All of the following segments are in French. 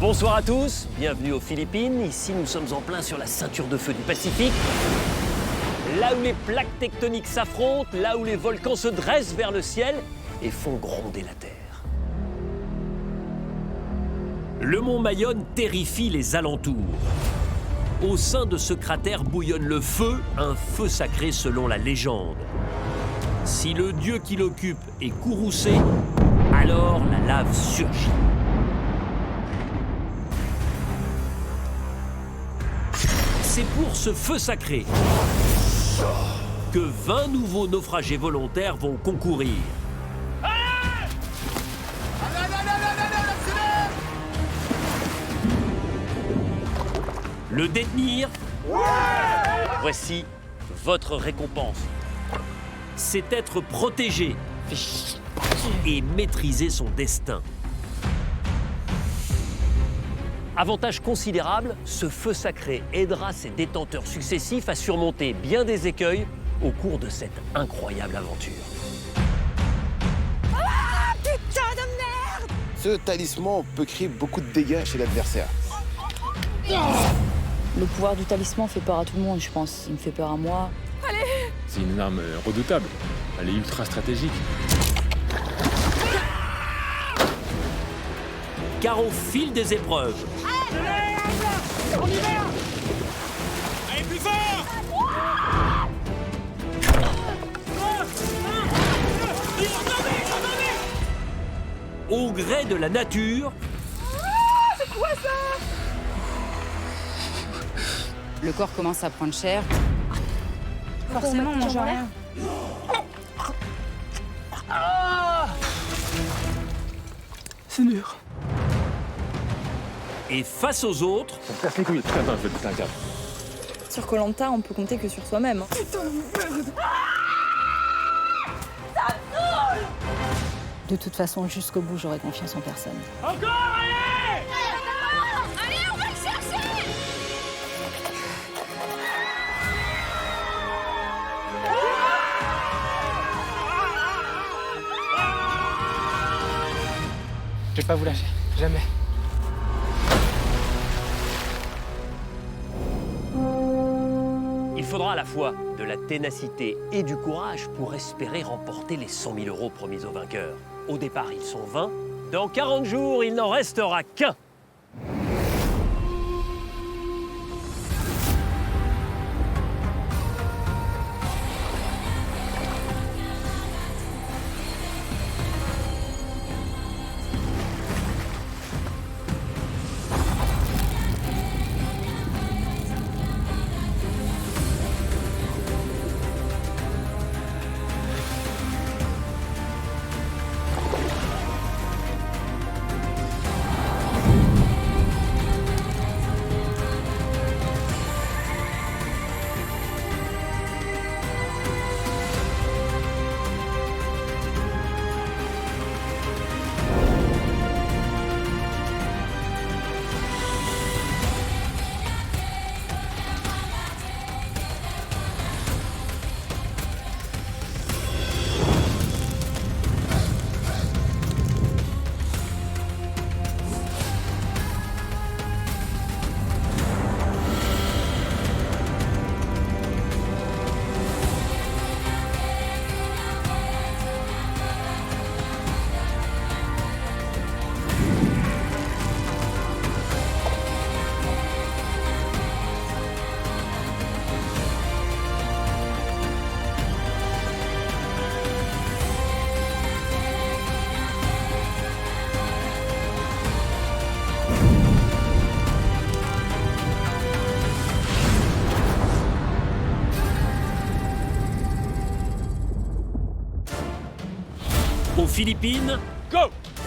Bonsoir à tous, bienvenue aux Philippines. Ici, nous sommes en plein sur la ceinture de feu du Pacifique. Là où les plaques tectoniques s'affrontent, là où les volcans se dressent vers le ciel et font gronder la terre. Le mont Mayone terrifie les alentours. Au sein de ce cratère bouillonne le feu, un feu sacré selon la légende. Si le dieu qui l'occupe est courroucé, alors la lave surgit. C'est pour ce feu sacré que 20 nouveaux naufragés volontaires vont concourir. Le détenir, voici votre récompense. C'est être protégé et maîtriser son destin. Avantage considérable, ce feu sacré aidera ses détenteurs successifs à surmonter bien des écueils au cours de cette incroyable aventure. Ah, putain de merde! Ce talisman peut créer beaucoup de dégâts chez l'adversaire. Le pouvoir du talisman fait peur à tout le monde, je pense. Il me fait peur à moi. Allez! C'est une arme redoutable. Elle est ultra stratégique. Car au fil des épreuves, On y va! Allez, plus fort! au gré de la nature, C'est quoi ça? Le corps commence à prendre cher. Forcément, on mange rien. C'est dur. et face aux autres, On casse les couilles. Putain, attends, je vais te péter un câble. Sur Koh-Lanta, on peut compter que sur soi-même. De toute façon, jusqu'au bout, j'aurai confiance en personne. Allez, on va le chercher! Je vais pas vous lâcher, jamais. il faudra à la fois de la ténacité et du courage pour espérer remporter les 100 000 € promis aux vainqueurs. Au départ, ils sont 20. Dans 40 jours, il n'en restera qu'un. Aux Philippines,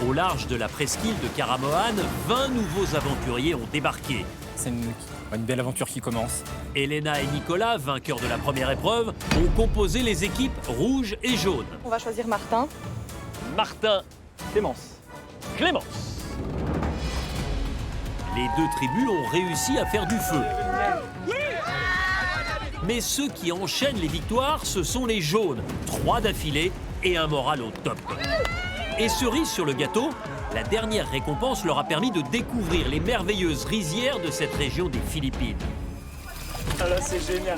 au large de la presqu'île de Caramoan, 20 nouveaux aventuriers ont débarqué. C'est une belle aventure qui commence. Elena et Nicolas, vainqueurs de la première épreuve, ont composé les équipes rouge et jaune. On va choisir Martin. Martin, Clémence. Clémence. Les deux tribus ont réussi à faire du feu. Mais ceux qui enchaînent les victoires, ce sont les jaunes. 3 d'affilée et un moral au top. Et cerise sur le gâteau, La dernière récompense leur a permis de découvrir les merveilleuses rizières de cette région des Philippines. Ah là, c'est génial.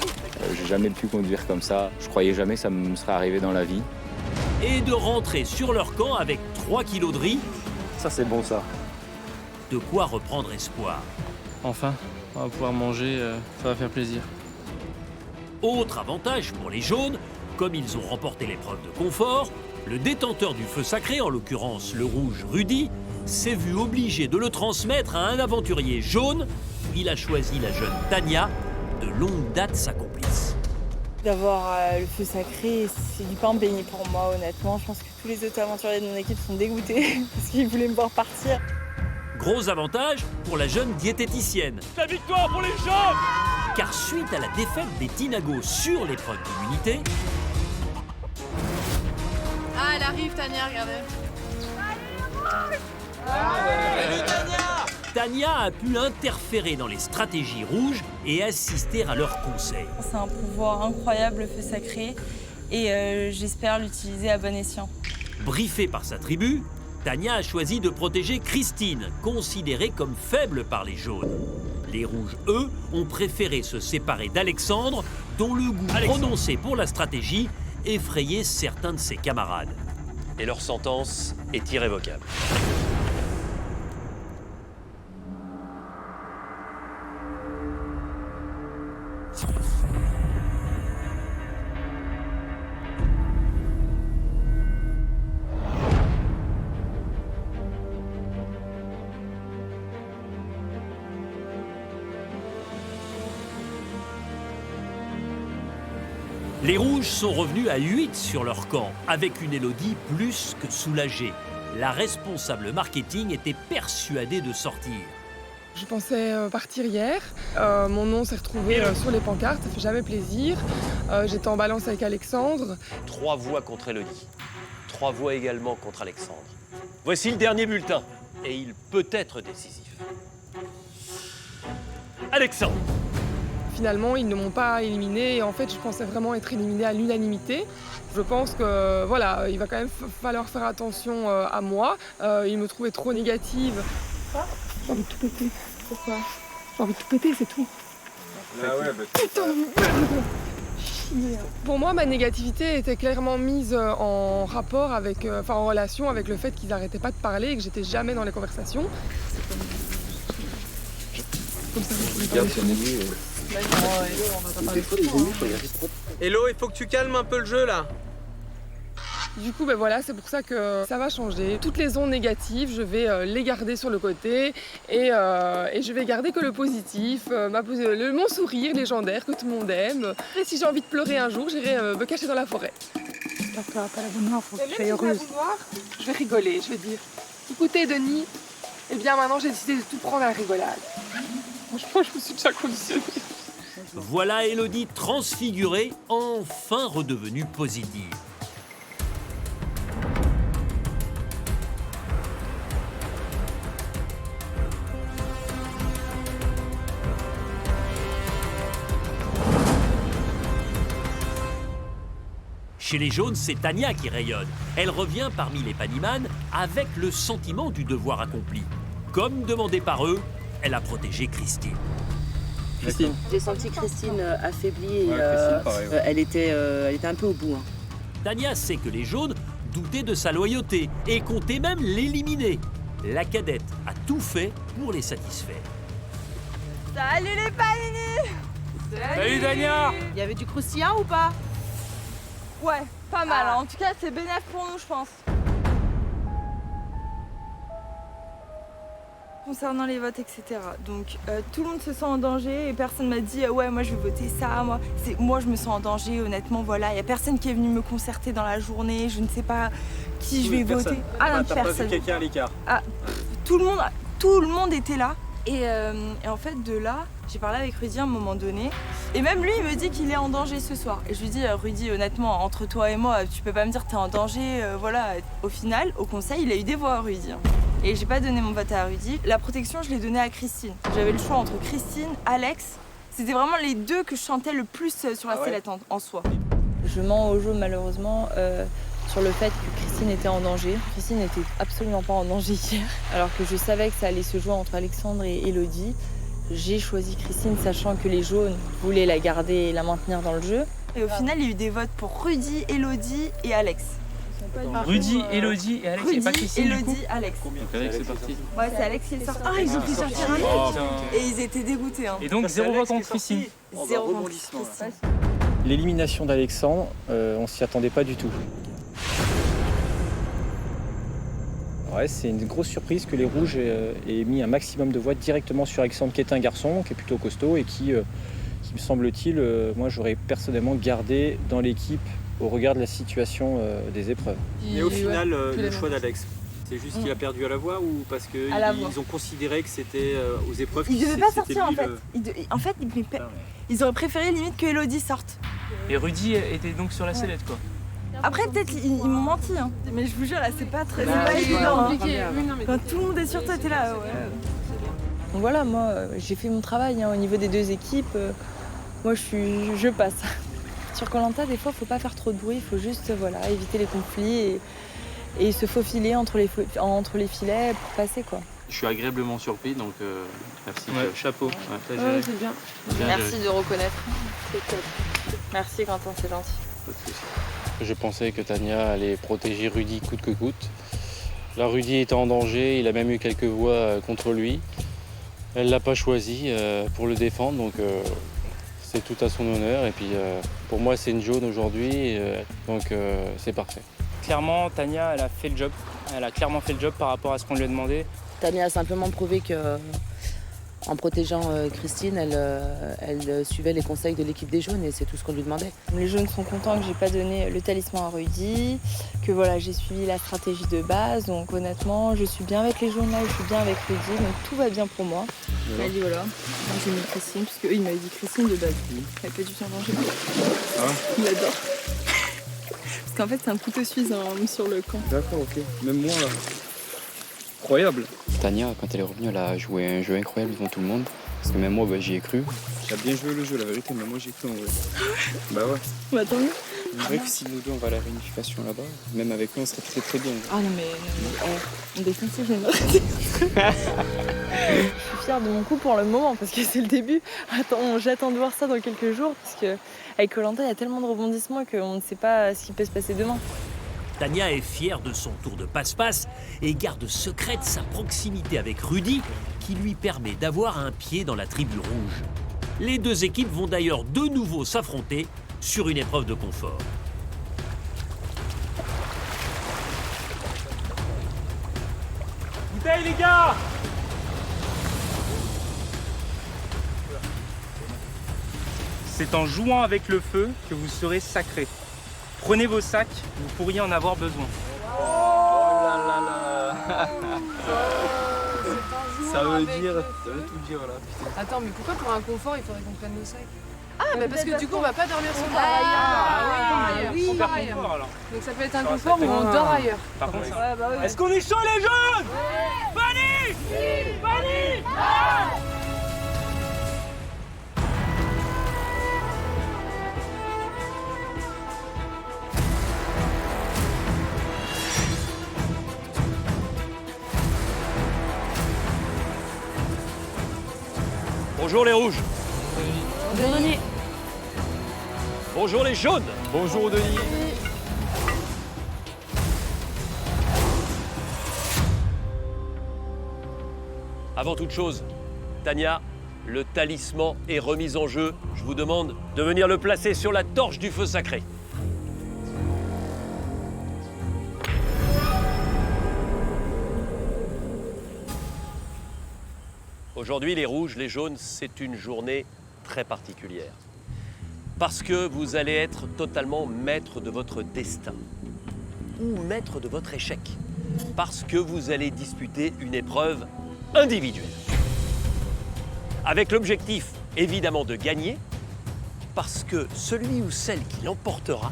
J'ai jamais pu conduire comme ça. Je croyais jamais que ça me serait arrivé dans la vie. Et de rentrer sur leur camp avec 3 kilos de riz. Ça, c'est bon, ça. De quoi reprendre espoir. Enfin, on va pouvoir manger, ça va faire plaisir. Autre avantage pour les jaunes, comme ils ont remporté l'épreuve de confort, le détenteur du feu sacré, en l'occurrence le rouge Rudy, s'est vu obligé de le transmettre à un aventurier jaune. Il a choisi la jeune Tania, de longue date sa complice. D'avoir le feu sacré, c'est du pain béni pour moi, honnêtement. Je pense que tous les autres aventuriers de mon équipe sont dégoûtés parce qu'ils voulaient me voir partir. Gros avantage pour la jeune diététicienne. La victoire pour les jaunes! Car suite à la défaite des Tinagos sur l'épreuve d'immunité, Ah, elle arrive, Tania, regardez. Tania a pu interférer dans les stratégies rouges et assister à leurs conseils. C'est un pouvoir incroyable, le feu sacré, et j'espère l'utiliser à bon escient. Briefée par sa tribu, Tania a choisi de protéger Christine, considérée comme faible par les jaunes. Les rouges, eux, ont préféré se séparer d'Alexandre, dont le goût prononcé pour la stratégie effrayait certains de ses camarades. Et leur sentence est irrévocable. Les Rouges sont revenus à 8 sur leur camp, avec une Élodie plus que soulagée. La responsable marketing était persuadée de sortir. Je pensais partir hier. Mon nom s'est retrouvé sur les pancartes, ça fait jamais plaisir. J'étais en balance avec Alexandre. 3 voix contre Élodie. 3 voix également contre Alexandre. Voici le dernier bulletin. Et il peut être décisif. Alexandre. Finalement, ils ne m'ont pas éliminé et en fait, je pensais vraiment être éliminé à l'unanimité. Je pense que voilà, il va quand même falloir faire attention à moi. Ils me trouvaient trop négative. J'ai envie de tout péter. Pourquoi? J'ai envie de tout péter, c'est tout. Putain de merde. Pour moi, ma négativité était clairement mise en rapport avec, en relation avec le fait qu'ils n'arrêtaient pas de parler et que j'étais jamais dans les conversations. Comme ça, vous pouvez pas Hello, il faut que tu calmes un peu le jeu là. Du coup, voilà, c'est pour ça que ça va changer. Toutes les ondes négatives, je vais les garder sur le côté et je vais garder que le positif, mon sourire légendaire que tout le monde aime. Et si j'ai envie de pleurer un jour, j'irai me cacher dans la forêt. J'espère que pas la boule noire, faut que je sois heureuse. Je vais rigoler, je vais dire. Écoutez, Denis, eh bien maintenant j'ai décidé de tout prendre à la rigolade. Franchement, je me suis bien conditionnée. Voilà Élodie transfigurée, enfin redevenue positive. Chez les jaunes, c'est Tania qui rayonne. Elle revient parmi les panimanes avec le sentiment du devoir accompli. Comme demandé par eux, elle a protégé Christine. Christine. J'ai senti Christine affaiblie et Christine, pareil, ouais. elle était un peu au bout. Hein. Tania sait que les jaunes doutaient de sa loyauté et comptaient même l'éliminer. La cadette a tout fait pour les satisfaire. Salut les panini! Salut Tania. Il y avait du croustillant ou pas? Ouais, pas mal. En tout cas, c'est bénéf pour nous, je pense. Concernant les votes, etc. Donc, tout le monde se sent en danger et personne m'a dit ouais, moi je vais voter ça. Moi, je me sens en danger, honnêtement. Voilà, il y a personne qui est venu me concerter dans la journée. Je ne sais pas qui je vais voter. Ah non, T'as pas vu personne. quelqu'un à l'écart? Ah, tout le monde était là. Et en fait, de là, j'ai parlé avec Rudy à un moment donné. Et même lui, il me dit qu'il est en danger ce soir. Et je lui dis, Rudy, honnêtement, entre toi et moi, tu peux pas me dire que t'es en danger. Voilà. Au final, au conseil, il a eu des voix à Rudy. Et j'ai pas donné mon vote à Rudy. La protection, je l'ai donnée à Christine. J'avais le choix entre Christine, Alex. C'était vraiment les deux que je chantais le plus sur la sellette en soi. Je mens aux jaunes, malheureusement. sur le fait que Christine était en danger. Christine n'était absolument pas en danger hier, alors que je savais que ça allait se jouer entre Alexandre et Élodie. J'ai choisi Christine sachant que les jaunes voulaient la garder et la maintenir dans le jeu. Et au final, il y a eu des votes pour Rudy, Élodie et Alex. Rudy, Élodie et Alex, Rudy, et pas Christine du coup. Élodie, Alex. Donc Alex, c'est parti. Ouais, c'est Alex qui est sorti. Ah, ils ont fait sortir un mec. Et ils étaient dégoûtés. Hein. Et donc 0 vote contre Christine. 0 contre Christine. L'élimination d'Alexandre, on s'y attendait pas du tout. Ouais, c'est une grosse surprise que les Rouges aient mis un maximum de voix directement sur Alexandre, qui est un garçon, qui est plutôt costaud et qui me semble-t-il, moi j'aurais personnellement gardé dans l'équipe au regard de la situation des épreuves. Et au final, le choix d'Alex, c'est juste qu'il a perdu à la voix ou parce qu'ils ont considéré que c'était aux épreuves Il devait pas sortir en fait. En fait, ils auraient préféré limite que Élodie sorte. Et Rudy était donc sur la sellette quoi. Après, peut-être ils m'ont menti, hein. Mais je vous jure, là, c'est pas très évident. Hein. Quand tout le monde est sur toi, t'es là. Ouais. Donc voilà, moi, j'ai fait mon travail hein, au niveau des deux équipes. Moi, je passe. Sur Koh-Lanta, des fois, faut pas faire trop de bruit. Il faut juste éviter les conflits et se faufiler entre les filets pour passer, quoi. Je suis agréablement surpris, donc merci. Ouais, chapeau. Ouais, c'est bien. Merci de reconnaître. C'est top. Merci Quentin, c'est gentil. Pas de souci. Je pensais que Tania allait protéger Rudy coûte que coûte. Là, Rudy était en danger, il a même eu quelques voix contre lui. Elle ne l'a pas choisi pour le défendre, donc c'est tout à son honneur. Et puis pour moi, c'est une jaune aujourd'hui, donc c'est parfait. Clairement, Tania, elle a fait le job. Elle a clairement fait le job par rapport à ce qu'on lui a demandé. Tania a simplement prouvé que, en protégeant Christine, elle suivait les conseils de l'équipe des jaunes et c'est tout ce qu'on lui demandait. Les jaunes sont contents que j'ai pas donné le talisman à Rudy, que j'ai suivi la stratégie de base. Donc honnêtement, je suis bien avec les jaunes là, je suis bien avec Rudy, donc tout va bien pour moi. Il m'a dit moi j'ai mis Christine, parce qu'il m'avait dit Christine de base. Elle fait du bien manger. Il adore. Parce qu'en fait c'est un couteau suisse sur le camp. D'accord, ok. Même moi là. Incroyable. Tania, quand elle est revenue, elle a joué un jeu incroyable devant tout le monde. Parce que même moi, j'y ai cru. J'ai bien joué le jeu, la vérité, mais moi j'ai cru en vrai. Bah ouais. Bah tant mieux. C'est vrai que si nous deux on va à la réunification là-bas, même avec eux on serait très très bien. Ah non mais on défonce, j'aimerais. Je suis fière de mon coup pour le moment parce que c'est le début. J'attends de voir ça dans quelques jours parce que avec Koh-Lanta, il y a tellement de rebondissements qu'on ne sait pas ce qui peut se passer demain. Tania est fière de son tour de passe-passe et garde secrète sa proximité avec Rudy qui lui permet d'avoir un pied dans la tribu rouge. Les deux équipes vont d'ailleurs de nouveau s'affronter sur une épreuve de confort. Bouteille les gars! C'est en jouant avec le feu que vous serez sacrés. Prenez vos sacs, vous pourriez en avoir besoin. Oh là là là. Ça veut tout dire là. Attends, mais pourquoi pour un confort il faudrait qu'on prenne nos sacs? Ah, parce que du coup on va pas dormir sur le Oui, on perd confort alors. Donc ça peut être un confort où on dort ailleurs. Par contre, est-ce qu'on est chaud les jeunes? Fanny! Fanny! Bonjour les rouges. Bonjour Denis. Bonjour les jaunes. Bonjour Denis. Avant toute chose, Tania, le talisman est remis en jeu. Je vous demande de venir le placer sur la torche du feu sacré. Aujourd'hui, les rouges, les jaunes, c'est une journée très particulière. Parce que vous allez être totalement maître de votre destin ou maître de votre échec. Parce que vous allez disputer une épreuve individuelle. Avec l'objectif, évidemment, de gagner, parce que celui ou celle qui l'emportera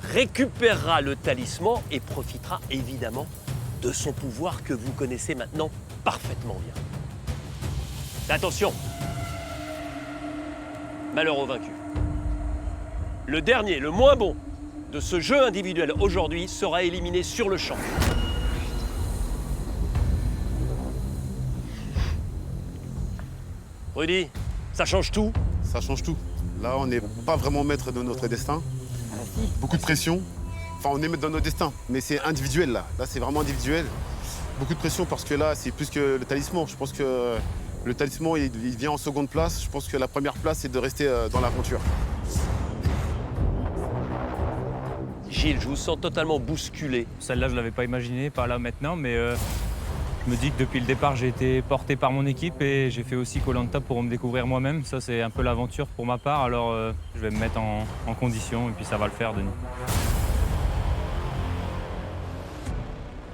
récupérera le talisman et profitera évidemment de son pouvoir que vous connaissez maintenant parfaitement bien. Attention, malheur au vaincu. Le dernier, le moins bon, de ce jeu individuel aujourd'hui sera éliminé sur le champ. Rudy, ça change tout? Ça change tout. Là, on n'est pas vraiment maître de notre destin. Beaucoup de pression. Enfin, on est maître de notre destin, mais c'est individuel, là. Là, c'est vraiment individuel. Beaucoup de pression parce que là, c'est plus que le talisman. Je pense que le talisman, il vient en seconde place. Je pense que la première place, c'est de rester dans l'aventure. Gilles, je vous sens totalement bousculé. Celle-là, je ne l'avais pas imaginée, pas là maintenant, mais je me dis que depuis le départ, j'ai été porté par mon équipe et j'ai fait aussi Koh-Lanta pour me découvrir moi-même. Ça, c'est un peu l'aventure pour ma part, alors je vais me mettre en condition et puis ça va le faire, Denis.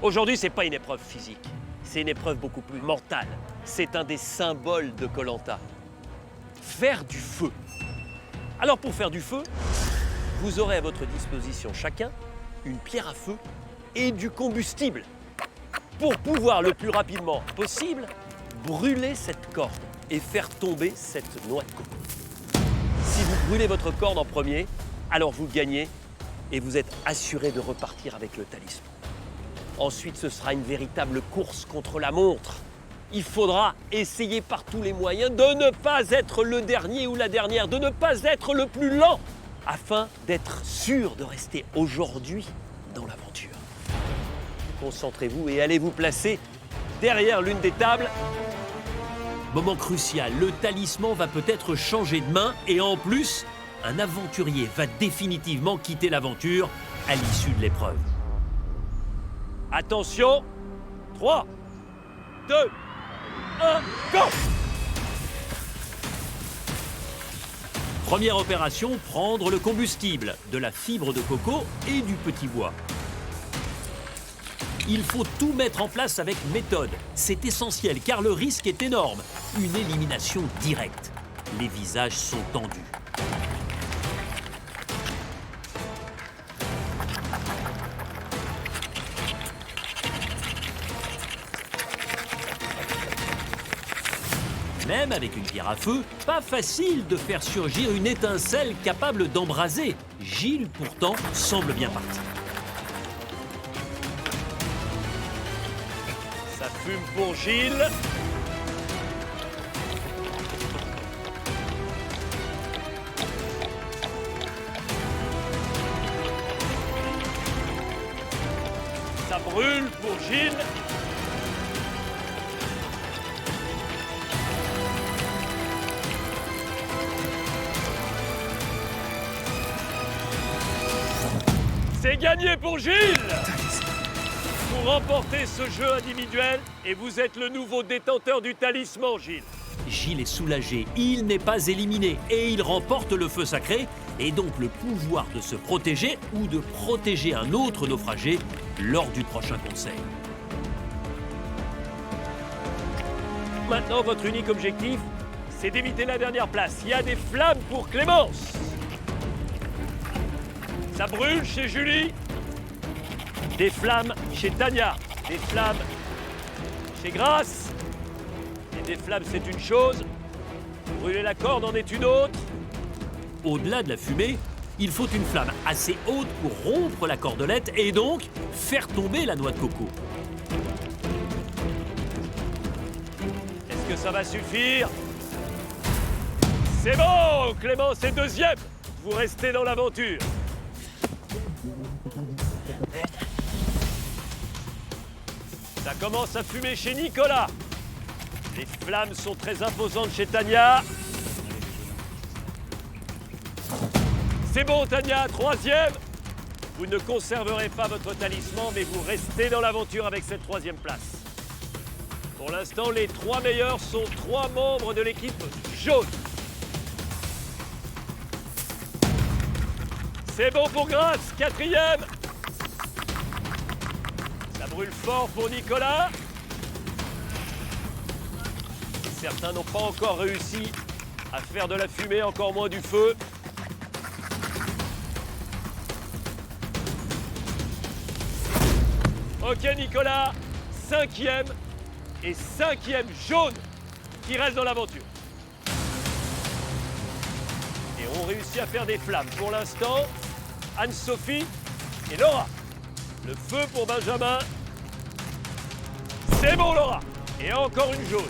Aujourd'hui, c'est pas une épreuve physique, c'est une épreuve beaucoup plus mentale. C'est un des symboles de Koh-Lanta. Faire du feu. Alors pour faire du feu, vous aurez à votre disposition chacun une pierre à feu et du combustible pour pouvoir le plus rapidement possible brûler cette corde et faire tomber cette noix de coco. Si vous brûlez votre corde en premier, alors vous gagnez et vous êtes assuré de repartir avec le talisman. Ensuite, ce sera une véritable course contre la montre. Il faudra essayer par tous les moyens de ne pas être le dernier ou la dernière, de ne pas être le plus lent, afin d'être sûr de rester aujourd'hui dans l'aventure. Concentrez-vous et allez vous placer derrière l'une des tables. Moment crucial, le talisman va peut-être changer de main et en plus, un aventurier va définitivement quitter l'aventure à l'issue de l'épreuve. Attention, 3, 2, 1, go! Première opération, prendre le combustible, de la fibre de coco et du petit bois. Il faut tout mettre en place avec méthode. C'est essentiel car le risque est énorme. Une élimination directe. Les visages sont tendus. Même avec une pierre à feu, pas facile de faire surgir une étincelle capable d'embraser. Gilles, pourtant, semble bien parti. Ça fume pour Gilles. Ça brûle pour Gilles. C'est gagné pour Gilles! Vous remportez ce jeu individuel et vous êtes le nouveau détenteur du talisman, Gilles. Gilles est soulagé, il n'est pas éliminé et il remporte le feu sacré et donc le pouvoir de se protéger ou de protéger un autre naufragé lors du prochain conseil. Maintenant, votre unique objectif, c'est d'éviter la dernière place. Il y a des flammes pour Clémence. Ça brûle chez Julie. Des flammes chez Tania. Des flammes chez Grace. Et des flammes, c'est une chose. Brûler la corde en est une autre. Au-delà de la fumée, il faut une flamme assez haute pour rompre la cordelette et donc faire tomber la noix de coco. Est-ce que ça va suffire? C'est bon, Clémence est deuxième. Vous restez dans l'aventure. Ça commence à fumer chez Nicolas. Les flammes sont très imposantes chez Tania. C'est bon, Tania, troisième. Vous ne conserverez pas votre talisman, mais vous restez dans l'aventure avec cette troisième place. Pour l'instant, les trois meilleurs sont trois membres de l'équipe jaune. C'est bon pour Grace, quatrième. Ça brûle fort pour Nicolas. Certains n'ont pas encore réussi à faire de la fumée, encore moins du feu. Ok Nicolas, cinquième et cinquième jaune qui reste dans l'aventure. Et on réussit à faire des flammes. Pour l'instant, Anne-Sophie et Laura. Le feu pour Benjamin. C'est bon, Laura. Et encore une jaune.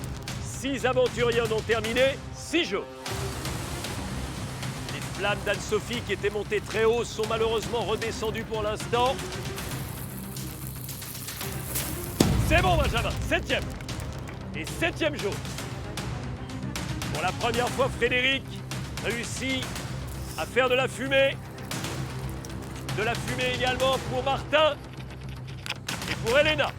6 aventuriers en ont terminé, 6 jaunes. Les flammes d'Anne-Sophie qui étaient montées très haut sont malheureusement redescendues pour l'instant. C'est bon, Benjamin, 7e. Et 7e jaune. Pour la première fois, Frédéric réussit à faire de la fumée. De la fumée également pour Martin et pour Elena.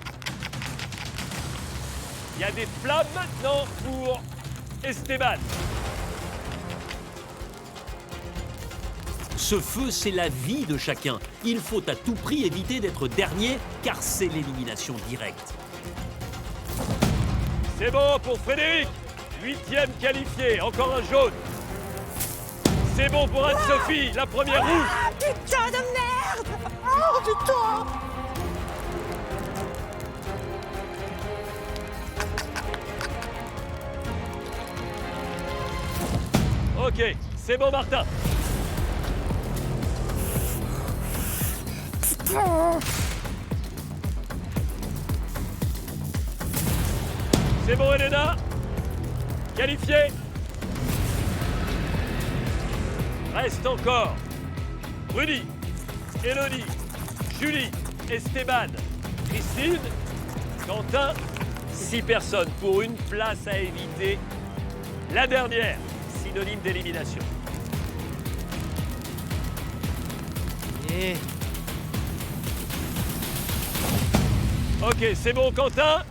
Il y a des flammes maintenant pour Esteban. Ce feu, c'est la vie de chacun. Il faut à tout prix éviter d'être dernier, car c'est l'élimination directe. C'est bon pour Frédéric. 8e qualifié, encore un jaune. C'est bon pour Anne-Sophie, la première rouge. Ah, putain de merde! Oh, putain! Ok, c'est bon, Martin. C'est bon, Elena. Qualifié. Reste encore Rudy, Élodie, Julie, Esteban, Christine, Quentin. 6 personnes pour une place à éviter. La dernière, synonyme d'élimination. Ok, c'est bon, Quentin.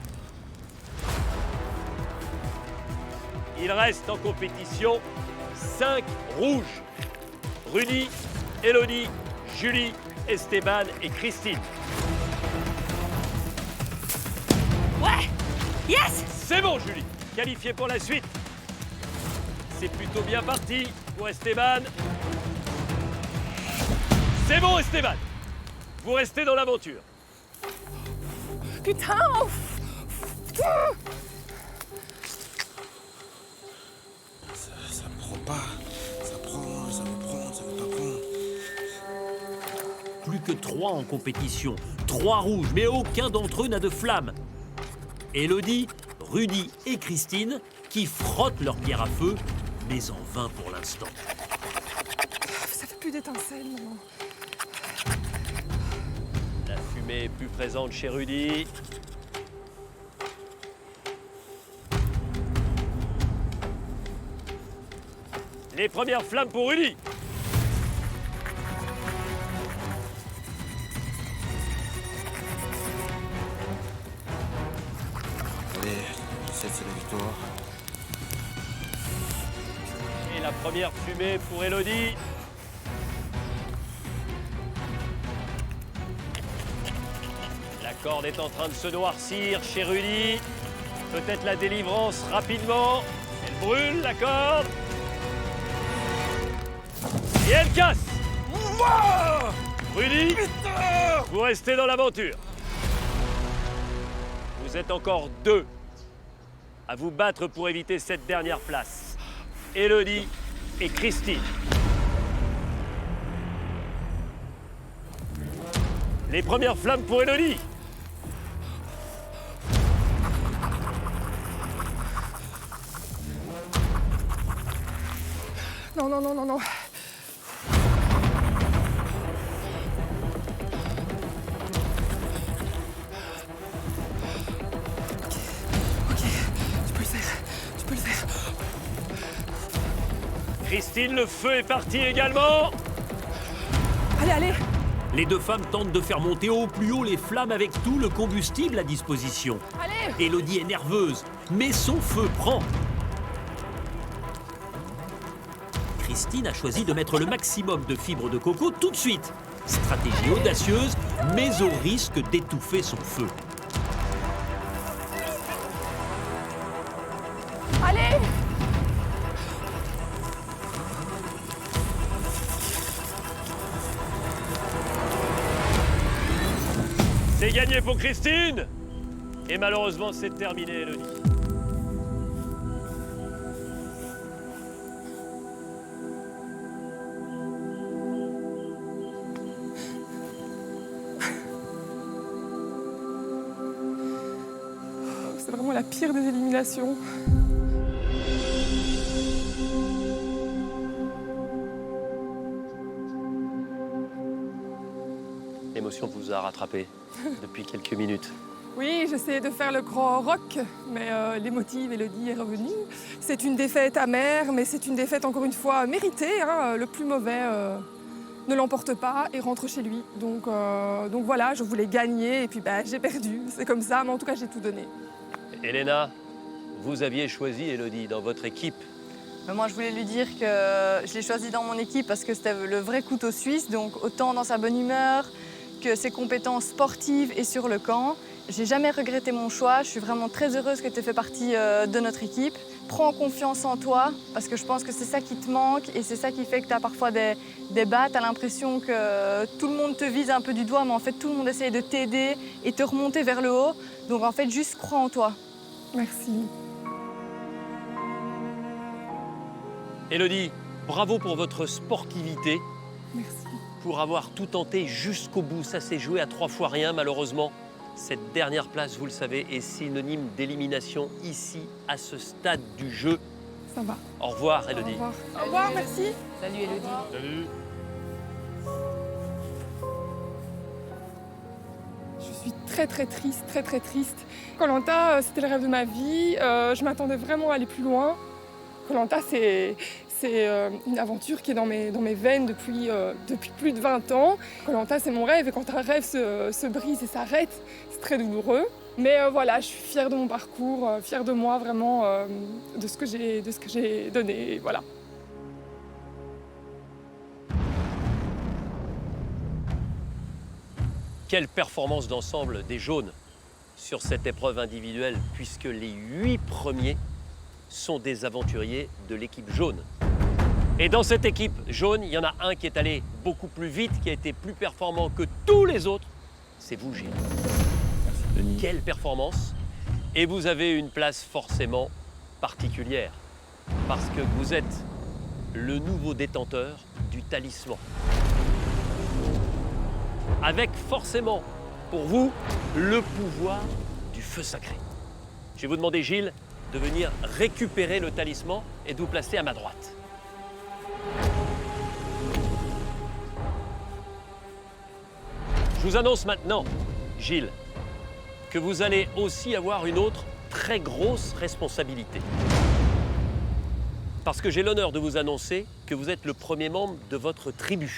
Il reste en compétition 5 rouges. Rudy, Élodie, Julie, Esteban et Christine. Ouais! Yes! C'est bon, Julie. Qualifiée pour la suite. C'est plutôt bien parti pour Esteban. C'est bon, Esteban. Vous restez dans l'aventure. Putain! Ça prend pas. Ça prend, ça me prend, ça me pas prendre. Plus que 3 en compétition. 3 rouges, mais aucun d'entre eux n'a de flamme. Élodie, Rudy et Christine qui frottent leur pierre à feu, mais en vain pour l'instant. Ça fait plus d'étincelles, maman. La fumée est plus présente chez Rudy. Les premières flammes pour Rudy. Allez, 17, c'est la victoire. Et la première fumée pour Élodie. La corde est en train de se noircir chez Rudy. Peut-être la délivrance rapidement. Elle brûle, la corde. Et elle casse. Rudy, vous restez dans l'aventure. Vous êtes encore 2 à vous battre pour éviter cette dernière place. Élodie et Christine. Les premières flammes pour Élodie. Non, non, non, non, non. Ok, tu peux le faire, tu peux le faire. Christine, le feu est parti également. Allez, allez. Les 2 femmes tentent de faire monter au plus haut les flammes avec tout le combustible à disposition. Allez. Élodie est nerveuse, mais son feu prend. Christine a choisi de mettre le maximum de fibres de coco tout de suite. Stratégie audacieuse, mais au risque d'étouffer son feu. Allez. C'est gagné pour Christine. Et malheureusement, c'est terminé, Élodie. la pire des éliminations. L'émotion vous a rattrapé depuis quelques minutes. Oui, j'essayais de faire le grand rock, mais l'émotive Élodie est revenue. C'est une défaite amère, mais c'est une défaite encore une fois méritée. Hein. Le plus mauvais ne l'emporte pas et rentre chez lui. Donc voilà, je voulais gagner et puis j'ai perdu. C'est comme ça, mais en tout cas, j'ai tout donné. Elena, vous aviez choisi Élodie dans votre équipe. Moi, je voulais lui dire que je l'ai choisi dans mon équipe parce que c'était le vrai couteau suisse, donc autant dans sa bonne humeur que ses compétences sportives et sur le camp. J'ai jamais regretté mon choix, je suis vraiment très heureuse que tu aies fait partie de notre équipe. Prends confiance en toi, parce que je pense que c'est ça qui te manque et c'est ça qui fait que tu as parfois des bas, tu as l'impression que tout le monde te vise un peu du doigt, mais en fait tout le monde essaye de t'aider et te remonter vers le haut. Donc en fait, juste crois en toi. Merci. Élodie, bravo pour votre sportivité. Merci. Pour avoir tout tenté jusqu'au bout. Ça s'est joué à 3 fois rien, malheureusement. Cette dernière place, vous le savez, est synonyme d'élimination ici, à ce stade du jeu. Ça va. Au revoir, Élodie. Au revoir. Au revoir, merci. Salut Élodie. Salut. Je suis très triste, très triste. Koh-Lanta, c'était le rêve de ma vie. Je m'attendais vraiment à aller plus loin. Koh-Lanta, c'est une aventure qui est dans mes veines depuis plus de 20 ans. Koh-Lanta, c'est mon rêve et quand un rêve se brise et s'arrête, c'est très douloureux. Mais voilà, je suis fière de mon parcours, fière de moi vraiment, de ce que j'ai donné. Voilà. Quelle performance d'ensemble des jaunes sur cette épreuve individuelle, puisque les 8 premiers sont des aventuriers de l'équipe jaune. Et dans cette équipe jaune, il y en a un qui est allé beaucoup plus vite, qui a été plus performant que tous les autres. C'est vous, Gilles. Merci, Denis. Quelle performance! Et vous avez une place forcément particulière, parce que vous êtes le nouveau détenteur du talisman. Avec forcément, pour vous, le pouvoir du feu sacré. Je vais vous demander, Gilles, de venir récupérer le talisman et de vous placer à ma droite. Je vous annonce maintenant, Gilles, que vous allez aussi avoir une autre très grosse responsabilité. Parce que j'ai l'honneur de vous annoncer que vous êtes le premier membre de votre tribu.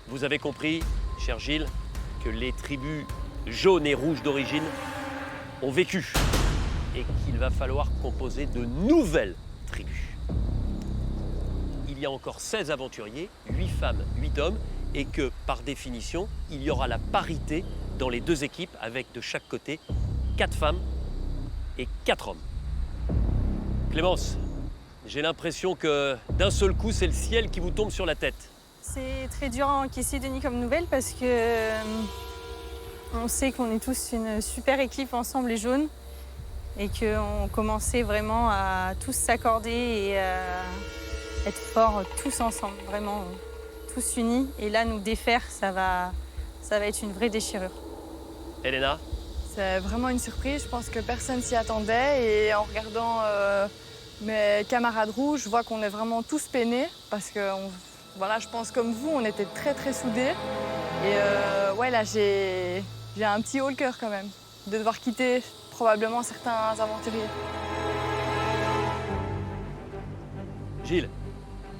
Vous avez compris, cher Gilles, que les tribus jaunes et rouges d'origine ont vécu et qu'il va falloir composer de nouvelles tribus. Il y a encore 16 aventuriers, 8 femmes, 8 hommes, et que, par définition, il y aura la parité dans les 2 équipes avec de chaque côté 4 femmes et 4 hommes. Clémence, j'ai l'impression que d'un seul coup, c'est le ciel qui vous tombe sur la tête. C'est très dur à encaisser, Denis, comme nouvelle, parce que on sait qu'on est tous une super équipe ensemble, les jaunes, et qu'on commençait vraiment à tous s'accorder et être forts tous ensemble, vraiment tous unis. Et là, nous défaire, ça va être une vraie déchirure. Elena? C'est vraiment une surprise, je pense que personne s'y attendait. Et en regardant mes camarades rouges, je vois qu'on est vraiment tous peinés, parce que voilà, je pense comme vous, on était très très soudés. Et ouais, là j'ai un petit haut le cœur quand même, de devoir quitter probablement certains aventuriers. Gilles,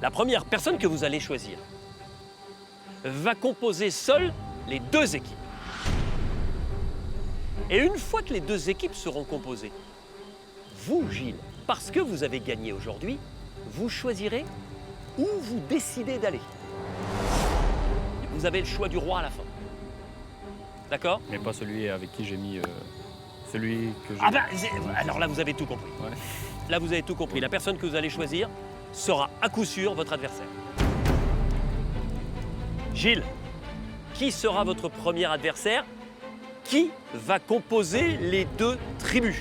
la première personne que vous allez choisir va composer seule les 2 équipes. Et une fois que les 2 équipes seront composées, vous, Gilles, parce que vous avez gagné aujourd'hui, vous choisirez où vous décidez d'aller. Vous avez le choix du roi à la fin. D'accord? Mais pas celui avec qui j'ai mis... celui que j'ai... Ah bah, alors là, vous avez tout compris. Ouais. Là, vous avez tout compris. La personne que vous allez choisir sera à coup sûr votre adversaire. Gilles, qui sera votre premier adversaire Qui va composer les deux tribus?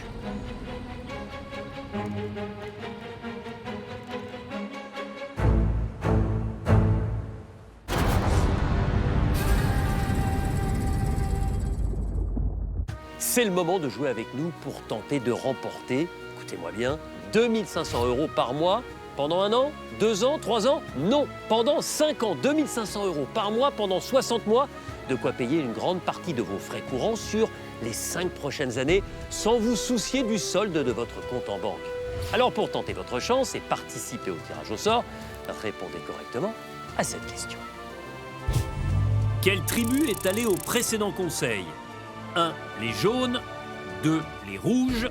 C'est le moment de jouer avec nous pour tenter de remporter, écoutez-moi bien, 2500 € par mois pendant 1 an, 2 ans, 3 ans? Non, pendant 5 ans, 2500 € par mois pendant 60 mois, de quoi payer une grande partie de vos frais courants sur les 5 prochaines années sans vous soucier du solde de votre compte en banque. Alors pour tenter votre chance et participer au tirage au sort, répondez correctement à cette question. Quelle tribu est allée au précédent conseil? 1. Les jaunes. 2. Les rouges.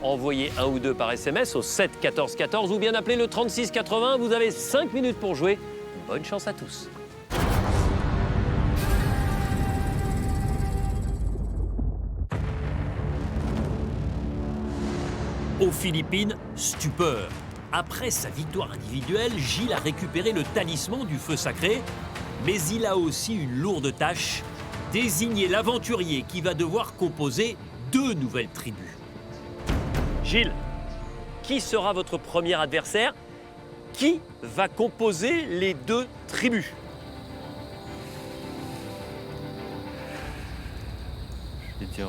Envoyez 1 ou 2 par SMS au 7 14 14 ou bien appelez le 36 80. Vous avez 5 minutes pour jouer. Bonne chance à tous. Aux Philippines, stupeur. Après sa victoire individuelle, Gilles a récupéré le talisman du feu sacré, mais il a aussi une lourde tâche. Désignez l'aventurier qui va devoir composer 2 nouvelles tribus. Gilles, qui sera votre premier adversaire? Qui va composer les 2 tribus? Je vais dire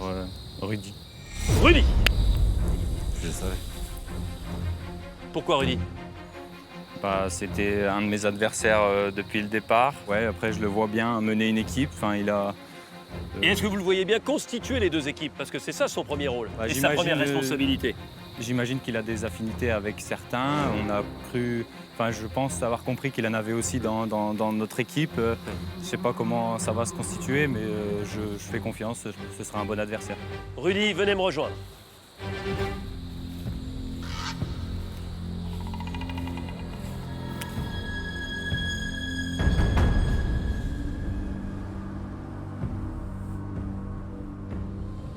Rudy. Rudy! Je le savais. Pourquoi Rudy? Bah, c'était un de mes adversaires depuis le départ. Ouais, après, je le vois bien mener une équipe. Enfin, il a... Et est-ce que vous le voyez bien constituer les 2 équipes? Parce que c'est ça son premier rôle et sa première responsabilité. J'imagine qu'il a des affinités avec certains. On a cru... Enfin, je pense avoir compris qu'il en avait aussi dans notre équipe. Je ne sais pas comment ça va se constituer, mais je fais confiance. Ce sera un bon adversaire. Rudy, venez me rejoindre.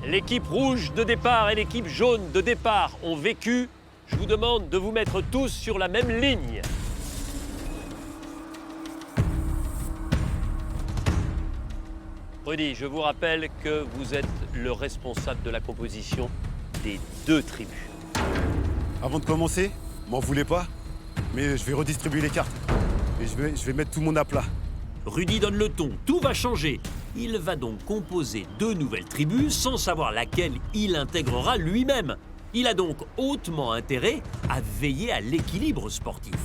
L'équipe rouge de départ et l'équipe jaune de départ ont vécu. Je vous demande de vous mettre tous sur la même ligne. Rudy, je vous rappelle que vous êtes le responsable de la composition des 2 tribus. Avant de commencer, m'en voulez pas, mais je vais redistribuer les cartes. Et je vais mettre tout le monde à plat. Rudy donne le ton, tout va changer. Il va donc composer 2 nouvelles tribus sans savoir laquelle il intégrera lui-même. Il a donc hautement intérêt à veiller à l'équilibre sportif.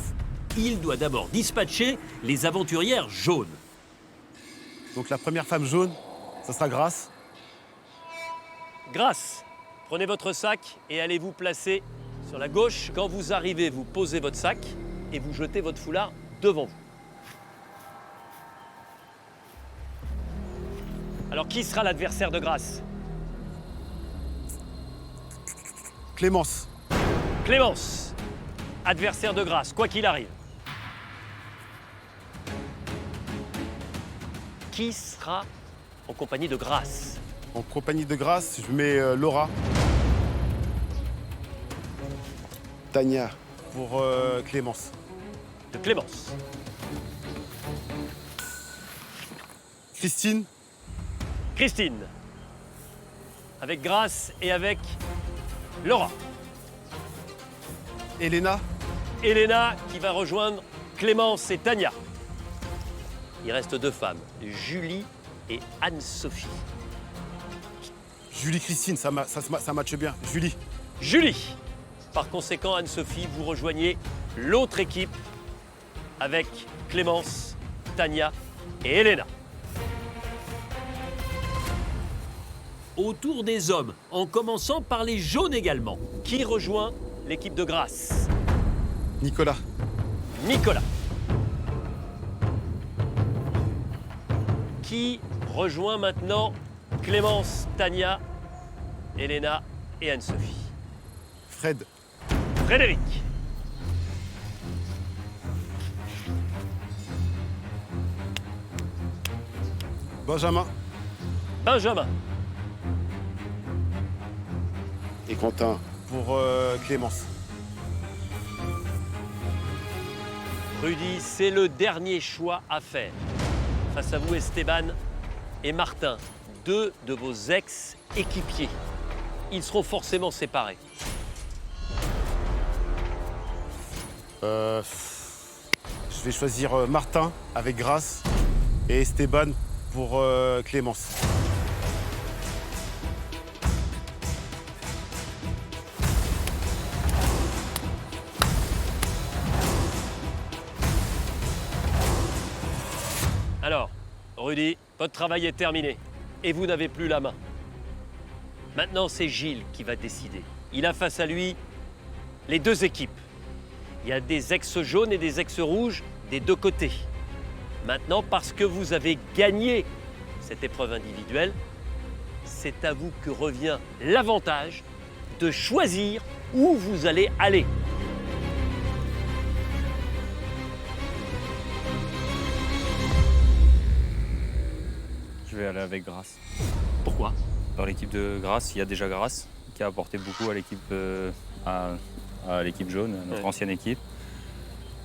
Il doit d'abord dispatcher les aventurières jaunes. Donc la première femme jaune, ça sera Grace. Grace, prenez votre sac et allez vous placer sur la gauche. Quand vous arrivez, vous posez votre sac et vous jetez votre foulard devant vous. Alors, qui sera l'adversaire de Grace? Clémence. Clémence, adversaire de Grace, quoi qu'il arrive. Qui sera en compagnie de Grace? En compagnie de Grace, je mets Laura. Tania. Pour Clémence. De Clémence. Christine. Christine. Avec Grace et avec Laura. Elena. Elena qui va rejoindre Clémence et Tania. Il reste 2 femmes, Julie et Anne-Sophie. Julie Christine, ça matche bien. Julie. Julie. Par conséquent, Anne-Sophie, vous rejoignez l'autre équipe avec Clémence, Tania et Elena. Autour des hommes, en commençant par les jaunes également. Qui rejoint l'équipe de Grace? Nicolas. Nicolas. Qui rejoint maintenant Clémence, Tania, Elena et Anne-Sophie? Fred. Frédéric. Benjamin. Benjamin. Et Quentin. Pour Clémence. Rudy, c'est le dernier choix à faire. Face à vous, Esteban et Martin. 2 de vos ex-équipiers. Ils seront forcément séparés. Je vais choisir Martin avec Grace et Esteban pour Clémence. Alors, Rudy, votre travail est terminé et vous n'avez plus la main. Maintenant, c'est Gilles qui va décider. Il a face à lui les 2 équipes. Il y a des ex-jaunes et des ex-rouges des 2 côtés. Maintenant, parce que vous avez gagné cette épreuve individuelle, c'est à vous que revient l'avantage de choisir où vous allez aller. Je vais aller avec Grace. Pourquoi? Dans l'équipe de Grace, il y a déjà Grace qui a apporté beaucoup à l'équipe à l'équipe jaune, à notre ancienne équipe.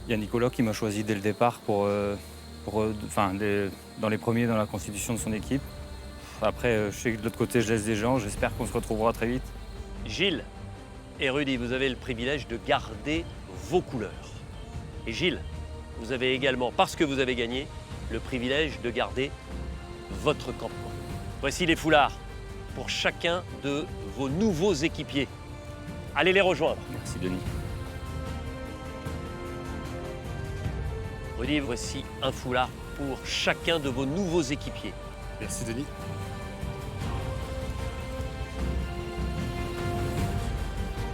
Il y a Nicolas qui m'a choisi dès le départ dans les premiers dans la constitution de son équipe. Après, je sais que de l'autre côté, je laisse des gens. J'espère qu'on se retrouvera très vite. Gilles et Rudy, vous avez le privilège de garder vos couleurs. Et Gilles, vous avez également, parce que vous avez gagné, le privilège de garder votre campement. Voici les foulards pour chacun de vos nouveaux équipiers. Allez les rejoindre. Merci Denis. Rudy, voici un foulard pour chacun de vos nouveaux équipiers. Merci Denis.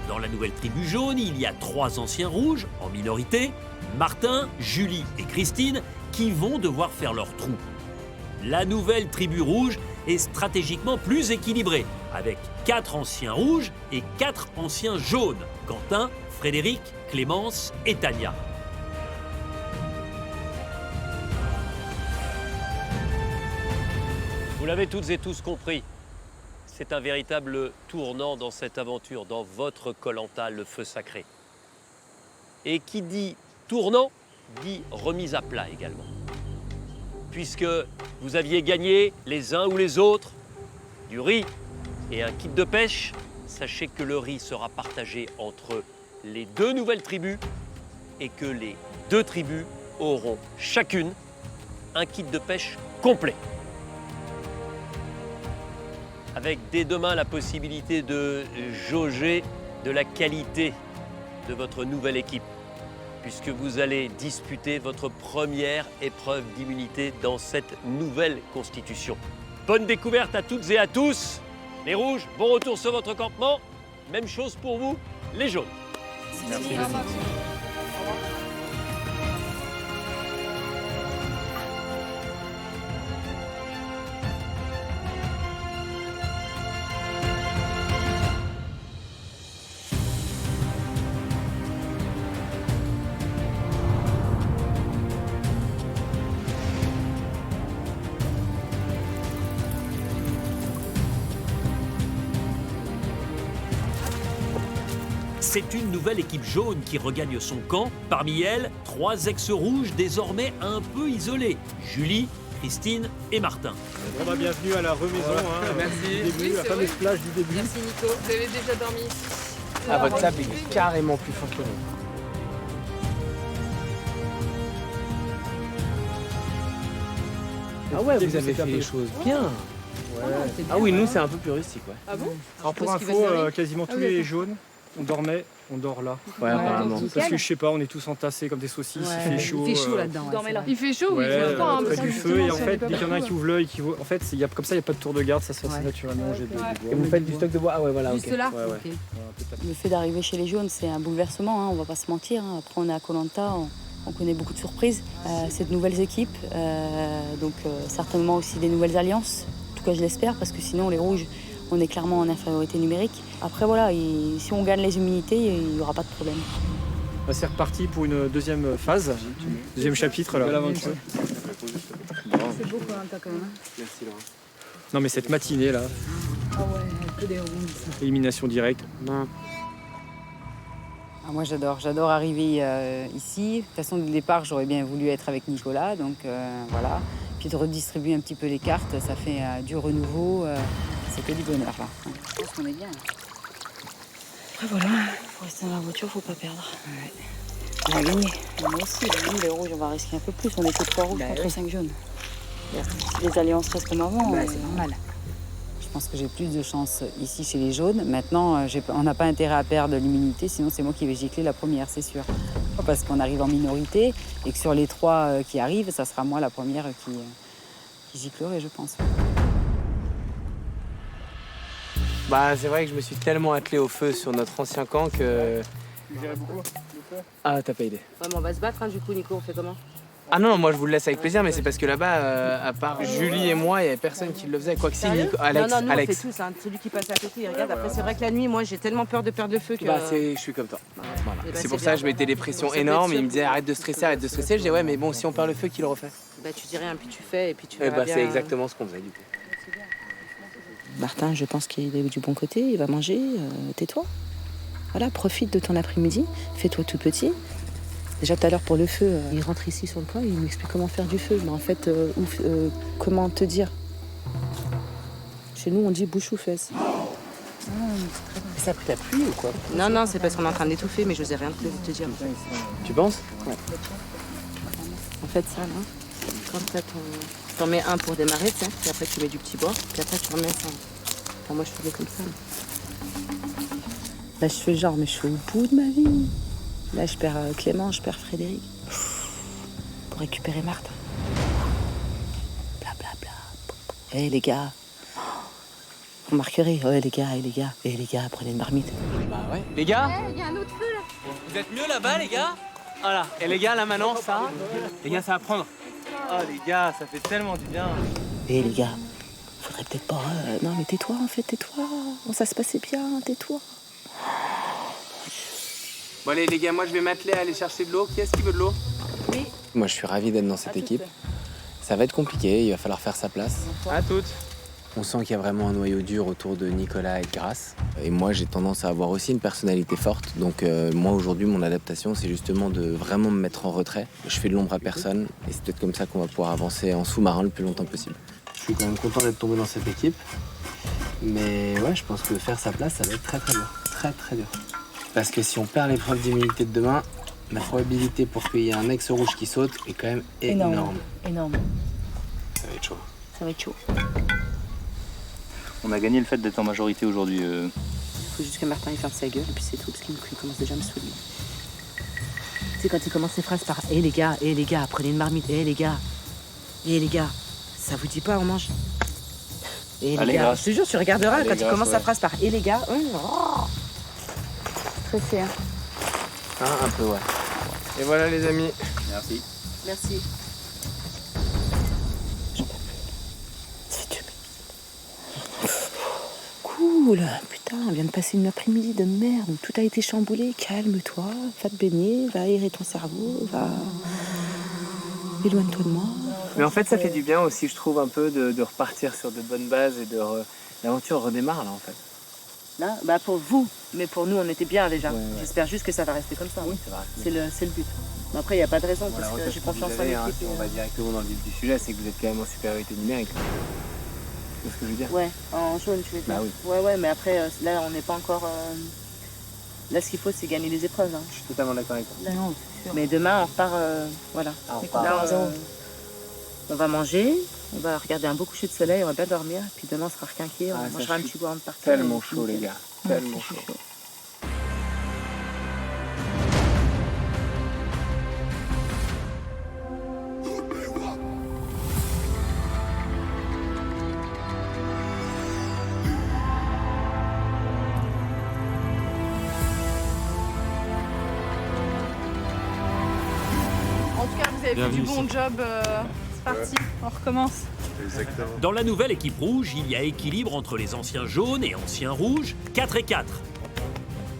Dans la nouvelle tribu jaune, il y a 3 anciens rouges, en minorité, Martin, Julie et Christine, qui vont devoir faire leur trou. La nouvelle tribu rouge est stratégiquement plus équilibrée, avec 4 anciens rouges et 4 anciens jaunes, Quentin, Frédéric, Clémence et Tania. Vous l'avez toutes et tous compris, c'est un véritable tournant dans cette aventure, dans votre Koh-Lanta, le feu sacré. Et qui dit tournant, dit remise à plat également. Puisque vous aviez gagné les uns ou les autres du riz et un kit de pêche, sachez que le riz sera partagé entre les 2 nouvelles tribus et que les 2 tribus auront chacune un kit de pêche complet. Avec dès demain la possibilité de jauger de la qualité de votre nouvelle équipe, puisque vous allez disputer votre première épreuve d'immunité dans cette nouvelle constitution. Bonne découverte à toutes et à tous. Les rouges, bon retour sur votre campement. Même chose pour vous, les jaunes. Merci. C'est une nouvelle équipe jaune qui regagne son camp. Parmi elles, 3 ex-rouges désormais un peu isolés. Julie, Christine et Martin. Bon bah, bienvenue à la remaison. Merci. La fameuse plage du début. Merci Nico. Vous avez déjà dormi ici? Ah, votre sable est carrément plus fin que nous. Ah ouais, vous avez fait les choses bien. Ouais. Ah oui, nous c'est un peu plus rustique. Ouais. Ah bon? Alors pour info, quasiment tous les jaunes, on dort là. Ouais, apparemment. Parce que je sais pas, on est tous entassés comme des saucisses, il fait chaud. Il fait chaud là-dedans. Il fait chaud, oui. Ouais, près du feu, et en fait, exactement. dès qu'il y en a un qui ouvre l'œil, en fait, comme ça, il n'y a pas de tour de garde, ça se fait assez naturellement. Et vous faites du stock de bois? Ah ouais, voilà. Juste là. Ouais. Ok. Le fait d'arriver chez les jaunes, c'est un bouleversement, hein, on va pas se mentir. Hein. Après, on est à Koh-Lanta, on connaît beaucoup de surprises. C'est de nouvelles équipes, donc certainement aussi des nouvelles alliances. En tout cas, je l'espère, parce que sinon, les rouges, on est clairement en infériorité numérique. Après, voilà, si on gagne les immunités, il n'y aura pas de problème. C'est reparti pour une deuxième phase, deuxième chapitre de l'aventure. C'est beau Koh-Lanta quand même. Merci Laura. Non mais cette matinée là, Ah ouais, que des rebondissements. élimination directe. Ah, moi j'adore arriver ici. De toute façon, du départ, j'aurais bien voulu être avec Nicolas, donc voilà. puis de redistribuer un petit peu les cartes, ça fait du renouveau. C'est que du bonheur, là. Je pense qu'on est bien. Après, voilà, pour rester dans la voiture, faut pas perdre. Ouais. On va gagner. Moi aussi, nous, les rouges, on va risquer un peu plus. On est que 3 rouges contre 5 jaunes. Si les alliances restent comme avant, c'est normal. Je pense que j'ai plus de chance ici chez les jaunes. Maintenant, on n'a pas intérêt à perdre l'immunité, sinon c'est moi qui vais gicler la première, c'est sûr. Parce qu'on arrive en minorité et que sur les 3 qui arrivent, ça sera moi la première qui giclerai, je pense. Bah, c'est vrai que je me suis tellement attelé au feu sur notre ancien camp que... Tu gérais beaucoup le feu? Ah, t'as pas idée. Ouais, mais on va se battre, hein, du coup, Nico, on fait comment? Ah non, moi je vous le laisse avec plaisir, mais c'est parce que là-bas, à part Julie et moi, il n'y avait personne qui le faisait. Quoi que si, Nico, Alex. Non, nous, Alex. on fait tous, hein. Celui qui passe à côté, il regarde. Après, c'est vrai que la nuit, moi, j'ai tellement peur de perdre le feu que... Bah, je suis comme toi. Voilà. bah, C'est pour c'est ça bien. que je mettais des pressions énormes. Il me disait arrête de stresser, arrête de stresser. Je disais ouais, mais bon, si on perd le feu, qui le refait? Bah, tu dis rien, puis tu fais, et puis tu Et verras bah, bien. c'est exactement ce qu'on faisait du coup. Martin, je pense qu'il est du bon côté, il va manger, tais-toi. Voilà, profite de ton après-midi, fais-toi tout petit. Déjà tout à l'heure pour le feu, il rentre ici sur le coin, il m'explique comment faire du feu. Mais en fait, comment te dire? Chez nous, on dit bouche ou fesse. Ça a pris la pluie ou quoi? Non, non, c'est parce qu'on est en train d'étouffer, mais je n'osais rien te dire. Tu penses? Ouais. En fait, ça, là, quand t'en mets un pour démarrer, tiens, puis après tu mets du petit bois, puis après tu remets ça. Enfin, moi, je faisais comme ça. Là, je fais genre, mais je suis au bout de ma vie. Là, je perds Clément, je perds Frédéric. Pour récupérer Marthe. Blablabla. Hé, les gars. Vous marquerez. Ouais, les gars, les gars, prenez une marmite. Bah ouais. Les gars? Il y a un autre feu là. Vous êtes mieux là-bas, les gars? Voilà. Et les gars, là maintenant, ça? Les gars, ça va prendre. Oh, les gars, ça fait tellement du bien. Hé, les gars. Faudrait peut-être pas... Non, mais tais-toi, en fait, tais-toi. Bon, ça se passait bien, tais-toi. Bon allez les gars, moi je vais m'atteler à aller chercher de l'eau. Qui est-ce qui veut de l'eau? Oui. Moi je suis ravi d'être dans cette équipe. Ça va être compliqué, il va falloir faire sa place. À toutes. On sent qu'il y a vraiment un noyau dur autour de Nicolas et de Grace. Et moi j'ai tendance à avoir aussi une personnalité forte. Donc moi aujourd'hui mon adaptation c'est justement de vraiment me mettre en retrait. Je fais de l'ombre à personne et c'est peut-être comme ça qu'on va pouvoir avancer en sous-marin le plus longtemps possible. Je suis quand même content d'être tombé dans cette équipe. Mais ouais, je pense que faire sa place ça va être très très dur. Très très dur. Parce que si on perd l'épreuve d'immunité de demain, la probabilité pour qu'il y ait un ex-rouge qui saute est quand même énorme. Énorme. Ça va être chaud. Ça va être chaud. On a gagné le fait d'être en majorité aujourd'hui. Il faut juste que Martin il ferme sa gueule et puis c'est tout, parce qu'il commence déjà à me saouler. Tu sais, quand il commence ses phrases par « Hé les gars, prenez une marmite, hé les gars, ça vous dit pas, on mange ?» Hé les gars, je te jure, tu regarderas quand il commence sa phrase par « Hé les gars », stressé, hein. Un peu, ouais. Et voilà les amis. Merci. Merci. Cool. Putain, on vient de passer une après-midi de merde où tout a été chamboulé. Calme-toi, va te baigner, va aérer ton cerveau, va... Éloigne-toi de moi. Mais en fait, ça fait du bien aussi, je trouve, un peu de repartir sur de bonnes bases et l'aventure redémarre là en fait. Là, bah pour vous, mais pour nous, on était bien déjà. Ouais. J'espère juste que ça va rester comme ça. Oui, ça va. C'est le but. Mais après, il n'y a pas de raison parce que j'ai confiance en l'équipe. Si on va directement dans le vif du sujet, c'est que vous êtes quand même en supériorité numérique. C'est ce que je veux dire. Ouais, en jaune, tu veux dire. Bah oui. Ouais, mais après, là, on n'est pas encore... Là, ce qu'il faut, c'est gagner les épreuves. Hein. Je suis totalement d'accord avec toi. Non, mais demain, on repart... Voilà. Ah, on repart. Là, on va manger, on va regarder un beau coucher de soleil, on va bien dormir. Puis demain, on sera requinqué, on mangera un petit bois de partout. Tellement chaud, les gars. Tellement chaud. En tout cas, vous avez fait du bon job. C'est parti, on recommence. Exactement. Dans la nouvelle équipe rouge, il y a équilibre entre les anciens jaunes et anciens rouges, 4 et 4.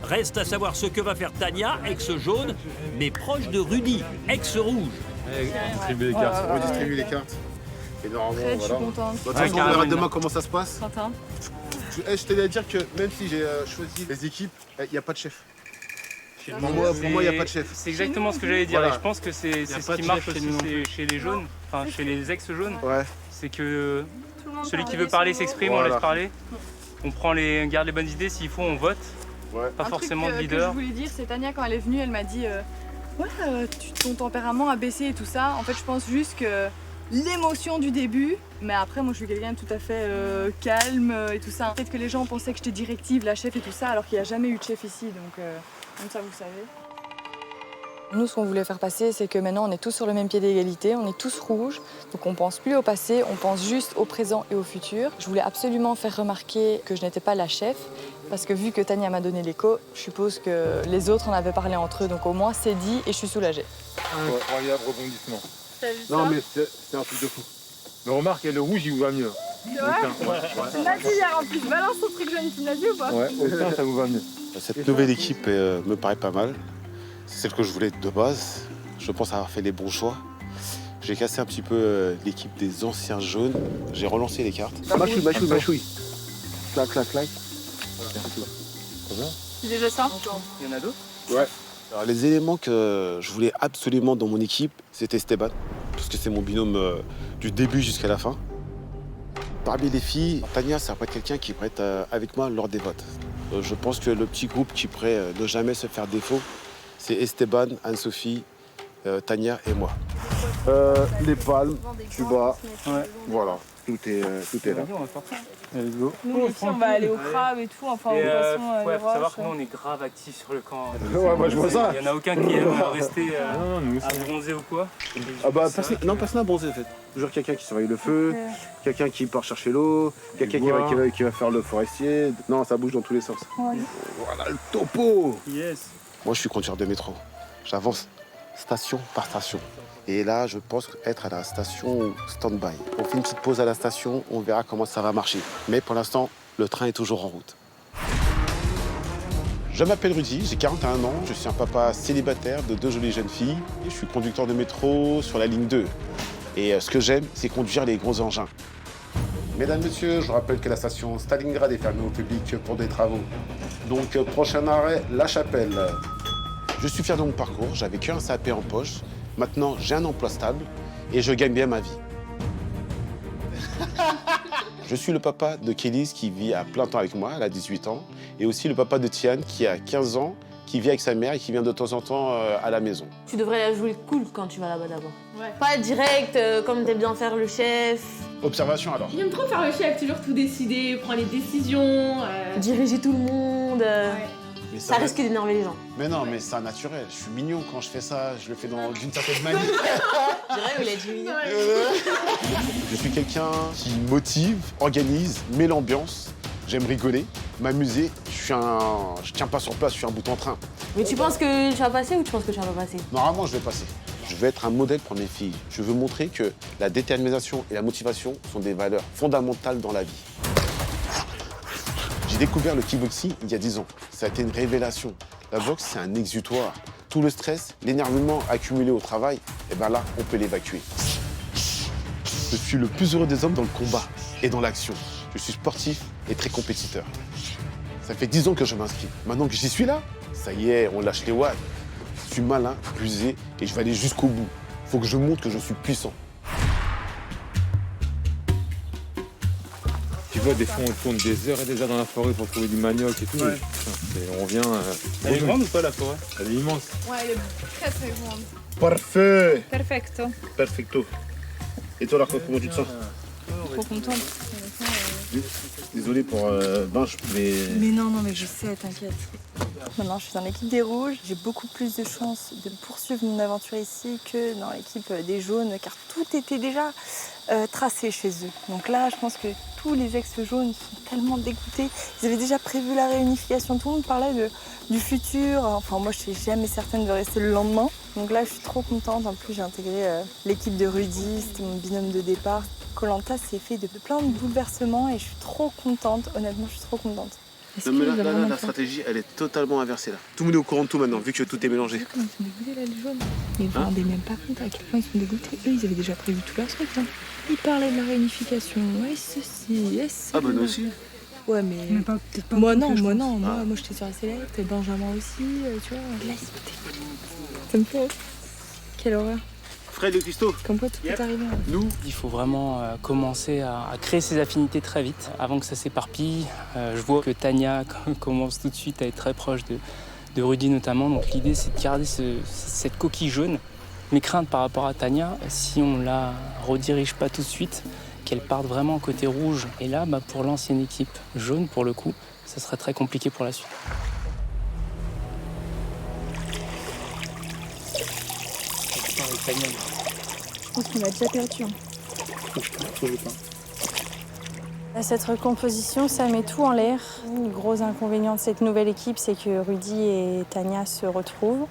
Reste à savoir ce que va faire Tania, ex-jaune, mais proche de Rudy, ex-rouge. Distribuer les cartes. On redistribue les cartes. Et normalement, Fred, je suis voilà. contente. De toute façon, on verra demain comment ça se passe. Quentin. Je tenais à dire que même si j'ai choisi les équipes, il n'y a pas de chef. Pour moi, il n'y a pas de chef. C'est exactement ce que j'allais dire. Voilà. Et je pense que c'est ce qui marche aussi chez les jaunes, enfin chez les ex-jaunes. Ouais. C'est que celui qui veut parler s'exprime, on laisse parler. On garde les bonnes idées, s'il faut, on vote. Ouais. Pas forcément de leader. Ce que je voulais dire, c'est Tania, quand elle est venue, elle m'a dit ton tempérament a baissé et tout ça. En fait, je pense juste que l'émotion du début, mais après, moi, je suis quelqu'un de tout à fait calme et tout ça. Peut-être que les gens pensaient que j'étais directive, la chef et tout ça, alors qu'il n'y a jamais eu de chef ici, donc comme ça, vous savez. Nous, ce qu'on voulait faire passer, c'est que maintenant, on est tous sur le même pied d'égalité, on est tous rouges, donc on pense plus au passé, on pense juste au présent et au futur. Je voulais absolument faire remarquer que je n'étais pas la chef, parce que vu que Tania m'a donné l'écho, je suppose que les autres en avaient parlé entre eux, donc au moins c'est dit et je suis soulagée. Incroyable rebondissement. T'as vu ça? Non mais c'est un truc de fou. Mais remarque, le rouge il vous va mieux. C'est vrai? Tu l'as dit hier en plus, balance ton truc jaune, tu l'as dit ou pas? Ouais, aucun ça vous va mieux. Cette nouvelle équipe me paraît pas mal. C'est celle que je voulais de base. Je pense avoir fait les bons choix. J'ai cassé un petit peu l'équipe des anciens jaunes. J'ai relancé les cartes. Machouille. Clac. C'est déjà ça? Il y en a d'autres? Ouais. Alors, les éléments que je voulais absolument dans mon équipe, c'était Esteban, parce que c'est mon binôme du début jusqu'à la fin. Parmi les filles, Tania, ça pourrait être quelqu'un qui pourrait être avec moi lors des votes. Je pense que le petit groupe qui pourrait ne jamais se faire défaut, c'est Esteban, Anne-Sophie, Tania et moi. Les palmes, tuba, voilà, tout est là. Allez, go. Nous aussi, on va aller au crabe et tout, enfin, Et aux poissons, faut savoir que nous, on est grave actifs sur le camp. Ouais, moi je vois ça. Il n'y en a aucun qui aime rester à bronzer ou quoi. Ah bah, personne n'a bronzé en fait. Toujours quelqu'un qui surveille le feu, quelqu'un qui part chercher l'eau, quelqu'un qui va faire le forestier. Non, ça bouge dans tous les sens. Ouais. Voilà le topo. Yes. Moi, je suis conducteur de métro. J'avance station par station. Et là, je pense être à la station stand-by. On fait une petite pause à la station, on verra comment ça va marcher. Mais pour l'instant, le train est toujours en route. Je m'appelle Rudy, j'ai 41 ans, je suis un papa célibataire de 2 jolies jeunes filles. Et je suis conducteur de métro sur la ligne 2. Et ce que j'aime, c'est conduire les gros engins. Mesdames, Messieurs, je vous rappelle que la station Stalingrad est fermée au public pour des travaux. Donc, prochain arrêt, La Chapelle. Je suis fier de mon parcours, j'avais qu'un CAP en poche. Maintenant, j'ai un emploi stable et je gagne bien ma vie. Je suis le papa de Kélis qui vit à plein temps avec moi, elle a 18 ans. Et aussi le papa de Tiane qui a 15 ans, qui vit avec sa mère et qui vient de temps en temps à la maison. Tu devrais la jouer cool quand tu vas là-bas d'abord. Ouais. Pas direct, comme t'aimes bien faire le chef. Observation alors. J'aime trop faire le chef, toujours tout décider, prendre les décisions. Diriger tout le monde. Mais ça risque d'énerver les gens. Mais non, mais c'est naturel. Je suis mignon quand je fais ça. Je le fais d'une certaine manière. Je dirais, il a dit mignon. Je suis quelqu'un qui motive, organise, met l'ambiance. J'aime rigoler, m'amuser. Je tiens pas sur place, je suis un bout en train. Mais tu penses que tu vas passer ou tu penses que tu vas pas passer? Normalement, je vais passer. Je vais être un modèle pour mes filles. Je veux montrer que la détermination et la motivation sont des valeurs fondamentales dans la vie. J'ai découvert le kickboxing il y a 10 ans. Ça a été une révélation. La boxe, c'est un exutoire. Tout le stress, l'énervement accumulé au travail, et ben là, on peut l'évacuer. Je suis le plus heureux des hommes dans le combat et dans l'action. Je suis sportif et très compétiteur. Ça fait 10 ans que je m'inscris. Maintenant que j'y suis là, ça y est, on lâche les watts. Je suis malin, rusé et je vais aller jusqu'au bout. Faut que je montre que je suis puissant. Tu vois, des fois, on tourne des heures et des heures dans la forêt pour trouver du manioc et tout. Ouais. Et on revient... Elle est grande ou pas, la forêt? Elle est immense. Ouais, elle est très très grande. Parfait. Perfecto. Perfecto. Et toi, Larco, comment tu te sens? Trop contente. Désolé pour Binge, mais... Mais non, mais je sais, t'inquiète. Maintenant, je suis dans l'équipe des Rouges. J'ai beaucoup plus de chances de poursuivre mon aventure ici que dans l'équipe des Jaunes, car tout était déjà tracé chez eux. Donc là, je pense que tous les ex-jaunes sont tellement dégoûtés. Ils avaient déjà prévu la réunification. Tout le monde parlait du futur. Enfin, moi, je suis jamais certaine de rester le lendemain. Donc là, je suis trop contente. En plus, j'ai intégré l'équipe de Rudy. C'était mon binôme de départ. Koh-Lanta s'est fait de plein de bouleversements et je suis trop contente. Honnêtement, je suis trop contente. Non, mais là, la stratégie, elle est totalement inversée là. Tout le monde est au courant de tout maintenant, vu que tout est mélangé. Comment ils sont dégoûtés là, les jaunes? Ils ne vous rendez même pas compte à quel point ils sont dégoûtés. Eux, ils avaient déjà prévu tout leur truc. Hein. Ils parlaient de la réunification, et ceci, et ça. Ah bah nous aussi. Ouais, mais peut-être pas moi beaucoup, non, je moi pense. non, moi j'étais sur la sellette, Benjamin aussi, tu vois. Ça me fait. Quelle horreur. Fred et Christo. Comme quoi tout peut arriver. Nous. Il faut vraiment commencer à créer ses affinités très vite, avant que ça s'éparpille. Je vois que Tania commence tout de suite à être très proche de Rudy notamment. Donc l'idée, c'est de garder cette coquille jaune. Mes craintes par rapport à Tania, si on la redirige pas tout de suite, qu'elle parte vraiment côté rouge. Et là, pour l'ancienne équipe jaune, pour le coup, ça serait très compliqué pour la suite. Je pense qu'on a déjà perdu. Cette recomposition, ça met tout en l'air. Le gros inconvénient de cette nouvelle équipe, c'est que Rudy et Tania se retrouvent.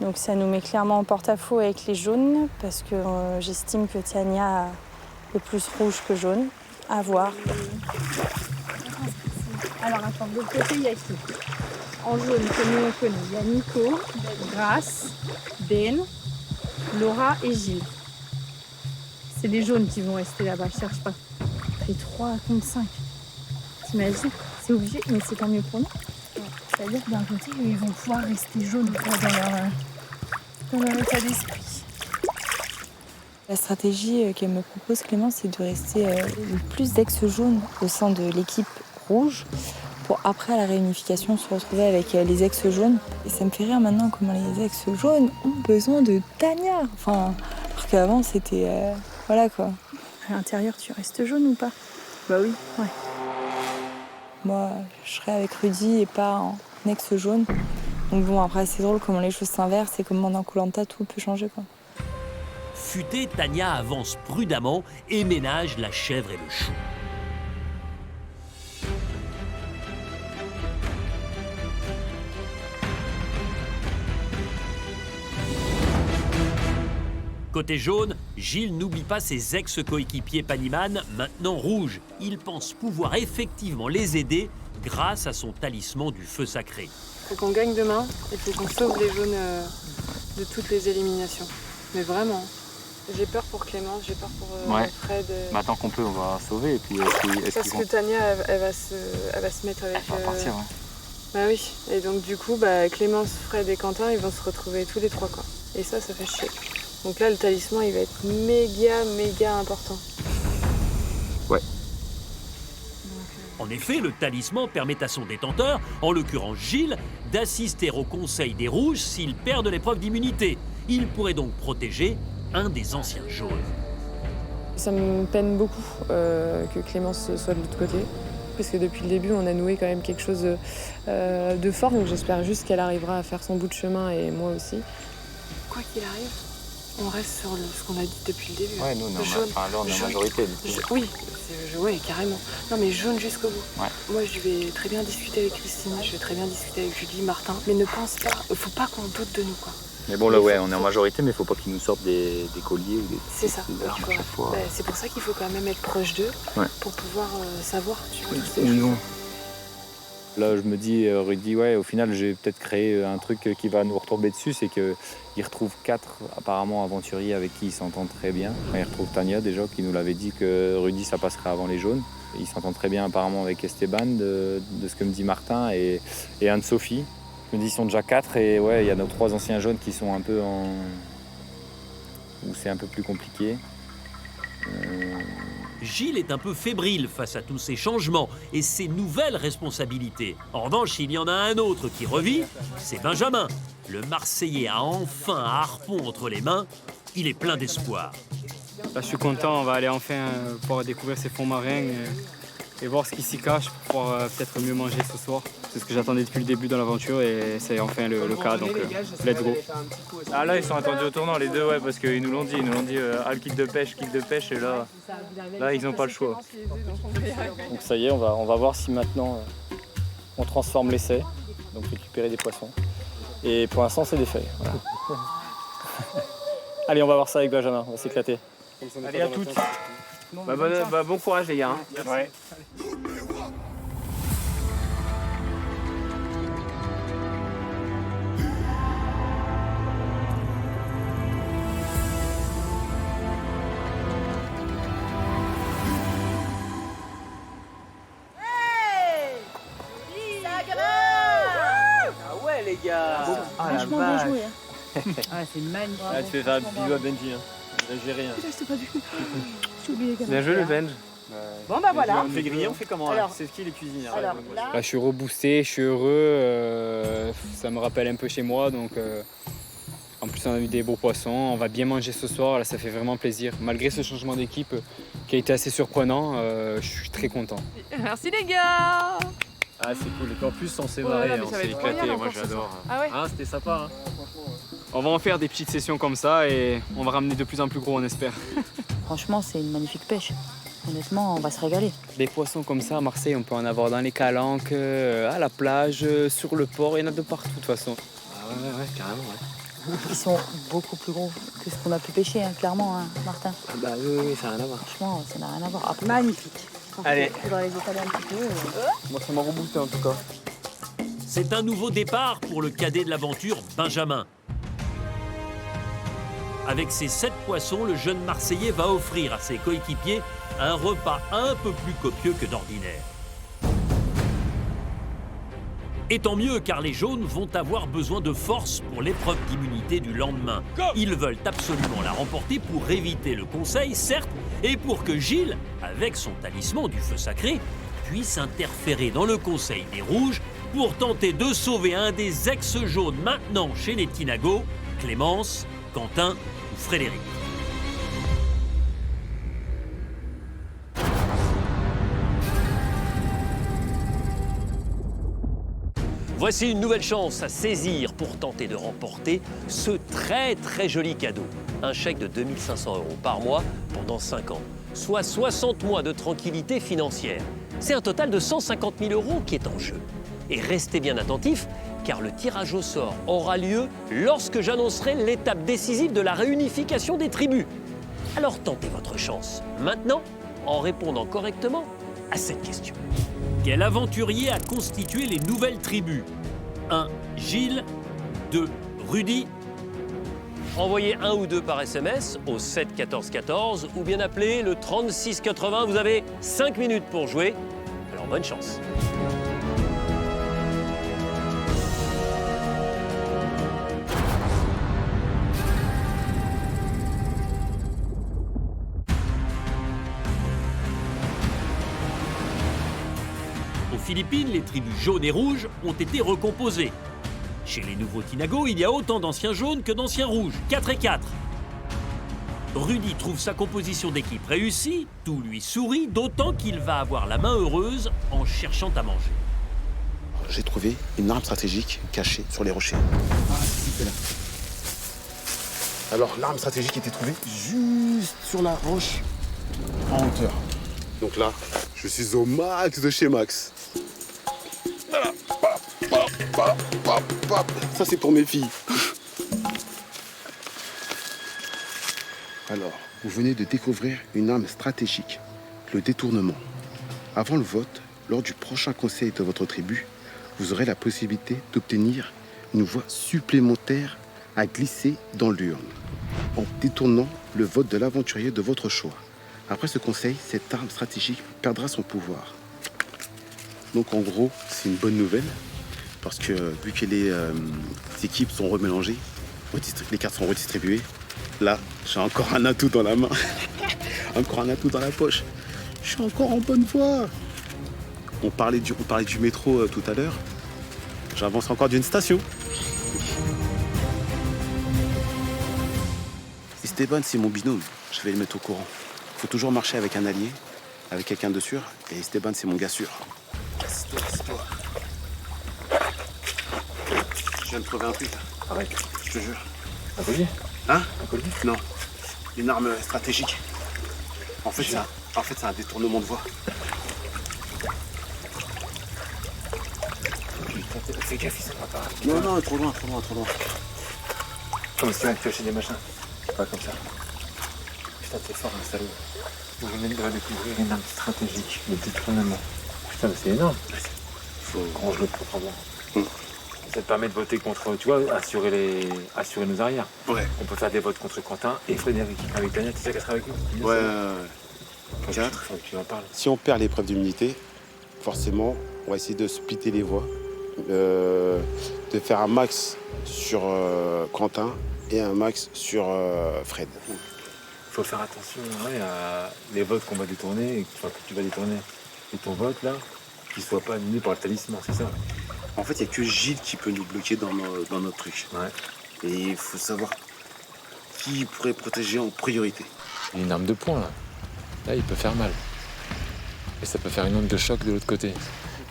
Donc ça nous met clairement en porte-à-faux avec les jaunes, parce que j'estime que Tania est plus rouge que jaune. À voir. Alors attends, de l'autre côté, il y a qui? En jaune, que nous on connaît. Il y a Nico, Grace, Ben, Laura et Gilles. C'est les jaunes qui vont rester là-bas, je cherche pas. Ça fait 3 contre 5. T'imagines? C'est obligé, mais c'est tant mieux pour nous. C'est-à-dire que d'un côté, ils vont pouvoir rester jaunes dans leur état d'esprit. La stratégie qu'elle me propose, Clémence, c'est de rester le plus d'ex-jaunes au sein de l'équipe rouge pour après à la réunification se retrouver avec les ex-jaunes. Et ça me fait rire maintenant comment les ex-jaunes ont besoin de Tania. Enfin, alors qu'avant c'était... voilà quoi. À l'intérieur, tu restes jaune ou pas? Bah oui. Ouais. Moi, je serais avec Rudy et pas en ex-jaune. Donc bon, après c'est drôle comment les choses s'inversent et comment dans Koh-Lanta tout peut changer quoi. Futée, Tania avance prudemment et ménage la chèvre et le chou. Côté jaune, Gilles n'oublie pas ses ex-coéquipiers Paniman, maintenant rouges. Il pense pouvoir effectivement les aider grâce à son talisman du feu sacré. Il faut qu'on gagne demain, il faut qu'on sauve les jaunes de toutes les éliminations. Mais vraiment, j'ai peur pour Clémence, j'ai peur pour Fred. Tant qu'on peut, on va sauver. Et puis, parce que Tania, elle va se mettre avec... Elle va partir, ouais. Bah oui, et donc du coup, Clémence, Fred et Quentin, ils vont se retrouver tous les trois quoi. Et ça fait chier. Donc là, le talisman, il va être méga important. Ouais. En effet, le talisman permet à son détenteur, en l'occurrence Gilles, d'assister au conseil des rouges s'il perd de l'épreuve d'immunité. Il pourrait donc protéger un des anciens jaunes. Ça me peine beaucoup que Clémence soit de l'autre côté. Parce que depuis le début, on a noué quand même quelque chose de fort. Donc j'espère juste qu'elle arrivera à faire son bout de chemin et moi aussi. Quoi qu'il arrive, on reste sur ce qu'on a dit depuis le début. Ouais, nous, on est en majorité. Oui, carrément. Non, mais jaune jusqu'au bout. Ouais. Moi, je vais très bien discuter avec Christine, je vais très bien discuter avec Julie, Martin. Mais ne pense pas, faut pas qu'on doute de nous, quoi. Mais bon, là, ouais, on est en majorité, mais il faut pas qu'ils nous sortent des colliers ou des... C'est ça. C'est pour ça qu'il faut quand même être proche d'eux pour pouvoir savoir toutes ces choses. Là, je me dis, Rudy, au final, j'ai peut-être créé un truc qui va nous retomber dessus, c'est qu'il retrouve 4 apparemment aventuriers avec qui il s'entend très bien. Enfin, il retrouve Tania déjà, qui nous l'avait dit que Rudy, ça passerait avant les jaunes. Il s'entend très bien apparemment avec Esteban, de ce que me dit Martin, et Anne-Sophie. Je me dis, ils sont déjà 4, et il y a nos 3 anciens jaunes qui sont un peu en... où c'est un peu plus compliqué. Gilles est un peu fébrile face à tous ces changements et ces nouvelles responsabilités. En revanche, il y en a un autre qui revit, c'est Benjamin. Le Marseillais a enfin un harpon entre les mains. Il est plein d'espoir. Là, je suis content, on va aller enfin pouvoir découvrir ces fonds marins et voir ce qui s'y cache pour pouvoir peut-être mieux manger ce soir. C'est ce que j'attendais depuis le début dans l'aventure et c'est enfin le cas, donc let's go. Ah là, ils sont attendus au tournant, les deux, parce qu'ils nous l'ont dit, le kit de pêche, et là ils n'ont pas le choix. Donc ça y est, on va voir si maintenant on transforme l'essai, donc récupérer des poissons. Et pour l'instant, c'est des feuilles. Voilà. Allez, on va voir ça avec Benjamin, on va s'éclater. Allez, à toutes. Bon courage les gars. Ouais. les gars. Franchement, bien joué. Ah, c'est magnifique. Ah, tu fais faire un bisou à Benji. Hein. Il a géré. Hein. Je sais pas du tout. J'ai oublié quand même. Bien joué le Benj. Bon bah voilà. On fait griller, on fait comment Alors, c'est qui les cuisiniers alors, là... Là, je suis reboosté, je suis heureux. Ça me rappelle un peu chez moi. Donc, en plus, on a eu des beaux poissons. On va bien manger ce soir. Là, ça fait vraiment plaisir. Malgré ce changement d'équipe qui a été assez surprenant, je suis très content. Merci les gars. Ah, c'est cool. Et puis en plus, on s'est Ouais, marré, mais on ça va s'est être éclaté. royal Moi, encore ce j'adore. soir. Ah ouais. Ah, c'était sympa. Hein. On va en faire des petites sessions comme ça et on va ramener de plus en plus gros, on espère. Franchement, c'est une magnifique pêche. Honnêtement, on va se régaler. Des poissons comme ça à Marseille, on peut en avoir dans les calanques, à la plage, sur le port, il y en a de partout de toute façon. Ah ouais, carrément, ouais. Ils sont beaucoup plus gros que ce qu'on a pu pêcher, hein, clairement, hein, Martin. Ah bah oui, ça n'a rien à voir. Franchement, ça n'a rien à voir. Ah, magnifique. Allez. Il faudra les étaler un petit peu. Moi, ça m'a reboosté en tout cas. C'est un nouveau départ pour le cadet de l'aventure, Benjamin. Avec ses 7 poissons, le jeune Marseillais va offrir à ses coéquipiers un repas un peu plus copieux que d'ordinaire. Et tant mieux, car les jaunes vont avoir besoin de force pour l'épreuve d'immunité du lendemain. Ils veulent absolument la remporter pour éviter le conseil, certes, et pour que Gilles, avec son talisman du feu sacré, puisse interférer dans le conseil des rouges pour tenter de sauver un des ex-jaunes maintenant chez les Tinago, Clémence, Quentin ou Frédéric. Voici une nouvelle chance à saisir pour tenter de remporter ce très joli cadeau. Un chèque de 2 500 € par mois pendant 5 ans, soit 60 mois de tranquillité financière. C'est un total de 150 000 € qui est en jeu. Et restez bien attentifs, car le tirage au sort aura lieu lorsque j'annoncerai l'étape décisive de la réunification des tribus. Alors tentez votre chance, maintenant, en répondant correctement à cette question. Quel aventurier a constitué les nouvelles tribus? 1. Gilles. 2. Rudy. Envoyez 1 ou 2 par SMS au 7 14 14 ou bien appelez le 36 80. Vous avez 5 minutes pour jouer. Alors bonne chance. Aux Philippines, les tribus jaunes et rouges ont été recomposées. Chez les nouveaux Tinago, il y a autant d'anciens jaunes que d'anciens rouges, 4 et 4. Rudy trouve sa composition d'équipe réussie, tout lui sourit, d'autant qu'il va avoir la main heureuse en cherchant à manger. J'ai trouvé une arme stratégique cachée sur les rochers. Ah, c'est là. Alors, l'arme stratégique était trouvée juste sur la roche, en hauteur. Donc là, je suis au max de chez Max. Voilà. Ça, c'est pour mes filles. Alors, vous venez de découvrir une arme stratégique, le détournement. Avant le vote, lors du prochain conseil de votre tribu, vous aurez la possibilité d'obtenir une voix supplémentaire à glisser dans l'urne, en détournant le vote de l'aventurier de votre choix. Après ce conseil, cette arme stratégique perdra son pouvoir. Donc en gros, c'est une bonne nouvelle, parce que vu que les équipes sont remélangées, les cartes sont redistribuées, là, j'ai encore un atout dans la main, encore un atout dans la poche. Je suis encore en bonne voie. On parlait du métro tout à l'heure. J'avance encore d'une station. Esteban, c'est mon binôme. Je vais le mettre au courant. Il faut toujours marcher avec un allié, avec quelqu'un de sûr. Et Esteban, c'est mon gars sûr. Casse-toi. Je viens de trouver un truc. Arrête, je te jure. Un collier? Hein? Un collier? Non. Une arme stratégique. En fait, c'est un détournement de voie. Fais gaffe, ils sont pas pareils. Non, trop loin. Comme si tu avais pioché des machins. Pas comme ça. Putain, t'es fort, un salaud. Vous venez de découvrir une arme stratégique, le détournement. Putain, mais c'est énorme. Faut range le proprement. Ça te permet de voter contre, tu vois, assurer nos arrières. Ouais. On peut faire des votes contre Quentin et Frédéric. Avec Tania, tu sais qu'elle sera avec nous? Ouais. 4. Faut que tu en parles. Si on perd l'épreuve d'immunité, forcément, on va essayer de splitter les voix de faire un max sur Quentin et un max sur Fred. Il faut faire attention à les votes qu'on va détourner, que tu vas détourner. Et ton vote, là, qu'il ne soit pas annulé par le talisman, c'est ça? En fait, il n'y a que Gilles qui peut nous bloquer dans notre truc. Ouais. Et il faut savoir qui pourrait protéger en priorité. Il y a une arme de poing, là. Là, il peut faire mal. Et ça peut faire une onde de choc de l'autre côté.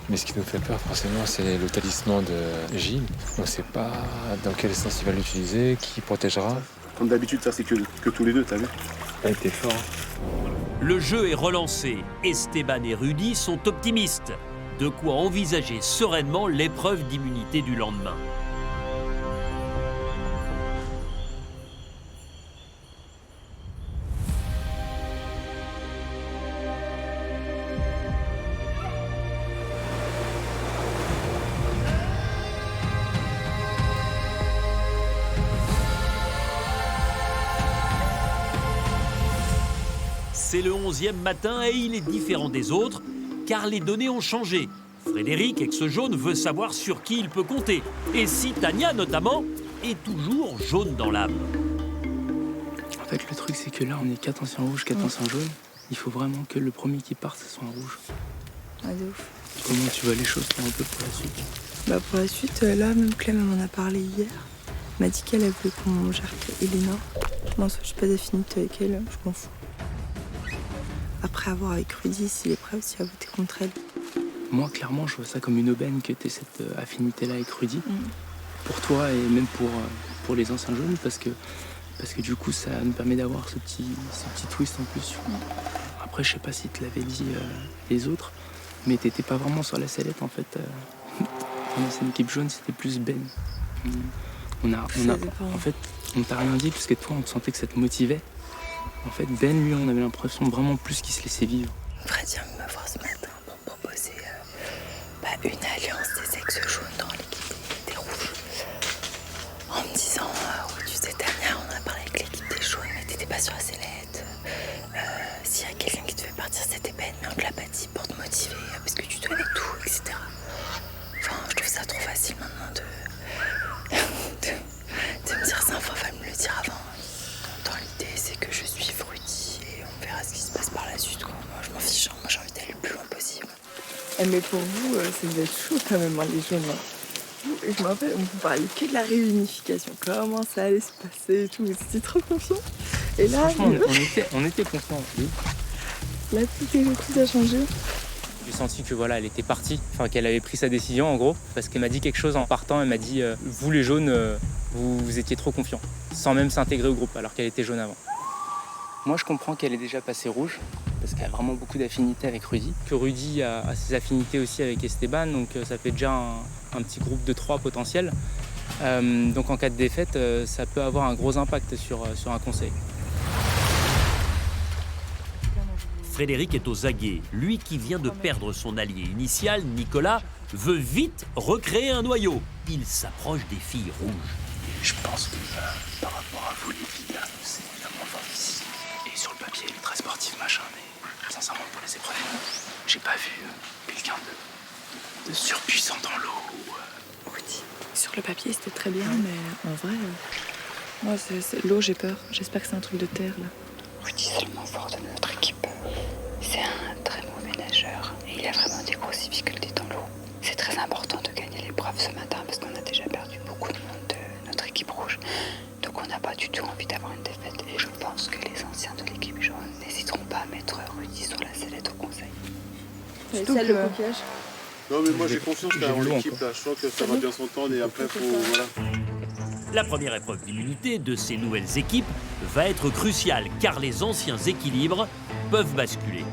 Mais ce qui nous fait peur, forcément, c'est le talisman de Gilles. On ne sait pas dans quel sens il va l'utiliser, qui protégera. Comme d'habitude, ça, c'est que tous les deux, t'as vu? Là, t'es fort. Le jeu est relancé. Esteban et Rudy sont optimistes. De quoi envisager sereinement l'épreuve d'immunité du lendemain. C'est le 11e matin et il est différent des autres, car les données ont changé. Frédéric, ex-jaune, veut savoir sur qui il peut compter. Et si Tania, notamment, est toujours jaune dans l'âme. En fait, le truc, c'est que là, on est 4 anciens rouges, 4 anciens jaunes. Il faut vraiment que le premier qui parte, ce soit un rouge. Ouais, de ouf. Comment tu vois les choses, toi, un peu pour la suite? Bah pour la suite, là, même Clem m'en a parlé hier. Elle m'a dit qu'elle voulu qu'on gère Elena. Moi, je n'ai pas d'affinité avec elle, je m'en fous. Après avoir avec Rudy, s'il est prêt aussi à voter contre elle. Moi, clairement, je vois ça comme une aubaine que tu aies cette affinité-là avec Rudy. Pour toi et même pour les anciens jaunes, parce que du coup, ça nous permet d'avoir ce petit twist en plus. Après, je sais pas si tu l'avais dit les autres, mais t'étais pas vraiment sur la sellette, en fait. Dans cette équipe jaune, c'était plus Ben. En fait, on t'a rien dit, parce que toi, on te sentait que ça te motivait. En fait, Ben, lui, on avait l'impression vraiment plus qu'il se laissait vivre. Fred vient me voir ce matin pour me proposer une alliance des ex-jaunes dans l'équipe des rouges. En me disant, tu sais, Tania, on a parlé avec l'équipe des jaunes, mais t'étais pas sur la sellette. S'il y a quelqu'un qui devait partir, c'était Ben, mais on te l'a pas dit pour te motiver, parce que tu donnais tout, etc. Enfin, je trouve ça trop facile maintenant de me dire ça. Enfin, fallait me le dire avant. Dans l'idée, c'est que je suis Rudy et on verra ce qui se passe par la suite, quoi. Moi, je m'en fiche, moi j'ai envie d'aller le plus loin possible. Mais pour vous, ça devait être chaud quand même, les jeunes. Je me rappelle, on vous parlait que de la réunification, comment ça allait se passer et tout, vous étiez trop confiants. Et là, on était confiants. Oui. Là, tout a changé. J'ai senti que voilà, elle était partie, enfin qu'elle avait pris sa décision en gros, parce qu'elle m'a dit quelque chose en partant. Elle m'a dit vous les jaunes, vous étiez trop confiants, sans même s'intégrer au groupe, alors qu'elle était jaune avant. Moi, je comprends qu'elle est déjà passée rouge, parce qu'elle a vraiment beaucoup d'affinités avec Rudy. Que Rudy a ses affinités aussi avec Esteban, donc ça fait déjà un petit groupe de 3 potentiels. Donc en cas de défaite, ça peut avoir un gros impact sur un conseil. Frédéric est aux aguets. Lui qui vient de perdre son allié initial, Nicolas, veut vite recréer un noyau. Il s'approche des filles rouges. Je pense que par rapport à vous les filles, c'est la moins forte ici. Et sur le papier, elle est très sportive, machin, mais sincèrement pour les épreuves, j'ai pas vu quelqu'un de surpuissant dans l'eau. Rudy, sur le papier c'était très bien, mais en vrai, moi c'est l'eau, j'ai peur. J'espère que c'est un truc de terre là. Rudy, c'est le moins fort de notre équipe. C'est un très mauvais nageur et il a vraiment des grosses difficultés dans l'eau. C'est très important de gagner l'épreuve ce matin parce qu'on a déjà perdu beaucoup de monde de notre équipe rouge. Donc on n'a pas du tout envie d'avoir une défaite. Et je pense que les anciens de l'équipe jaune n'hésiteront pas à mettre Rudy sur la sellette au conseil. C'est ça le coquillage. Non mais moi j'ai confiance dans l'équipe là, je sens que ça va bien s'entendre et après voilà. La première épreuve d'immunité de ces nouvelles équipes va être cruciale car les anciens équilibres peuvent basculer.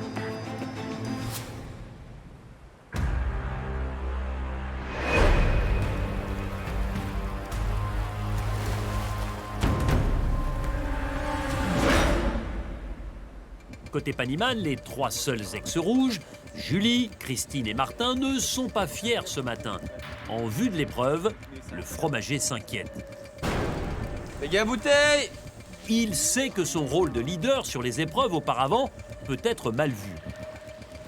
Côté Paniman, les 3 seuls ex-rouges, Julie, Christine et Martin, ne sont pas fiers ce matin. En vue de l'épreuve, le fromager s'inquiète. Les gars, bouteille! Il sait que son rôle de leader sur les épreuves auparavant peut être mal vu.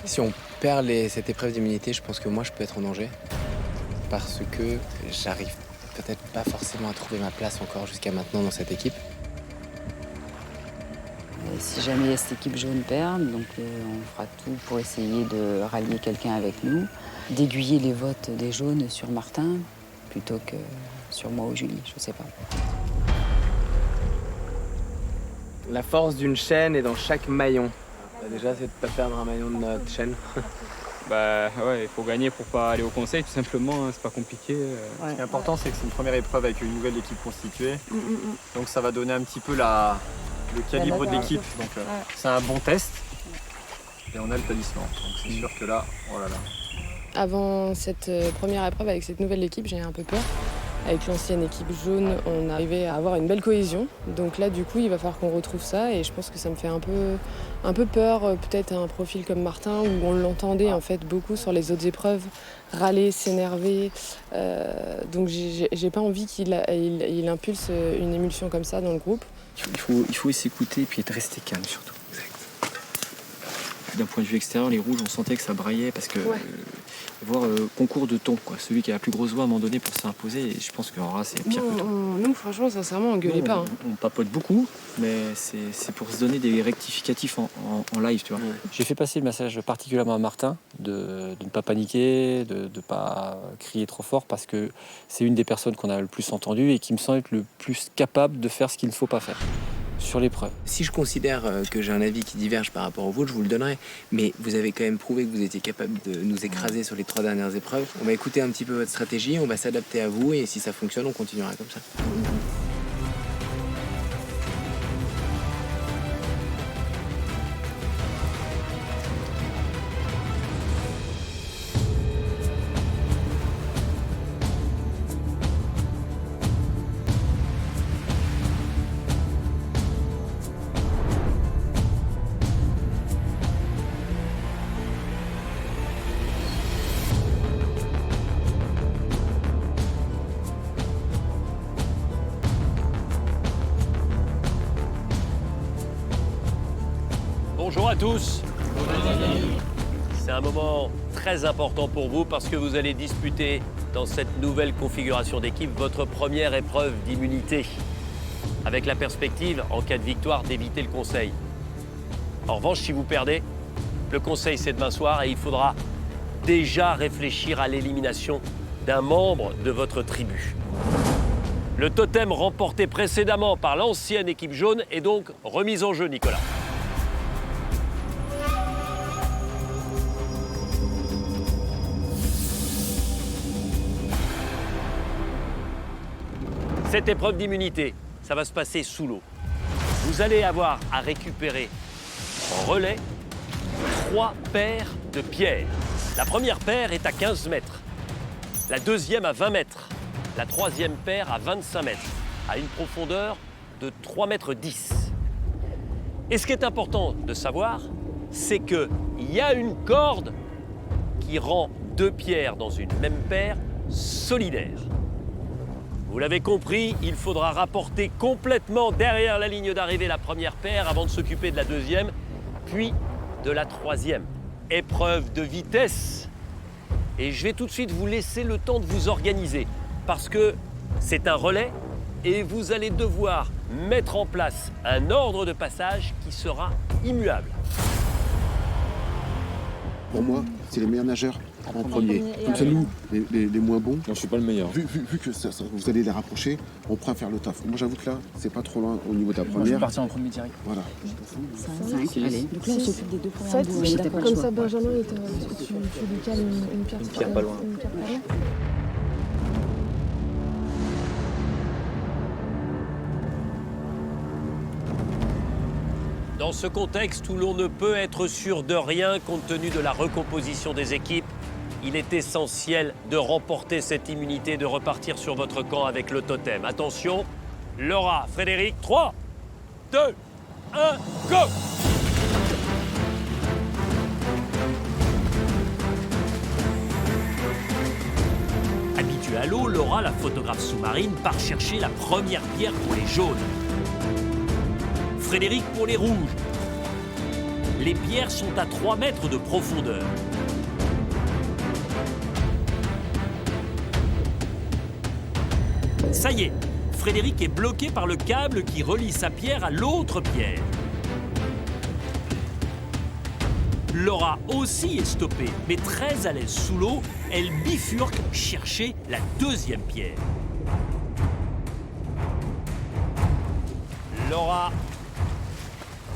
Si on perd cette épreuve d'immunité, je pense que moi je peux être en danger. parce que j'arrive peut-être pas forcément à trouver ma place encore jusqu'à maintenant dans cette équipe. Et si jamais cette équipe jaune perd, donc on fera tout pour essayer de rallier quelqu'un avec nous, d'aiguiller les votes des jaunes sur Martin plutôt que sur moi ou Julie, je sais pas. La force d'une chaîne est dans chaque maillon. Déjà, c'est de ne pas perdre un maillon de notre chaîne. Bah ouais, il faut gagner pour pas aller au conseil, tout simplement, hein, c'est pas compliqué. Ce qui est important, c'est que c'est une première épreuve avec une nouvelle équipe constituée. Donc ça va donner un petit peu le calibre de l'équipe. Donc c'est un bon test. Et on a le talisman. Donc c'est sûr que là, oh là là. Avant cette première épreuve avec cette nouvelle équipe, j'ai un peu peur. Avec l'ancienne équipe jaune, on arrivait à avoir une belle cohésion. Donc là, du coup, il va falloir qu'on retrouve ça. Et je pense que ça me fait un peu peur, peut-être un profil comme Martin, où on l'entendait en fait beaucoup sur les autres épreuves, râler, s'énerver. Donc j'ai pas envie qu'il impulse une émulsion comme ça dans le groupe. Il faut s'écouter et puis rester calme surtout. D'un point de vue extérieur, les rouges, on sentait que ça braillait parce que voir concours de ton, quoi. Celui qui a la plus grosse voix à un moment donné pour s'imposer, et je pense que c'est pire que tout. Nous, franchement, sincèrement, on gueulait pas. On papote beaucoup, mais c'est pour se donner des rectificatifs en live, tu vois. J'ai fait passer le message particulièrement à Martin de ne pas paniquer, de ne pas crier trop fort, parce que c'est une des personnes qu'on a le plus entendues et qui me semble être le plus capable de faire ce qu'il ne faut pas faire sur l'épreuve. Si je considère que j'ai un avis qui diverge par rapport au vôtre, je vous le donnerai. Mais vous avez quand même prouvé que vous étiez capable de nous écraser sur les 3 dernières épreuves. On va écouter un petit peu votre stratégie, on va s'adapter à vous et si ça fonctionne, on continuera comme ça. Bonjour à tous. C'est un moment très important pour vous parce que vous allez disputer dans cette nouvelle configuration d'équipe votre première épreuve d'immunité avec la perspective, en cas de victoire, d'éviter le conseil. En revanche, si vous perdez, le conseil c'est demain soir et il faudra déjà réfléchir à l'élimination d'un membre de votre tribu. Le totem remporté précédemment par l'ancienne équipe jaune est donc remis en jeu, Nicolas. Cette épreuve d'immunité, ça va se passer sous l'eau. Vous allez avoir à récupérer en relais 3 paires de pierres. La première paire est à 15 mètres, la deuxième à 20 mètres, la troisième paire à 25 mètres, à une profondeur de 3,10 mètres. Et ce qui est important de savoir, c'est qu'il y a une corde qui rend 2 pierres dans une même paire solidaire. Vous l'avez compris, il faudra rapporter complètement derrière la ligne d'arrivée la première paire avant de s'occuper de la deuxième, puis de la troisième. Épreuve de vitesse. Et je vais tout de suite vous laisser le temps de vous organiser parce que c'est un relais et vous allez devoir mettre en place un ordre de passage qui sera immuable. Pour moi, c'est les meilleurs nageurs en premier. Comme c'est nous, les moins bons. Non, je suis pas le meilleur. Vu que vous allez les rapprocher, on pourra faire le taf. Moi, j'avoue que là, c'est pas trop loin au niveau de la première. Moi, je vais partir en premier direct. Voilà. 5, allez. Donc là, on s'occupe des 2 premières boules. Oui, comme ça, Benjamin, tu lui cales une pierre. Une pierre pas loin. Une pierre pas loin. Dans ce contexte où l'on ne peut être sûr de rien compte tenu de la recomposition des équipes, il est essentiel de remporter cette immunité, de repartir sur votre camp avec le totem. Attention, Laura, Frédéric, 3, 2, 1, go! Habituée à l'eau, Laura, la photographe sous-marine, part chercher la première pierre pour les jaunes. Frédéric pour les rouges. Les pierres sont à 3 mètres de profondeur. Ça y est, Frédéric est bloqué par le câble qui relie sa pierre à l'autre pierre. Laura aussi est stoppée, mais très à l'aise sous l'eau, elle bifurque chercher la deuxième pierre. Laura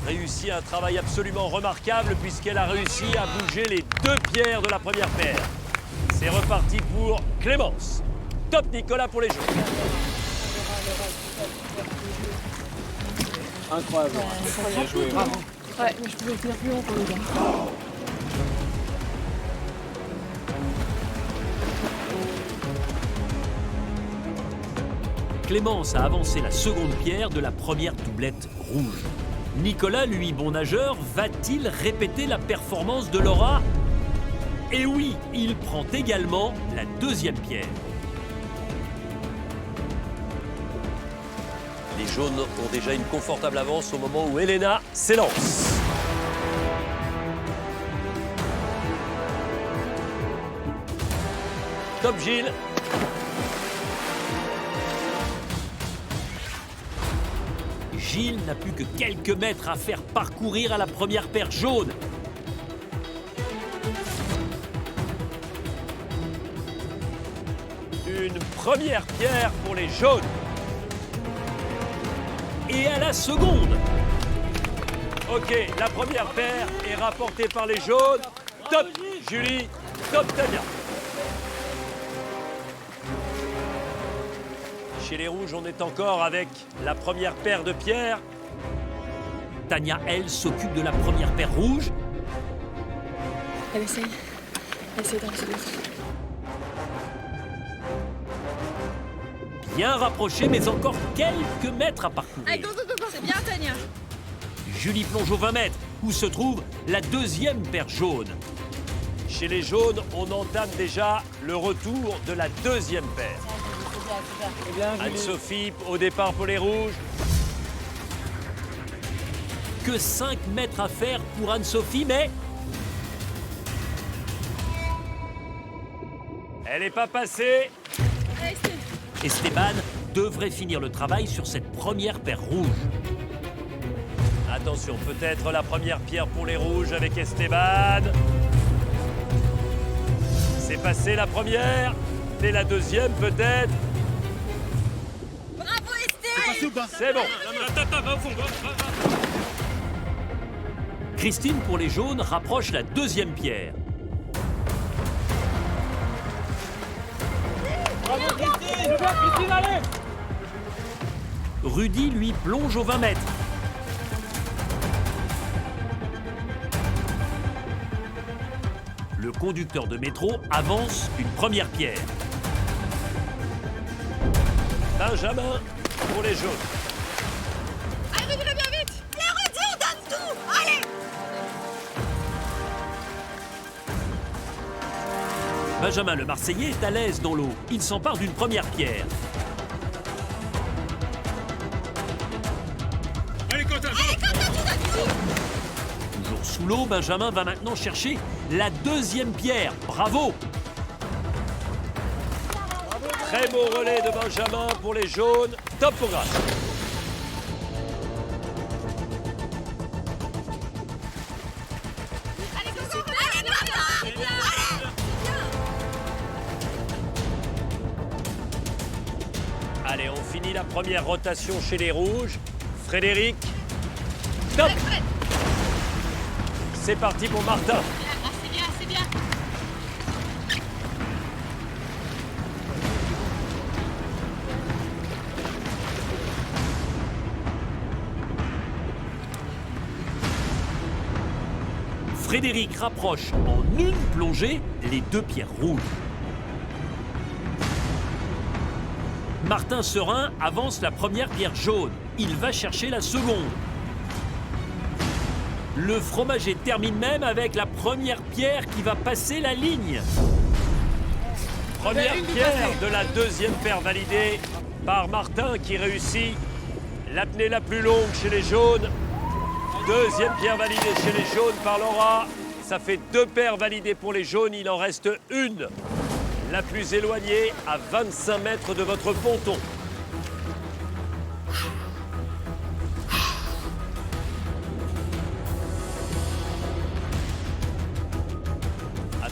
réussit un travail absolument remarquable puisqu'elle a réussi à bouger les deux pierres de la première paire. C'est reparti pour Clémence. Top Nicolas pour les jaunes. Incroyable. Bien joué. Bravo. Ouais, mais je pouvais tenir plus longtemps, les gars. Clémence a avancé la seconde pierre de la première doublette rouge. Nicolas, lui bon nageur, va-t-il répéter la performance de Laura? Et oui, il prend également la deuxième pierre. Les jaunes ont déjà une confortable avance au moment où Elena s'élance. Top Gilles. Gilles n'a plus que quelques mètres à faire parcourir à la première paire jaune. Une première pierre pour les jaunes. Et à la seconde. Ok, la première paire est rapportée par les jaunes. Top Julie, top Tania. Chez les rouges, on est encore avec la première paire de pierres. Tania, elle, s'occupe de la première paire rouge. Elle essaye. Elle essaye d'en tirer. Bien rapproché, mais encore quelques mètres à parcourir. Allez, go, c'est bien, Tania. Julie plonge aux 20 mètres, où se trouve la deuxième paire jaune. Chez les jaunes, on entame déjà le retour de la deuxième paire. Anne-Sophie au départ pour les rouges. Que 5 mètres à faire pour Anne-Sophie, mais... elle n'est pas passée. Esteban devrait finir le travail sur cette première paire rouge. Attention, peut-être la première pierre pour les rouges avec Esteban. C'est passé la première, mais la deuxième peut-être. Bravo, Estelle. C'est bon. Christine pour les jaunes rapproche la deuxième pierre. Bravo Christine. Christine, allez. Rudy, lui, plonge aux 20 mètres. Le conducteur de métro avance une première pierre. Benjamin pour les jaunes. Allez, Rudy, bien vite. Viens, Rudy, on donne tout. Allez. Benjamin le Marseillais est à l'aise dans l'eau. Il s'empare d'une première pierre. Allez, Quentin, tu donnes tout. Toujours sous l'eau, Benjamin va maintenant chercher la deuxième pierre. Bravo! Très beau relais de Benjamin pour les jaunes. Top pour Grasse. Allez, go, go, allez, go, Allez, on finit la première rotation chez les rouges. Frédéric. Top! C'est parti pour Martin. C'est bien, c'est bien. Frédéric rapproche en une plongée les deux pierres rouges. Martin Serein avance la première pierre jaune. Il va chercher la seconde. Le fromager termine même avec la première pierre qui va passer la ligne. Première pierre de la deuxième paire validée par Martin qui réussit l'apnée la plus longue chez les jaunes. Deuxième pierre validée chez les jaunes par Laura. Ça fait 2 paires validées pour les jaunes, il en reste une. La plus éloignée à 25 mètres de votre ponton.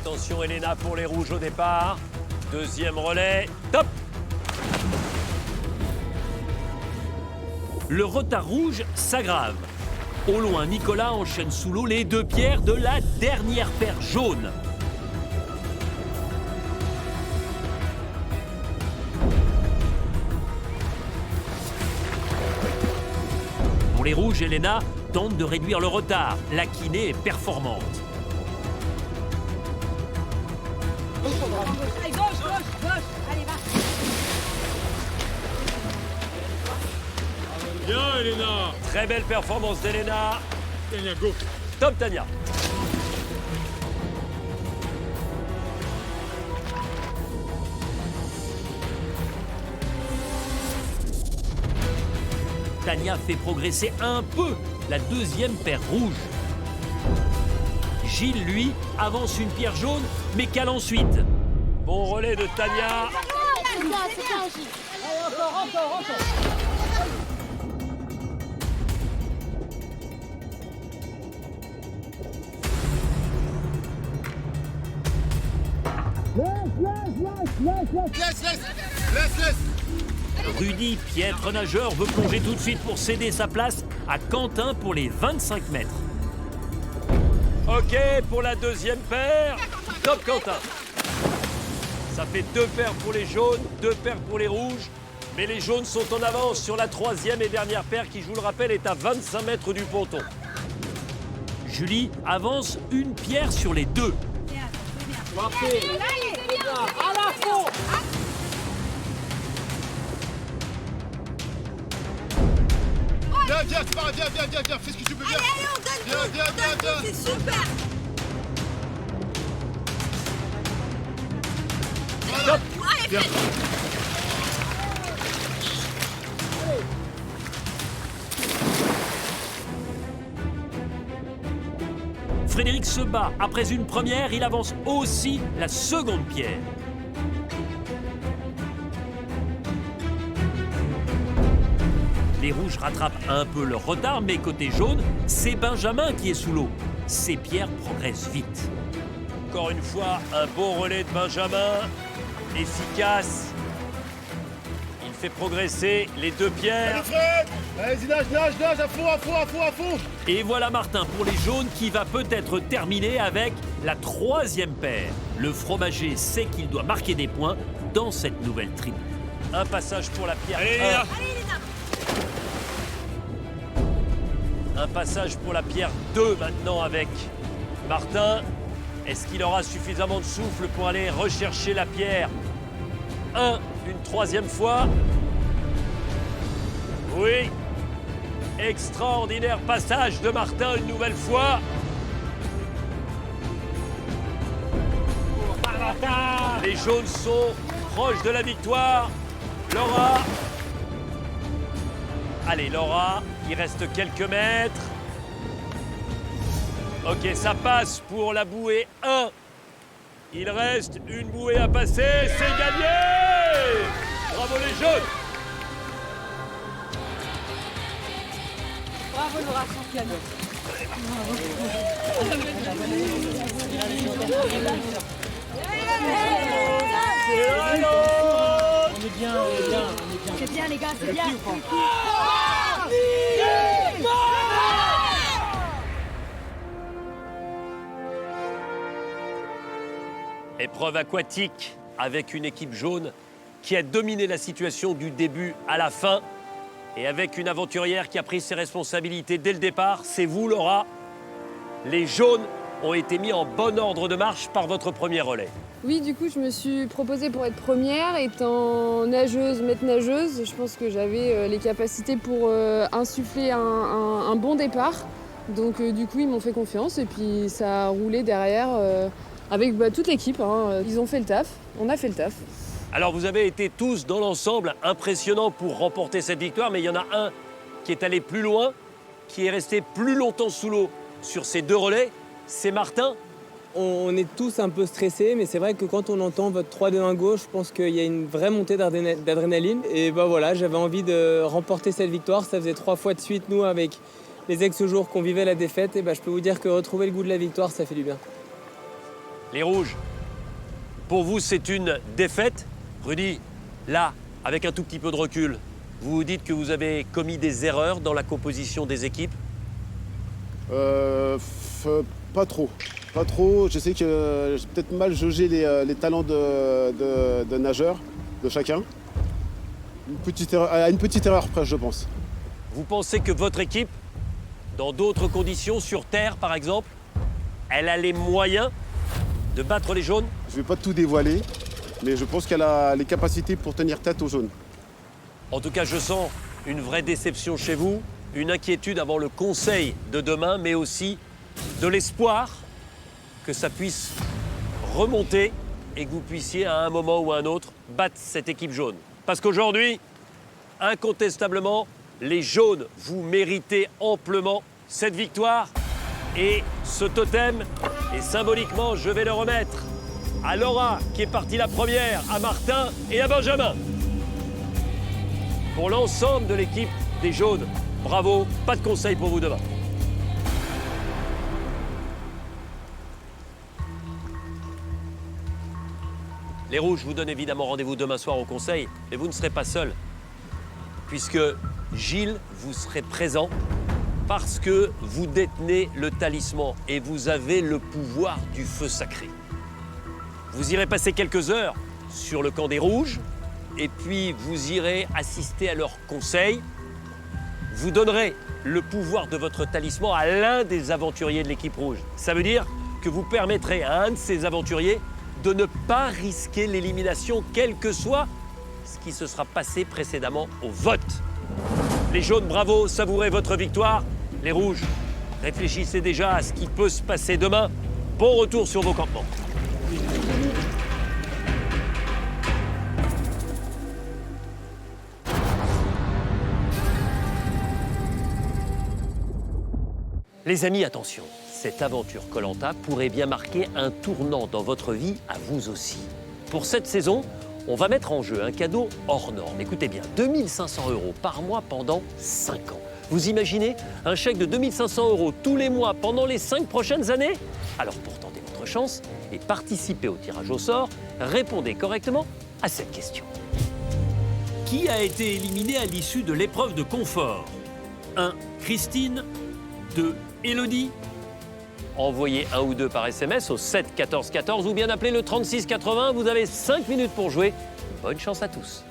Attention Elena pour les rouges au départ. Deuxième relais, top! Le retard rouge s'aggrave. Au loin, Nicolas enchaîne sous l'eau les 2 pierres de la dernière paire jaune. Pour les rouges, Elena tente de réduire le retard. La kiné est performante. Allez, gauche, allez, va. Bien, Elena. Très belle performance d'Elena. Tania, go. Top, Tania. Tania fait progresser un peu la deuxième paire rouge. Gilles, lui, avance une pierre jaune, mais cale ensuite. Bon relais de Tania. Encore. Laisse. Rudy, piètre nageur, veut plonger tout de suite pour céder sa place à Quentin pour les 25 mètres. Ok, pour la deuxième paire. Top, Quentin. Ça fait 2 paires pour les jaunes, 2 paires pour les rouges. Mais les jaunes sont en avance sur la troisième et dernière paire qui, je vous le rappelle, est à 25 mètres du ponton. Julie avance une pierre sur les 2. Allez, à la fond. Viens, c'est pas grave, viens, fais ce que tu peux, viens. Allez, on donne tout, c'est super. Voilà. Viens. Frédéric se bat. Après une première, il avance aussi la seconde pierre. Les rouges rattrapent un peu leur retard, mais côté jaune, c'est Benjamin qui est sous l'eau. Ces pierres progressent vite. Encore une fois, un beau relais de Benjamin, efficace. Il fait progresser les 2 pierres. Allez, Fred! Allez, nage, à fond! Et voilà Martin pour les jaunes qui va peut-être terminer avec la troisième paire. Le fromager sait qu'il doit marquer des points dans cette nouvelle tribu. Un passage pour la pierre 1. Un passage pour la pierre 2 maintenant avec Martin. Est-ce qu'il aura suffisamment de souffle pour aller rechercher la pierre 1 une troisième fois? Oui. Extraordinaire passage de Martin une nouvelle fois. Les jaunes sont proches de la victoire. Laura. Allez, Laura, il reste quelques mètres. Ok, ça passe pour la bouée 1. Il reste une bouée à passer, c'est gagné! Bravo les jaunes! Bravo Laura, championne. On est bien. C'est bien les gars, c'est bien. Épreuve aquatique avec une équipe jaune qui a dominé la situation du début à la fin et avec une aventurière qui a pris ses responsabilités dès le départ. C'est vous, Laura. Les jaunes ont été mis en bon ordre de marche par votre premier relais. Oui, du coup, je me suis proposée pour être première. Étant nageuse, maître nageuse, je pense que j'avais les capacités pour insuffler un bon départ. Donc, du coup, ils m'ont fait confiance et puis ça a roulé derrière avec toute l'équipe. Ils ont fait le taf, on a fait le taf. Alors, vous avez été tous, dans l'ensemble, impressionnants pour remporter cette victoire, mais il y en a un qui est allé plus loin, qui est resté plus longtemps sous l'eau sur ces 2 relais, c'est Martin. On est tous un peu stressés, mais c'est vrai que quand on entend votre 3-2-1 gauche, je pense qu'il y a une vraie montée d'adrénaline. Et voilà, j'avais envie de remporter cette victoire. Ça faisait 3 fois de suite, nous, avec les ex-jours qu'on vivait la défaite. Et je peux vous dire que retrouver le goût de la victoire, ça fait du bien. Les rouges, pour vous, c'est une défaite. Rudy, là, avec un tout petit peu de recul, vous vous dites que vous avez commis des erreurs dans la composition des équipes? Pas trop. Pas trop. Je sais que j'ai peut-être mal jaugé les talents de nageurs de chacun. À une petite erreur près, je pense. Vous pensez que votre équipe, dans d'autres conditions, sur Terre par exemple, elle a les moyens de battre les jaunes? Je ne vais pas tout dévoiler, mais je pense qu'elle a les capacités pour tenir tête aux jaunes. En tout cas, je sens une vraie déception chez vous, une inquiétude avant le conseil de demain, mais aussi de l'espoir que ça puisse remonter et que vous puissiez à un moment ou à un autre battre cette équipe jaune. Parce qu'aujourd'hui, incontestablement, les jaunes, vous méritez amplement cette victoire. Et ce totem, et symboliquement, je vais le remettre à Laura, qui est partie la première, à Martin et à Benjamin. Pour l'ensemble de l'équipe des jaunes, bravo, pas de conseil pour vous demain. Les rouges vous donnent évidemment rendez-vous demain soir au conseil, mais vous ne serez pas seuls, puisque Gilles, vous serez présent parce que vous détenez le talisman et vous avez le pouvoir du feu sacré. Vous irez passer quelques heures sur le camp des rouges et puis vous irez assister à leur conseil. Vous donnerez le pouvoir de votre talisman à l'un des aventuriers de l'équipe rouge. Ça veut dire que vous permettrez à un de ces aventuriers de ne pas risquer l'élimination, quel que soit ce qui se sera passé précédemment au vote. Les jaunes, bravo, savourez votre victoire. Les rouges, réfléchissez déjà à ce qui peut se passer demain. Bon retour sur vos campements. Les amis, attention, cette aventure Koh-Lanta pourrait bien marquer un tournant dans votre vie, à vous aussi. Pour cette saison, on va mettre en jeu un cadeau hors norme. Écoutez bien, 2 500 € par mois pendant 5 ans. Vous imaginez un chèque de 2 500 € tous les mois pendant les 5 prochaines années? Alors pour tenter votre chance et participer au tirage au sort, répondez correctement à cette question. Qui a été éliminé à l'issue de l'épreuve de confort? 1. Christine. 2. Élodie. Envoyez 1 ou 2 par SMS au 7 14 14 ou bien appelez le 36 80. Vous avez 5 minutes pour jouer. Bonne chance à tous.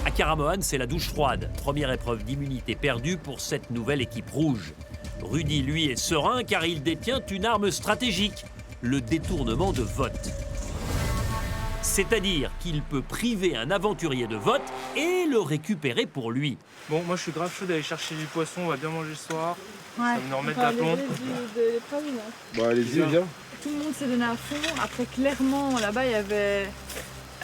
À Karamoan, c'est la douche froide. Première épreuve d'immunité perdue pour cette nouvelle équipe rouge. Rudy, lui, est serein car il détient une arme stratégique, le détournement de vote. C'est-à-dire qu'il peut priver un aventurier de vote et le récupérer pour lui. Bon, moi je suis grave chaud d'aller chercher du poisson, on va bien manger ce soir. Ouais. Ça va nous remettre d'aplomb. Bon, allez-y, viens. Tout le monde s'est donné à fond. Après, clairement, là-bas, il y avait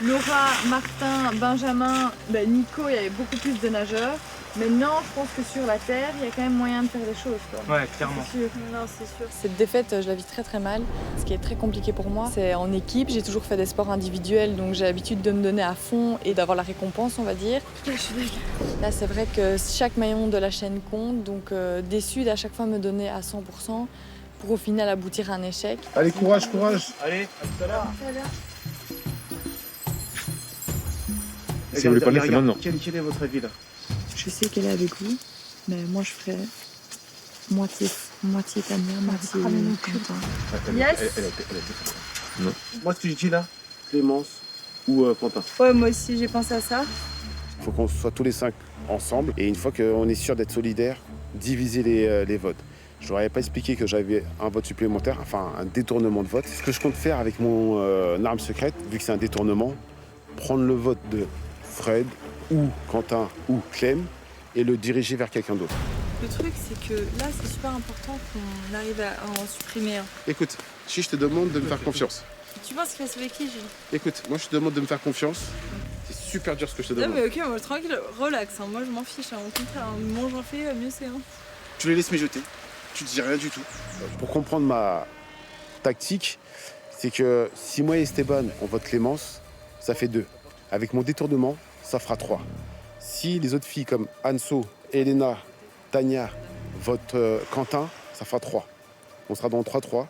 Laura, Martin, Benjamin, Nico, il y avait beaucoup plus de nageurs. Maintenant, je pense que sur la terre, il y a quand même moyen de faire des choses, quoi. Ouais, clairement. C'est sûr. Non, c'est sûr. Cette défaite, je la vis très très mal. Ce qui est très compliqué pour moi, c'est en équipe. J'ai toujours fait des sports individuels, donc j'ai l'habitude de me donner à fond et d'avoir la récompense, on va dire. Putain, je suis dégueu. Là, c'est vrai que chaque maillon de la chaîne compte, donc déçu d'à chaque fois me donner à 100% pour au final aboutir à un échec. Allez, courage, courage. Allez, à tout à l'heure. Si vous voulez parler, c'est maintenant. Quel est votre avis là? Je sais qu'elle est avec vous, mais moi je ferais moitié Tania, moitié Quentin. Yes. Non. Moi, ce que je dis là, Clémence ou Quentin. Ouais, moi aussi j'ai pensé à ça. Il faut qu'on soit tous les 5 ensemble et une fois qu'on est sûr d'être solidaires, diviser les votes. Je n'aurais pas expliqué que j'avais un vote supplémentaire, enfin un détournement de vote. Ce que je compte faire avec mon arme secrète, vu que c'est un détournement, prendre le vote de Fred ou Quentin ou Clem et le diriger vers quelqu'un d'autre. Le truc, c'est que là, c'est super important qu'on arrive à en supprimer un. Écoute, si je te demande de me faire confiance. Tu penses qu'il va sauver qui, Gilles? Écoute, moi je te demande de me faire confiance. C'est super dur ce que je te demande. Non mais ok, moi tranquille, relax, hein. Moi je m'en fiche, hein. Au contraire, moins j'en fais, mieux c'est. Hein. Tu les laisses mijoter, tu te dis rien du tout. Pour comprendre ma tactique, c'est que si moi et Esteban, on vote Clémence, ça fait 2. Avec mon détournement, ça fera 3. Si les autres filles comme Anso, Elena, Tania votent Quentin, ça fera 3. On sera dans 3-3.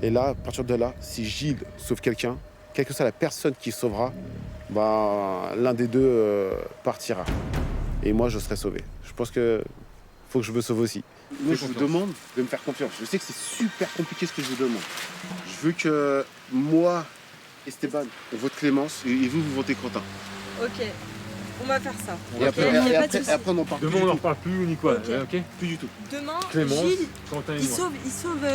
Et là, à partir de là, si Gilles sauve quelqu'un, quelle que soit la personne qui sauvera, l'un des deux partira. Et moi, je serai sauvé. Je pense qu'il faut que je me sauve aussi. Moi, je vous demande de me faire confiance. Je sais que c'est super compliqué ce que je vous demande. Je veux que moi, Esteban, on vote Clémence et vous, vous votez Quentin. Ok, on va faire ça. Et après, on en parle plus. Demain, on n'en reparle plus ni quoi. Ok. Plus du tout. Demain, Clémence, Gilles, Quentin et il moi. sauve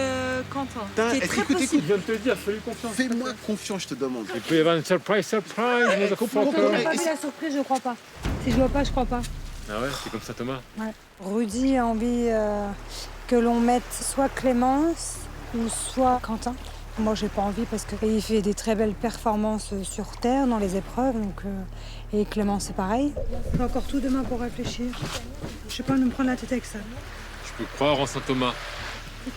Quentin. Putain, Qui est très possible. Je viens de te le dire, fais-lui confiance. Fais-moi confiance, je te demande. Il peut y avoir une surprise, Je n'ai pas vu la surprise, je crois pas. Si je vois pas, je crois pas. Ah ouais, c'est comme ça Thomas. Ouais. Rudy a envie que l'on mette soit Clémence ou soit Quentin. Moi, j'ai pas envie parce qu'il fait des très belles performances sur terre dans les épreuves. Et Clémence, c'est pareil. J'ai encore tout demain pour réfléchir. Je sais pas me prendre la tête avec ça. Je peux croire en Saint-Thomas.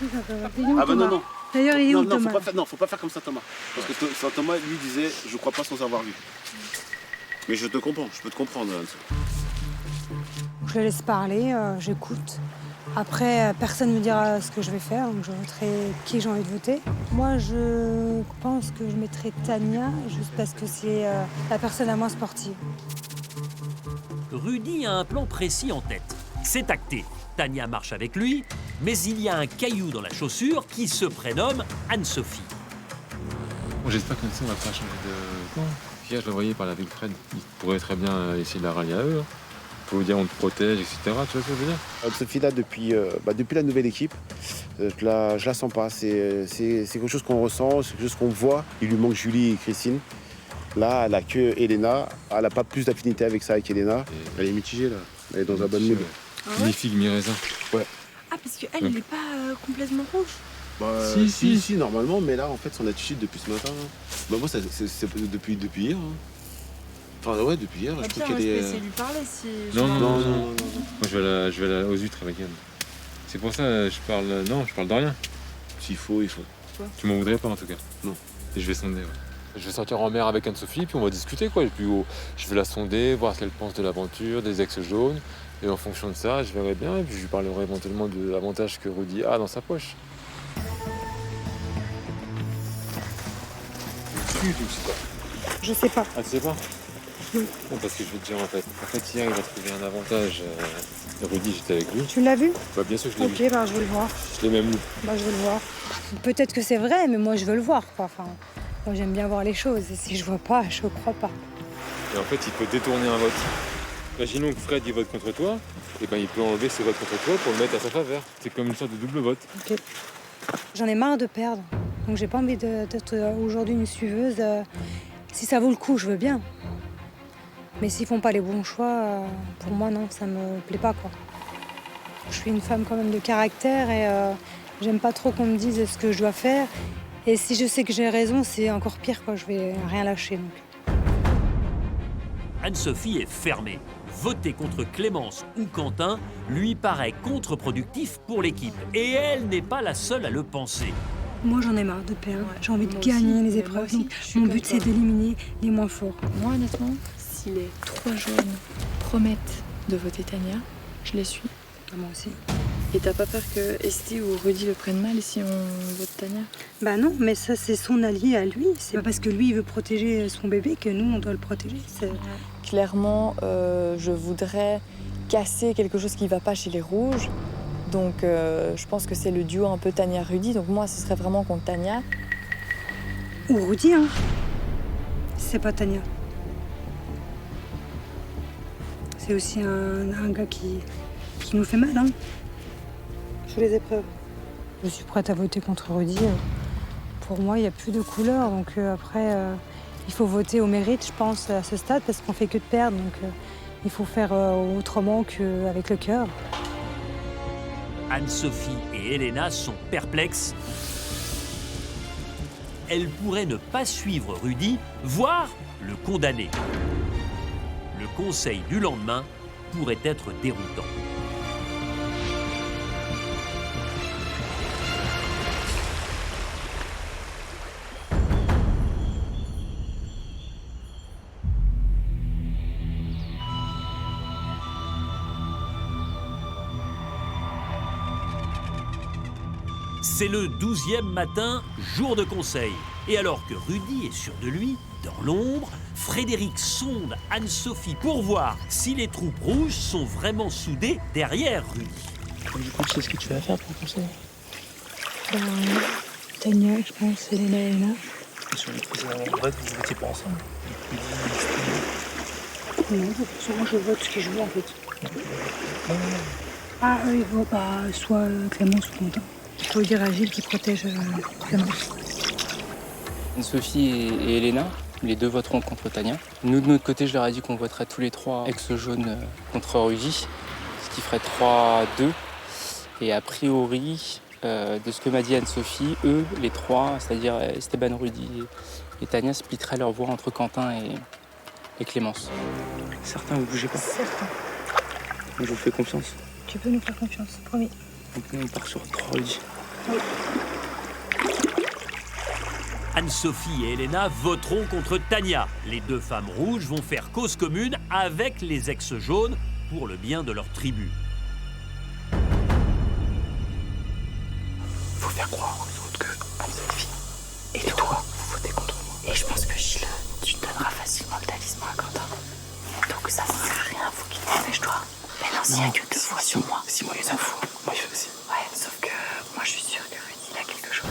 Ah bah non. D'ailleurs, il est où non, Thomas? faut pas faire comme Saint-Thomas. Parce que Saint-Thomas, lui, disait « Je crois pas sans avoir vu ». Mais je te comprends, je peux te comprendre. Je le laisse parler, j'écoute. Après, personne ne me dira ce que je vais faire, donc je voterai qui j'ai envie de voter. Moi, je pense que je mettrai Tania, juste parce que c'est la personne la moins sportive. Rudy a un plan précis en tête. C'est acté. Tania marche avec lui, mais il y a un caillou dans la chaussure qui se prénomme Anne-Sophie. Bon, j'espère qu'Anne ne va pas changer de camp. Hier, je le voyais parler avec Fred. Il pourrait très bien essayer de la rallier à eux. Pour vous dire on te protège, etc. Tu vois ce que je veux dire? Anne-Sophie, là, depuis la nouvelle équipe, je la sens pas. C'est quelque chose qu'on ressent, c'est quelque chose qu'on voit. Il lui manque Julie et Christine. Là, elle a que Elena. Elle n'a pas plus d'affinité avec ça, avec Elena. Elle est mitigée, là. Elle est dans un bon mood. Mi-figue, mi-raisin. Ouais. Ah, parce qu'elle, elle est pas complètement rouge. Si, normalement, mais là, en fait, son attitude depuis ce matin, moi, c'est depuis hier. Hein. Enfin, ouais, depuis hier, je trouve qu'elle est... Je vais essayer de lui parler si... Non. Moi, je vais aller aux huîtres avec elle. C'est pour ça je parle de rien. S'il faut, il faut. Tu m'en voudrais pas, en tout cas? Non. Et je vais sonder, ouais. Je vais sortir en mer avec Anne-Sophie, puis on va discuter, quoi. Et puis, je vais la sonder, voir ce qu'elle pense de l'aventure, des ex jaunes. Et en fonction de ça, je verrai bien. Et puis, je lui parlerai éventuellement de l'avantage que Rudy a dans sa poche. Je sais pas. Ah, tu sais pas? Non, parce que je vais te dire, en fait, hier, il a trouvé un avantage. Rudy, j'étais avec lui. Tu l'as vu? Bah, bien sûr, je l'ai vu. Ok, je veux le voir. Je l'ai même lu. Je veux le voir. Peut-être que c'est vrai, mais moi, je veux le voir, quoi. Enfin, moi, j'aime bien voir les choses. Et si je vois pas, je crois pas. Et en fait, il peut détourner un vote. Imaginons que Fred, il vote contre toi. Et ben, il peut enlever ses votes contre toi pour le mettre à sa faveur. C'est comme une sorte de double vote. Ok. J'en ai marre de perdre. Donc, j'ai pas envie d'être aujourd'hui une suiveuse. Si ça vaut le coup, je veux bien. Mais s'ils font pas les bons choix, pour moi, non, ça me plaît pas, quoi. Je suis une femme quand même de caractère et j'aime pas trop qu'on me dise ce que je dois faire. Et si je sais que j'ai raison, c'est encore pire, quoi. Je vais rien lâcher, donc. Anne-Sophie est fermée. Voter contre Clémence ou Quentin lui paraît contre-productif pour l'équipe. Et elle n'est pas la seule à le penser. Moi, j'en ai marre de perdre. J'ai envie de gagner les épreuves. Donc, mon but, c'est d'éliminer les moins forts. Moi, honnêtement, si les 3 jaunes promettent de voter Tania, je les suis. Moi aussi. Et t'as pas peur que Esti ou Rudy le prennent mal si on vote Tania? Bah non, mais ça, c'est son allié à lui. C'est pas parce que lui, il veut protéger son bébé que nous, on doit le protéger. Clairement, je voudrais casser quelque chose qui va pas chez les rouges. Donc, je pense que c'est le duo un peu Tania-Rudy. Donc moi, ce serait vraiment contre Tania. Ou Rudy, hein. C'est pas Tania. C'est aussi un gars qui nous fait mal, hein. Sur les épreuves. Je suis prête à voter contre Rudy. Pour moi, il n'y a plus de couleur. Donc après, il faut voter au mérite, je pense, à ce stade, parce qu'on fait que de perdre. Donc il faut faire autrement qu'avec le cœur. Anne-Sophie et Elena sont perplexes. Elles pourraient ne pas suivre Rudy, voire le condamner. Le conseil du lendemain pourrait être déroutant. C'est le 12e matin, jour de conseil. Et alors que Rudy est sûr de lui, dans l'ombre, Frédéric sonde Anne-Sophie pour voir si les troupes rouges sont vraiment soudées derrière Rudy. Du coup, tu sais ce que tu vas faire pour le conseil? Tania, je pense, Elena et Elena. Sur les précédents votes, vous n'étiez pas ensemble? Non, moi je vote ce qui joue en fait. Ah, eux, ils votent soit Clémence ou Quentin. Il faut dire à Gilles qui protège Clémence. Sophie et Elena, les deux voteront contre Tania. Nous, de notre côté, je leur ai dit qu'on voterait tous les trois ex-jaunes contre Rudy, ce qui ferait 3-2. Et a priori, de ce que m'a dit Anne-Sophie, eux, les trois, c'est-à-dire Esteban, Rudy et Tania, splitteraient leur voix entre Quentin et Clémence. Certains, vous bougez pas? Certains. Je vous fais confiance. Tu peux nous faire confiance, promis. Donc nous, on part sur 3 Rudy. Oui. Anne-Sophie et Elena voteront contre Tania. Les deux femmes rouges vont faire cause commune avec les ex-jaunes pour le bien de leur tribu. Faut faire croire aux autres que Anne-Sophie et toi, vous votez contre moi. Et je pense que Gilles, tu donneras facilement le talisman à Quentin. Donc ça sert à rien, faut qu'il t'empêche-toi. Mais non, s'il n'y a que 2 fois sur moi. Si moi, il y en a fou. Moi, il fait aussi. Ouais, sauf que moi, je suis sûre que Rudy, il a quelque chose.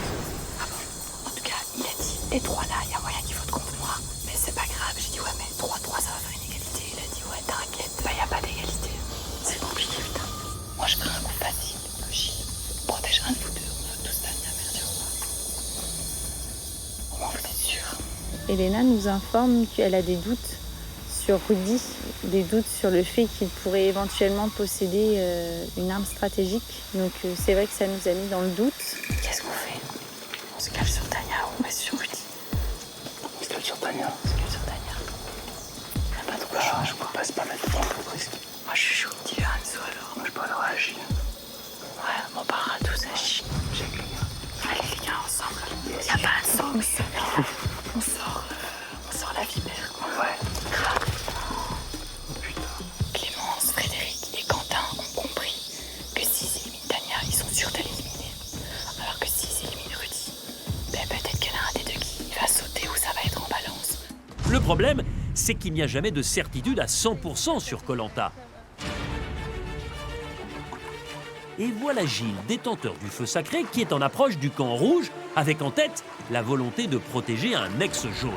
Ah bon? En tout cas, il a dit, les 3 là, il y a moyen qu'ils votent contre moi. Mais c'est pas grave. J'ai dit, ouais, mais 3-3, ça va faire une égalité. Il a dit, ouais, t'inquiète. Bah, il n'y a pas d'égalité. C'est compliqué, putain. Moi, je ferai un coup facile. Gilles protégera un de vous deux. On va tous Tania, merci, au revoir. Au moins, vous êtes sûrs. Elena nous informe qu'elle a des doutes sur Rudy, des doutes sur le fait qu'il pourrait éventuellement posséder une arme stratégique. Donc c'est vrai que ça nous a mis dans le doute. Qu'est-ce qu'on fait? On se cale sur Tania ou on reste sur Rudy? On se cale sur Tania. On se cale sur Tania. On n'a pas trop le choix, je crois. Pas se pas mettre trop de risque. Moi, je suis chaud. Dis à Anso alors. Moi, je parlerai à Gilles. Ouais, on parlera tous à Gilles. Allez, les gars, ensemble. Il n'y a pas un sens. On sort la vipère, quoi. Ouais. Grave. Clémence, Frédéric et Quentin ont compris que s'ils éliminent Tania, ils sont sûrs de l'éliminer. Alors que s'ils éliminent Rudy, ben peut-être qu'il y en a un des deux qui va sauter ou ça va être en balance. Le problème, c'est qu'il n'y a jamais de certitude à 100% sur Koh-Lanta. Et voilà Gilles, détenteur du feu sacré, qui est en approche du camp rouge, avec en tête la volonté de protéger un ex-jaune.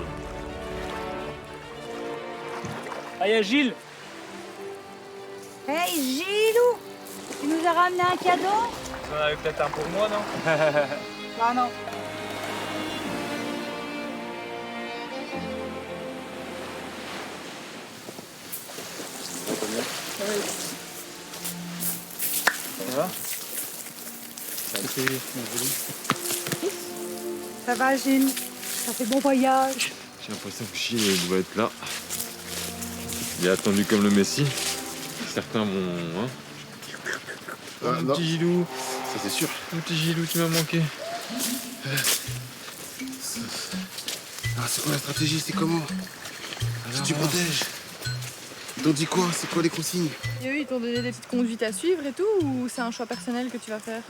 Ah, il y a Gilles. Hey Gilou, tu nous as ramené un cadeau? Vous en avez peut-être un pour moi, non? Ah non. Ça va? Ça va Gilles? Ça fait bon voyage. J'ai l'impression que Gilles doit être là. Il est attendu comme le Messie. Certains vont... Hein, mon petit Gilou. Ça c'est sûr. Mon petit Gilou, tu m'as manqué. Ah, c'est quoi la stratégie? C'est comment? Qui tu protèges? Ils t'ont dit quoi? C'est quoi les consignes? Et eux, ils t'ont donné des petites conduites à suivre et tout, ou c'est un choix personnel que tu vas faire?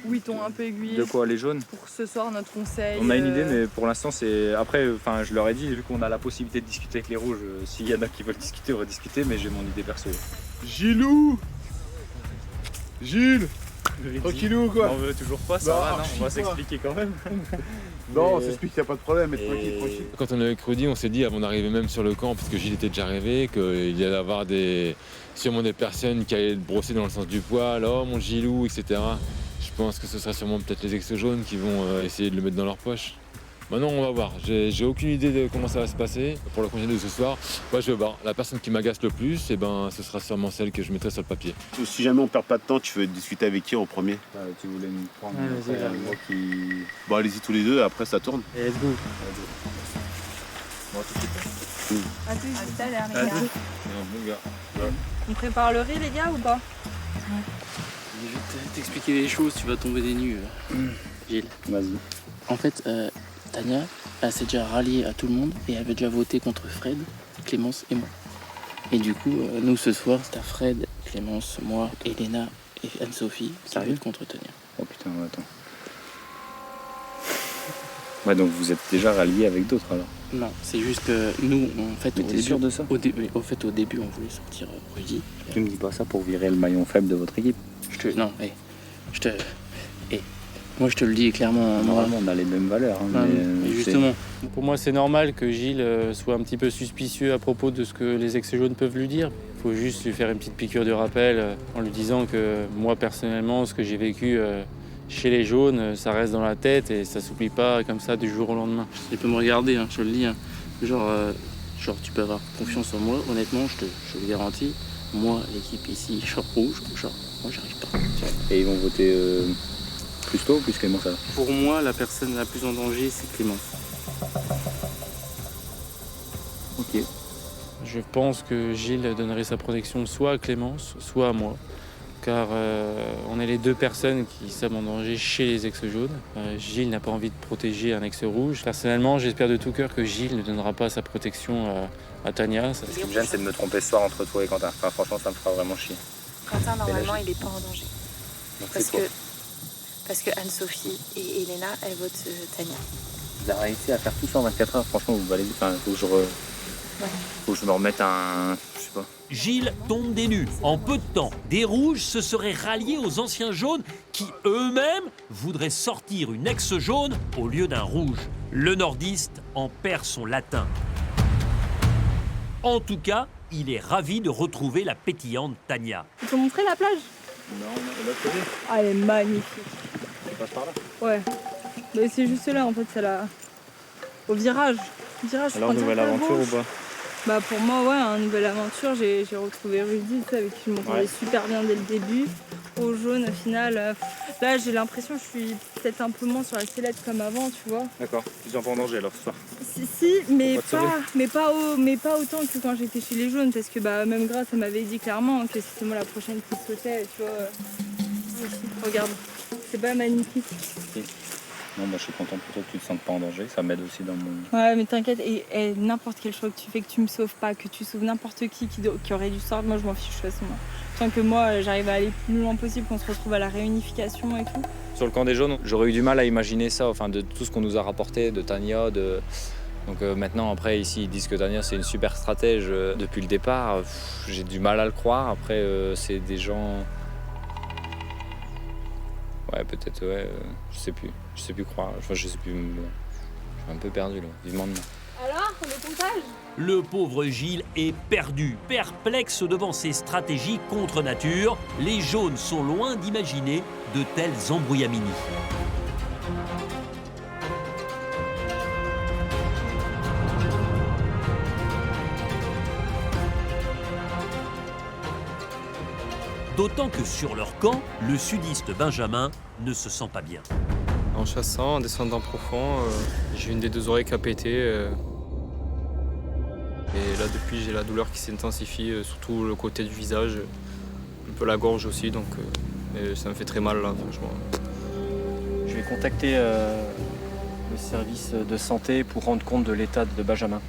Ou ils t'ont un peu aiguillé? De quoi, les jaunes? Pour ce soir, notre conseil. On a une idée, mais pour l'instant, c'est... Après, enfin, je leur ai dit, vu qu'on a la possibilité de discuter avec les rouges, s'il y en a qui veulent discuter, on va discuter, mais j'ai mon idée perso. Gilou! Gilles! Tranquillou, quoi. On veut toujours pas, ça va, non? On va s'expliquer quand même. Non, on s'explique, il n'y a pas de problème, mais tranquille. Quand on est avec Rudy, on s'est dit, avant d'arriver même sur le camp, parce que Gilles était déjà arrivé, qu'il y allait avoir sûrement des personnes qui allaient le brosser dans le sens du poil, oh mon Gilou, etc. Je pense que ce sera sûrement peut-être les ex-jaunes qui vont essayer de le mettre dans leur poche. Maintenant, on va voir. J'ai aucune idée de comment ça va se passer. Pour le congé de ce soir, moi, je vais voir. La personne qui m'agace le plus, ce sera sûrement celle que je mettrai sur le papier. Si jamais on perd pas de temps, tu veux discuter avec qui en premier? Tu voulais me prendre moi qui... Bon, allez-y tous les deux, après ça tourne. Et let's go. À tout à l'heure, les Vas-y. gars. Bon gars. On prépare le riz, les gars, ou pas? Je vais t'expliquer les choses, tu vas tomber des nues, Gilles. Vas-y. En fait, Tania, elle s'est déjà ralliée à tout le monde et elle avait déjà voté contre Fred, Clémence et moi. Et du coup, nous ce soir, c'était Fred, Clémence, moi, Elena et Anne-Sophie qui votent contre Tania. Oh putain, attends. Ouais, donc vous êtes déjà rallié avec d'autres alors? Non, c'est juste que nous, en fait, Mais t'es sûr de ça? au début, on voulait sortir Rudy. Tu me dis pas ça pour virer le maillon faible de votre équipe? Moi, je te le dis clairement. Normalement, on a les mêmes valeurs. Hein, Non, mais mais justement. Pour moi, c'est normal que Gilles soit un petit peu suspicieux à propos de ce que les ex-jaunes peuvent lui dire. Il faut juste lui faire une petite piqûre de rappel en lui disant que moi, personnellement, ce que j'ai vécu chez les jaunes, ça reste dans la tête et ça s'oublie pas comme ça du jour au lendemain. Il peut me regarder, hein, je te le dis. Hein. Genre, tu peux avoir confiance en moi, honnêtement, je te le garantis. Moi, l'équipe ici, genre rouge, moi, j'arrive pas. Et ils vont voter plus tôt ou plus Clémence alors? Pour moi, la personne la plus en danger, c'est Clémence. Ok. Je pense que Gilles donnerait sa protection soit à Clémence, soit à moi. Car on est les deux personnes qui sommes en danger chez les ex-jaunes. Gilles n'a pas envie de protéger un ex-rouge. Personnellement, j'espère de tout cœur que Gilles ne donnera pas sa protection à Tania. Ce qui me gêne, c'est de me tromper ce soir entre toi et Quentin. Enfin, franchement, ça me fera vraiment chier. Quentin, normalement, il n'est pas en danger. Donc Parce que Anne-Sophie et Elena, elles votent Tania. Vous avez réussi à faire tout ça en 24 heures. Franchement, vous valez. Enfin, faut que je me remette un... Je sais pas. Gilles tombe des nues. En peu de temps, des rouges se seraient ralliés aux anciens jaunes qui eux-mêmes voudraient sortir une ex-jaune au lieu d'un rouge. Le nordiste en perd son latin. En tout cas, il est ravi de retrouver la pétillante Tania. Tu peux montrer la plage? Non, on est de l'autre côté. Ah, elle est magnifique. On passe par là? Ouais. Mais c'est juste là, en fait, c'est là. Au virage. Alors, nouvelle aventure ou pas? Bah pour moi, ouais, une nouvelle aventure. J'ai retrouvé Rudy, tu sais, avec qui je m'entendais super bien dès le début. Au jaune, au final, là j'ai l'impression que je suis peut-être un peu moins sur la sellette comme avant, tu vois. D'accord, tu es pas en danger alors ce soir? Si, mais pas autant que quand j'étais chez les jaunes, parce que bah, même Grace, elle m'avait dit clairement que c'était moi la prochaine qui sautait, tu vois. Regarde, c'est pas magnifique. Okay. Non, bah, je suis content pour toi que tu te sentes pas en danger, ça m'aide aussi dans mon... Ouais, mais t'inquiète, et n'importe quel choix que tu fais, que tu me sauves pas, que tu sauves n'importe qui aurait dû sortir, moi je m'en fiche de toute façon. Tant que moi, j'arrive à aller le plus loin possible, qu'on se retrouve à la réunification et tout. Sur le camp des jaunes, j'aurais eu du mal à imaginer ça, enfin de tout ce qu'on nous a rapporté, de Tania, Donc maintenant, après, ici, ils disent que Tania, c'est une super stratège depuis le départ. J'ai du mal à le croire, après, c'est des gens... Ouais, peut-être, ouais, je sais plus croire, enfin, je sais plus, je suis un peu perdu là, vivement demain. Alors, on est comptage? Le pauvre Gilles est perdu, perplexe devant ces stratégies contre nature. Les jaunes sont loin d'imaginer de telles embrouillamini. D'autant que sur leur camp, le sudiste Benjamin ne se sent pas bien. En chassant, en descendant profond, j'ai une des deux oreilles qui a pété. Et là, depuis, j'ai la douleur qui s'intensifie, surtout le côté du visage, un peu la gorge aussi, donc ça me fait très mal là, franchement. Je vais contacter le service de santé pour rendre compte de l'état de Benjamin.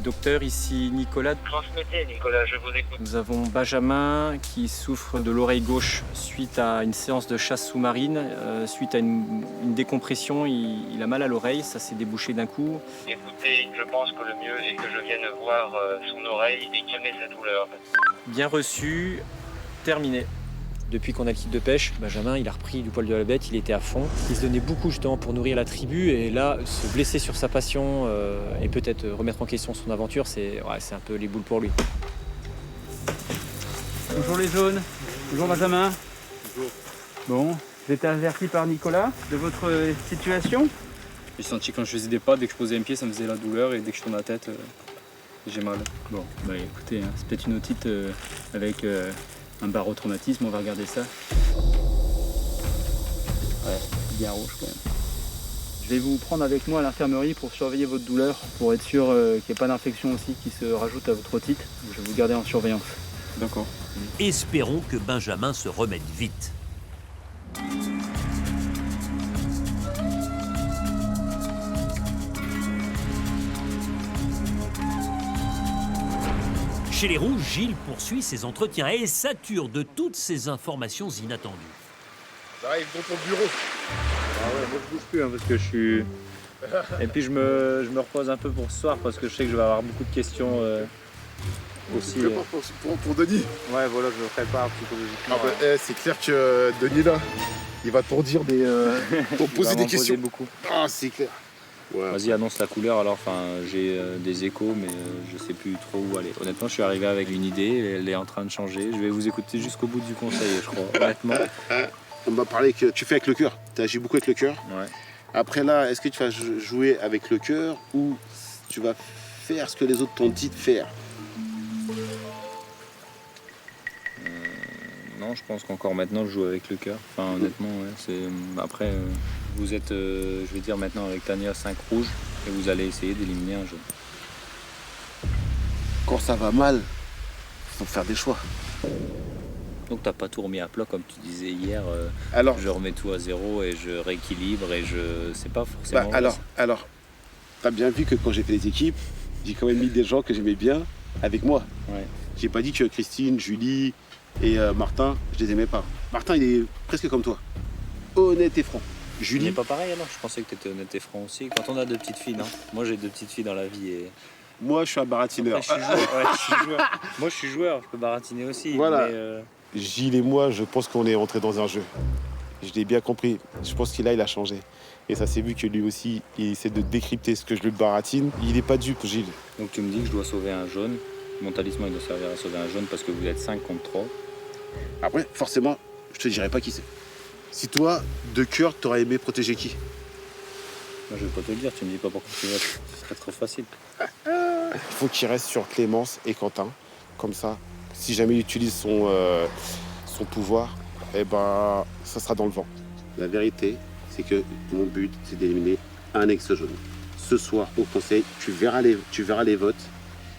Docteur, ici Nicolas. Transmettez, Nicolas, je vous écoute. Nous avons Benjamin qui souffre de l'oreille gauche suite à une séance de chasse sous-marine. Suite à une décompression, il a mal à l'oreille, ça s'est débouché d'un coup. Écoutez, je pense que le mieux est que je vienne voir son oreille et calmer sa douleur. Bien reçu, terminé. Depuis qu'on a le kit de pêche, Benjamin, il a repris du poil de la bête, il était à fond. Il se donnait beaucoup justement pour nourrir la tribu et là, se blesser sur sa passion et peut-être remettre en question son aventure, c'est un peu les boules pour lui. Bonjour les jaunes, bonjour Benjamin. Bonjour. Bon, j'ai été averti par Nicolas de votre situation. J'ai senti quand je faisais des pas, dès que je posais un pied, ça me faisait la douleur et dès que je tourne la tête, j'ai mal. Bon, bah écoutez, hein, c'est peut-être une otite avec... un barotraumatisme, on va regarder ça. Ouais, bien rouge quand même. Je vais vous prendre avec moi à l'infirmerie pour surveiller votre douleur, pour être sûr qu'il n'y ait pas d'infection aussi qui se rajoute à votre otite. Je vais vous garder en surveillance. D'accord. Espérons que Benjamin se remette vite. Chez les Rouges, Gilles poursuit ses entretiens et sature de toutes ces informations inattendues. J'arrive dans ton bureau. ouais, moi je bouge plus parce que je suis... Et puis je me repose un peu pour ce soir parce que je sais que je vais avoir beaucoup de questions aussi. Pour Denis. Ouais, voilà, je me prépare psychologiquement. C'est clair que Denis là, il va te dire pour poser des questions. Beaucoup. Ah, c'est clair. Ouais. Vas-y, annonce la couleur alors. Enfin, j'ai des échos, mais je sais plus trop où aller. Honnêtement, je suis arrivé avec une idée, elle est en train de changer. Je vais vous écouter jusqu'au bout du conseil, je crois. Honnêtement. On m'a parlé que tu fais avec le cœur. Tu agis beaucoup avec le cœur. Ouais. Après là, est-ce que tu vas jouer avec le cœur ou tu vas faire ce que les autres t'ont dit de faire? Non, je pense qu'encore maintenant, je joue avec le cœur. Enfin, honnêtement, ouais, après, vous êtes, je vais dire maintenant avec Tania, 5 rouges et vous allez essayer d'éliminer un jaune. Quand ça va mal, faut faire des choix. Donc t'as pas tout remis à plat comme tu disais hier. Alors, je remets tout à zéro et je rééquilibre et je sais pas forcément. Alors, t'as bien vu que quand j'ai fait les équipes, j'ai quand même mis des gens que j'aimais bien avec moi. Ouais. J'ai pas dit que Christine, Julie et Martin, je les aimais pas. Martin, il est presque comme toi, honnête et franc. Julie. Il n'est pas pareil alors. Je pensais que t'étais honnête et franc aussi. Quand on a 2 petites filles, non? Moi j'ai 2 petites filles dans la vie et. Moi, je suis un baratineur. Après, je suis joueur. Moi, je suis joueur. Je peux baratiner aussi. Voilà. Mais Gilles et moi, je pense qu'on est rentré dans un jeu. Je l'ai bien compris. Je pense qu'il a changé. Et ça s'est vu que lui aussi, il essaie de décrypter ce que je lui baratine. Il n'est pas dupe, Gilles. Donc tu me dis que je dois sauver un jaune. Mon talisman, il doit servir à sauver un jaune parce que vous êtes 5 contre 3. Après, forcément, je te dirai pas qui c'est. Si toi, de cœur, t'aurais aimé protéger qui? Moi, je vais pas te le dire. Tu me dis pas pourquoi tu veux. Ce serait trop facile. Il faut qu'il reste sur Clémence et Quentin. Comme ça, si jamais il utilise son pouvoir, eh ben, ça sera dans le vent. La vérité, c'est que mon but, c'est d'éliminer un ex-jaune. Ce soir, au conseil, tu verras les votes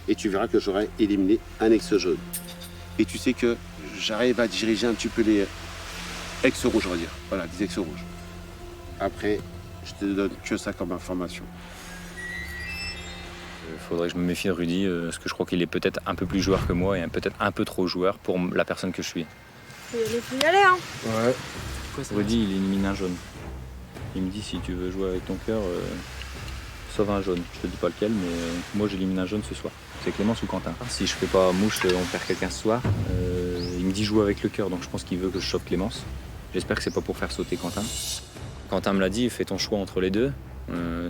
et tu verras que j'aurai éliminé un ex-jaune. Et tu sais que j'arrive à diriger un petit peu les ex-rouges, on va dire. Voilà, des ex-rouges. Après, je te donne que ça comme information. Il faudrait que je me méfie de Rudy, parce que je crois qu'il est peut-être un peu plus joueur que moi et peut-être un peu trop joueur pour la personne que je suis. Faut y aller, hein. Ouais. Rudy, il élimine un jaune. Il me dit si tu veux jouer avec ton cœur, sauve un jaune. Je te dis pas lequel, mais moi j'élimine un jaune ce soir. C'est Clémence ou Quentin. Si je fais pas mouche, on perd quelqu'un ce soir. Il me dit joue avec le cœur, donc je pense qu'il veut que je sauve Clémence. J'espère que c'est pas pour faire sauter Quentin. Quentin me l'a dit, fais ton choix entre les deux.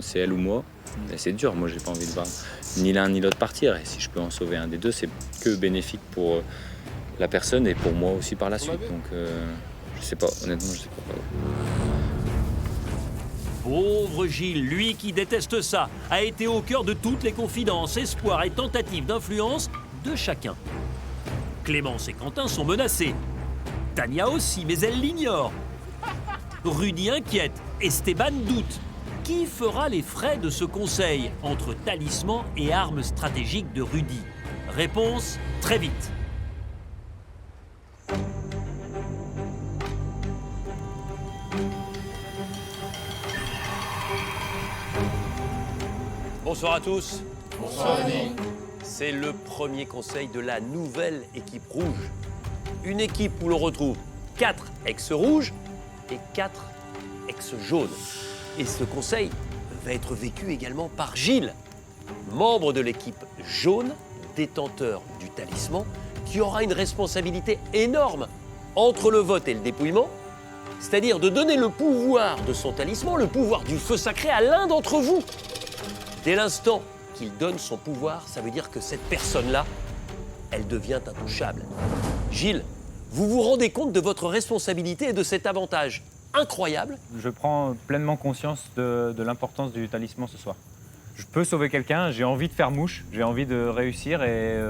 C'est elle ou moi. Et c'est dur, moi j'ai pas envie de voir ni l'un ni l'autre partir. Et si je peux en sauver un des deux, c'est que bénéfique pour la personne et pour moi aussi par la suite. Donc je sais pas, honnêtement je sais pas. Pauvre Gilles, lui qui déteste ça, a été au cœur de toutes les confidences, espoirs et tentatives d'influence de chacun. Clémence et Quentin sont menacés. Tania aussi, mais elle l'ignore. Rudy inquiète, Esteban doute. Qui fera les frais de ce conseil entre talisman et armes stratégiques de Rudy? Réponse très vite. Bonsoir à tous. Bonsoir, Denis. C'est le premier conseil de la nouvelle équipe rouge. Une équipe où l'on retrouve 4 ex-rouges et 4 ex-jaunes. Et ce conseil va être vécu également par Gilles, membre de l'équipe jaune, détenteur du talisman, qui aura une responsabilité énorme entre le vote et le dépouillement, c'est-à-dire de donner le pouvoir de son talisman, le pouvoir du feu sacré à l'un d'entre vous. Dès l'instant qu'il donne son pouvoir, ça veut dire que cette personne-là, elle devient intouchable. Gilles, vous vous rendez compte de votre responsabilité et de cet avantage incroyable? Je prends pleinement conscience de l'importance du talisman ce soir. Je peux sauver quelqu'un, j'ai envie de faire mouche, j'ai envie de réussir et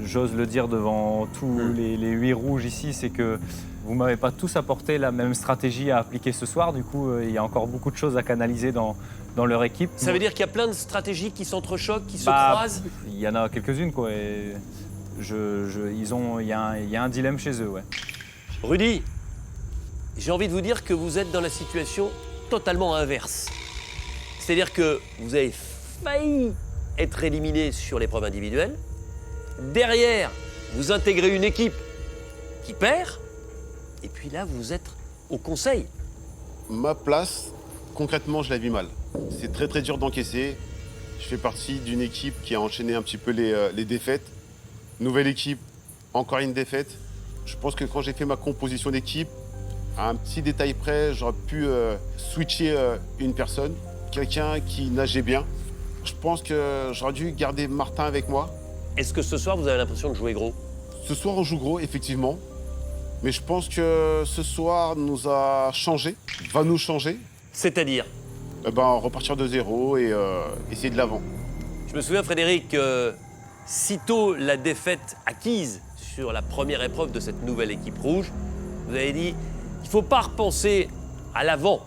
j'ose le dire devant tous les 8 rouges ici, c'est que vous ne m'avez pas tous apporté la même stratégie à appliquer ce soir. Du coup, il y a encore beaucoup de choses à canaliser dans leur équipe. Ça veut dire qu'il y a plein de stratégies qui s'entrechoquent, qui se croisent? Il y en a quelques-unes, quoi. Et il y a un dilemme chez eux, ouais. Rudy, j'ai envie de vous dire que vous êtes dans la situation totalement inverse. C'est-à-dire que vous avez failli être éliminé sur l'épreuve individuelle. Derrière, vous intégrez une équipe qui perd. Et puis là, vous êtes au conseil. Ma place, concrètement, je la vis mal. C'est très très dur d'encaisser. Je fais partie d'une équipe qui a enchaîné un petit peu les défaites. Nouvelle équipe, encore une défaite. Je pense que quand j'ai fait ma composition d'équipe, à un petit détail près, j'aurais pu switcher une personne, quelqu'un qui nageait bien. Je pense que j'aurais dû garder Martin avec moi. Est-ce que ce soir, vous avez l'impression de jouer gros? Ce soir, on joue gros, effectivement. Mais je pense que ce soir nous a changé, va nous changer. C'est-à-dire? Repartir de zéro et essayer de l'avant. Je me souviens, Frédéric, sitôt la défaite acquise sur la première épreuve de cette nouvelle équipe rouge, vous avez dit il ne faut pas repenser à l'avant.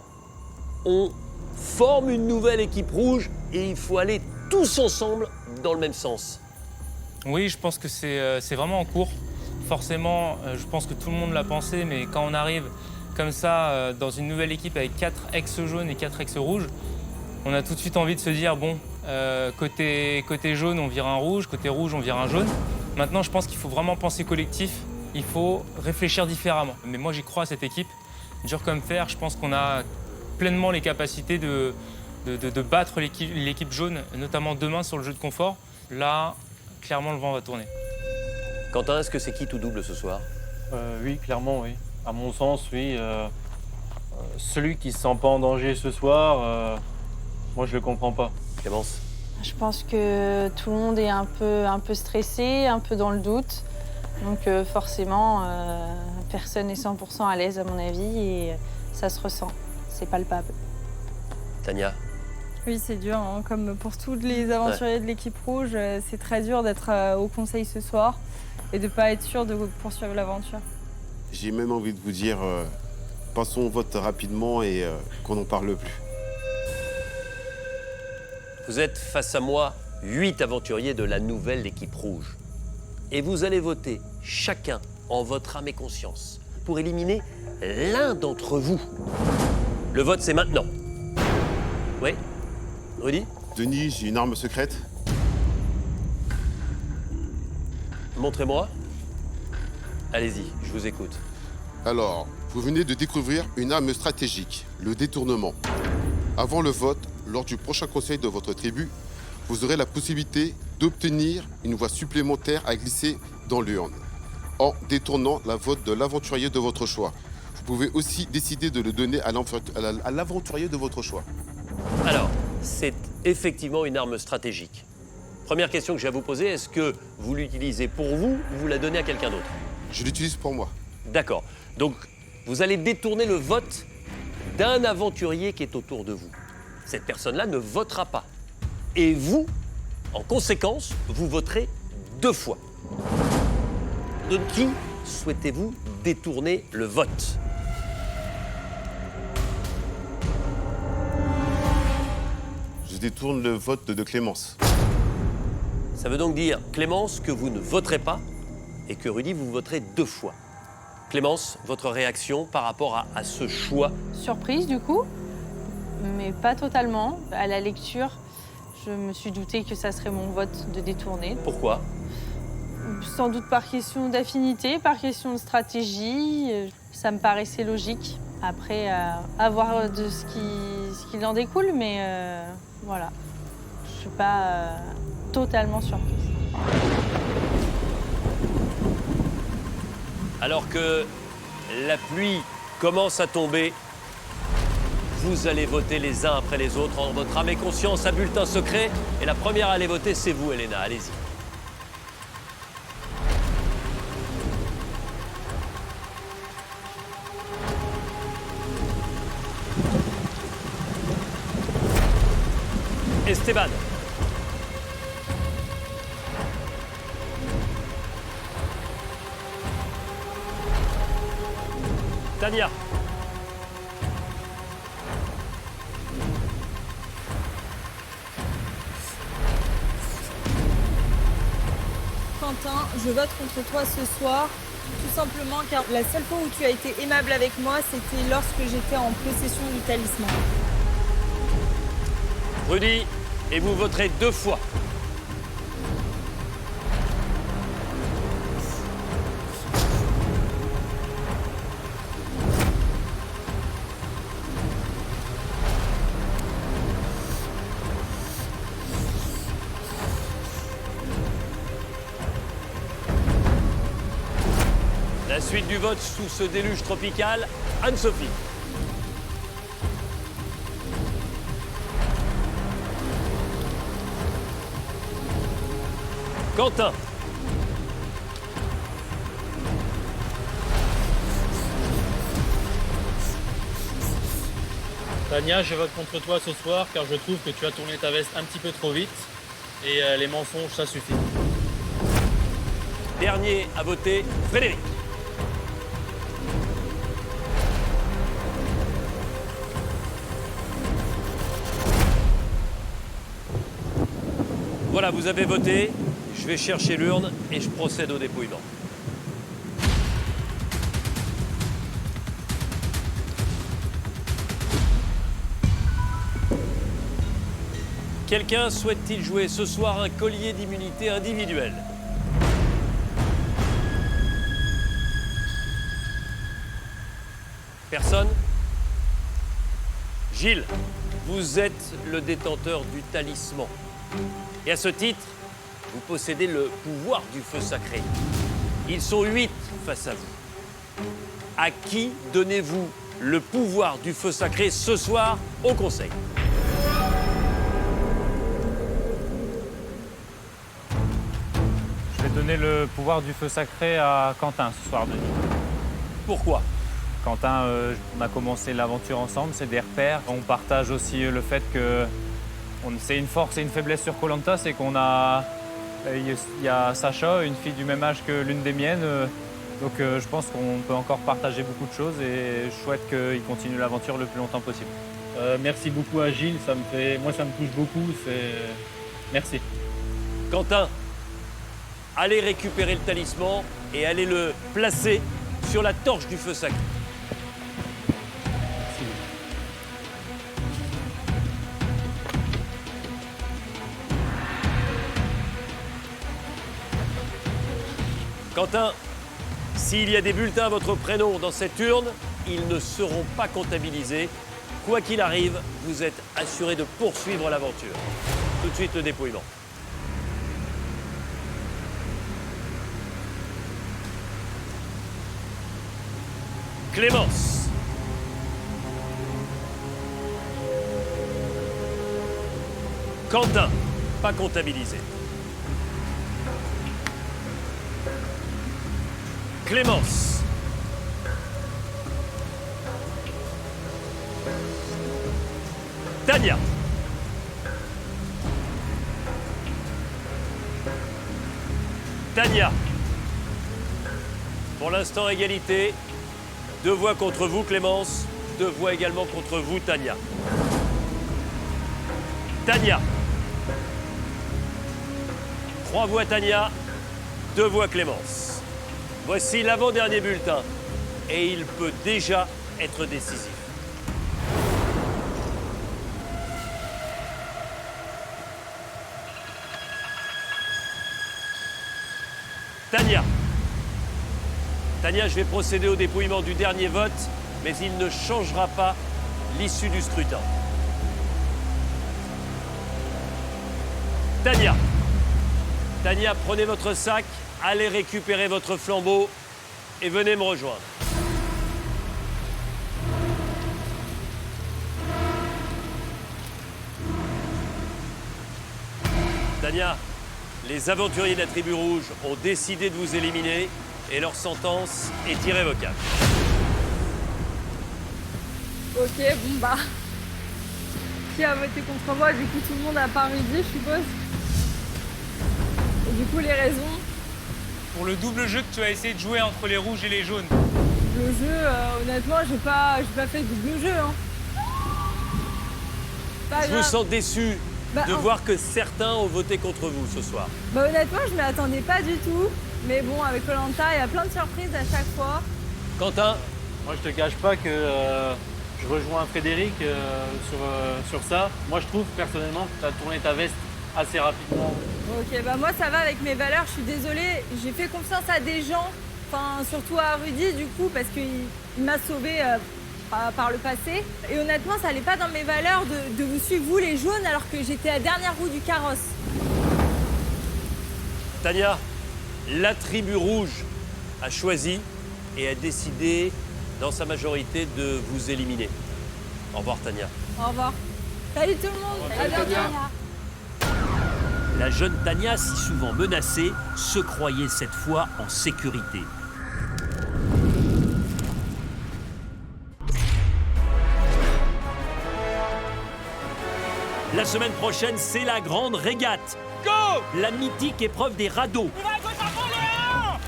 On forme une nouvelle équipe rouge et il faut aller tous ensemble dans le même sens. Oui, je pense que c'est vraiment en cours. Forcément, je pense que tout le monde l'a pensé, mais quand on arrive comme ça dans une nouvelle équipe avec 4 ex-jaunes et 4 ex-rouges, on a tout de suite envie de se dire, bon, côté jaune, on vire un rouge, côté rouge, on vire un jaune. Maintenant, je pense qu'il faut vraiment penser collectif, il faut réfléchir différemment. Mais moi, j'y crois à cette équipe. Dur comme fer, je pense qu'on a pleinement les capacités de battre l'équipe jaune, notamment demain sur le jeu de confort. Là, clairement, le vent va tourner. Quentin, est-ce que c'est qui tout double ce soir? Oui, clairement, oui. À mon sens, oui. Celui qui se sent pas en danger ce soir, moi, je le comprends pas. Clémence? Je pense que tout le monde est un peu stressé, un peu dans le doute. Donc forcément, personne n'est 100% à l'aise à mon avis et ça se ressent, c'est palpable. Tania? Oui, c'est dur, hein. Comme pour tous les aventuriers de l'équipe rouge, c'est très dur d'être au conseil ce soir et de ne pas être sûr de poursuivre l'aventure. J'ai même envie de vous dire, passons au vote rapidement et qu'on n'en parle plus. Vous êtes face à moi 8 aventuriers de la nouvelle équipe rouge. Et vous allez voter chacun en votre âme et conscience pour éliminer l'un d'entre vous. Le vote, c'est maintenant. Oui? Rudy? Denis, j'ai une arme secrète. Montrez-moi. Allez-y, je vous écoute. Alors, vous venez de découvrir une arme stratégique, le détournement. Avant le vote, lors du prochain conseil de votre tribu, vous aurez la possibilité d'obtenir une voie supplémentaire à glisser dans l'urne, en détournant la vote de l'aventurier de votre choix. Vous pouvez aussi décider de le donner à l'aventurier de votre choix. Alors, c'est effectivement une arme stratégique. Première question que j'ai à vous poser, est-ce que vous l'utilisez pour vous ou vous la donnez à quelqu'un d'autre? Je l'utilise pour moi. D'accord. Donc, vous allez détourner le vote d'un aventurier qui est autour de vous. Cette personne-là ne votera pas. Et vous, en conséquence, vous voterez 2 fois. De qui souhaitez-vous détourner le vote? Je détourne le vote de Clémence. Ça veut donc dire, Clémence, que vous ne voterez pas et que Rudy, vous voterez 2 fois. Clémence, votre réaction par rapport à ce choix? Surprise du coup, mais pas totalement. À la lecture, je me suis douté que ça serait mon vote de détourner. Pourquoi? Sans doute par question d'affinité, par question de stratégie. Ça me paraissait logique. Après, à voir de ce qu'il en découle, mais voilà. Je ne suis pas totalement surprise. Alors que la pluie commence à tomber, vous allez voter les uns après les autres en votre âme et conscience à bulletin secret. Et la première à aller voter, c'est vous, Elena. Allez-y. Esteban. Tania. Quentin, je vote contre toi ce soir, tout simplement car la seule fois où tu as été aimable avec moi, c'était lorsque j'étais en possession du talisman. Rudy, et vous voterez 2 fois. La suite du vote sous ce déluge tropical, Anne-Sophie. Quentin. Tania, je vote contre toi ce soir car je trouve que tu as tourné ta veste un petit peu trop vite et les mensonges, ça suffit. Dernier à voter, Frédéric. Voilà, vous avez voté. Je vais chercher l'urne et je procède au dépouillement. Quelqu'un souhaite-t-il jouer ce soir un collier d'immunité individuelle? Personne? Gilles, vous êtes le détenteur du talisman. Et à ce titre, vous possédez le pouvoir du feu sacré. Ils sont 8 face à vous. À qui donnez-vous le pouvoir du feu sacré ce soir au Conseil? Je vais donner le pouvoir du feu sacré à Quentin ce soir, Denis. Pourquoi? Quentin, on a commencé l'aventure ensemble, c'est des repères. On partage aussi le fait que c'est une force et une faiblesse sur Koh Lanta, c'est qu'on a... Il y a Sacha, une fille du même âge que l'une des miennes. Donc je pense qu'on peut encore partager beaucoup de choses et je souhaite qu'il continue l'aventure le plus longtemps possible. Merci beaucoup à Gilles, moi ça me touche beaucoup, merci. Quentin, allez récupérer le talisman et allez le placer sur la torche du feu sacré. Quentin, s'il y a des bulletins à votre prénom dans cette urne, ils ne seront pas comptabilisés. Quoi qu'il arrive, vous êtes assuré de poursuivre l'aventure. Tout de suite, le dépouillement. Clémence. Quentin, pas comptabilisé. Clémence. Tania. Tania. Pour l'instant, égalité. 2 voix contre vous, Clémence. 2 voix également contre vous, Tania. Tania. 3 voix Tania, 2 voix Clémence. Voici l'avant-dernier bulletin et il peut déjà être décisif. Tania. Tania, je vais procéder au dépouillement du dernier vote, mais il ne changera pas l'issue du scrutin. Tania. Tania, prenez votre sac, allez récupérer votre flambeau et venez me rejoindre. Tania, les aventuriers de la tribu rouge ont décidé de vous éliminer et leur sentence est irrévocable. Ok, bon bah... Qui a voté contre moi? Du coup, tout le monde a pas Rudy, je suppose. Et du coup, les raisons? Pour le double jeu que tu as essayé de jouer entre les rouges et les jaunes. Le jeu, honnêtement, j'ai pas fait double jeu. Hein. Je me sens déçu de voir que certains ont voté contre vous ce soir. Bah honnêtement, je m'y attendais pas du tout. Mais bon, avec Koh Lanta, il y a plein de surprises à chaque fois. Quentin? Moi, je te cache pas que je rejoins Frédéric sur ça. Moi, je trouve personnellement que tu as tourné ta veste assez rapidement. Ok, bah moi ça va avec mes valeurs, je suis désolée. J'ai fait confiance à des gens, enfin surtout à Rudy du coup, parce qu'il m'a sauvée par le passé. Et honnêtement, ça n'allait pas dans mes valeurs de vous suivre, vous les jaunes, alors que j'étais à la dernière roue du carrosse. Tania, la tribu rouge a choisi et a décidé, dans sa majorité, de vous éliminer. Au revoir, Tania. Au revoir. Salut tout le monde. À bientôt. La jeune Tania, si souvent menacée, se croyait cette fois en sécurité. La semaine prochaine, c'est la grande régate. Go! La mythique épreuve des radeaux.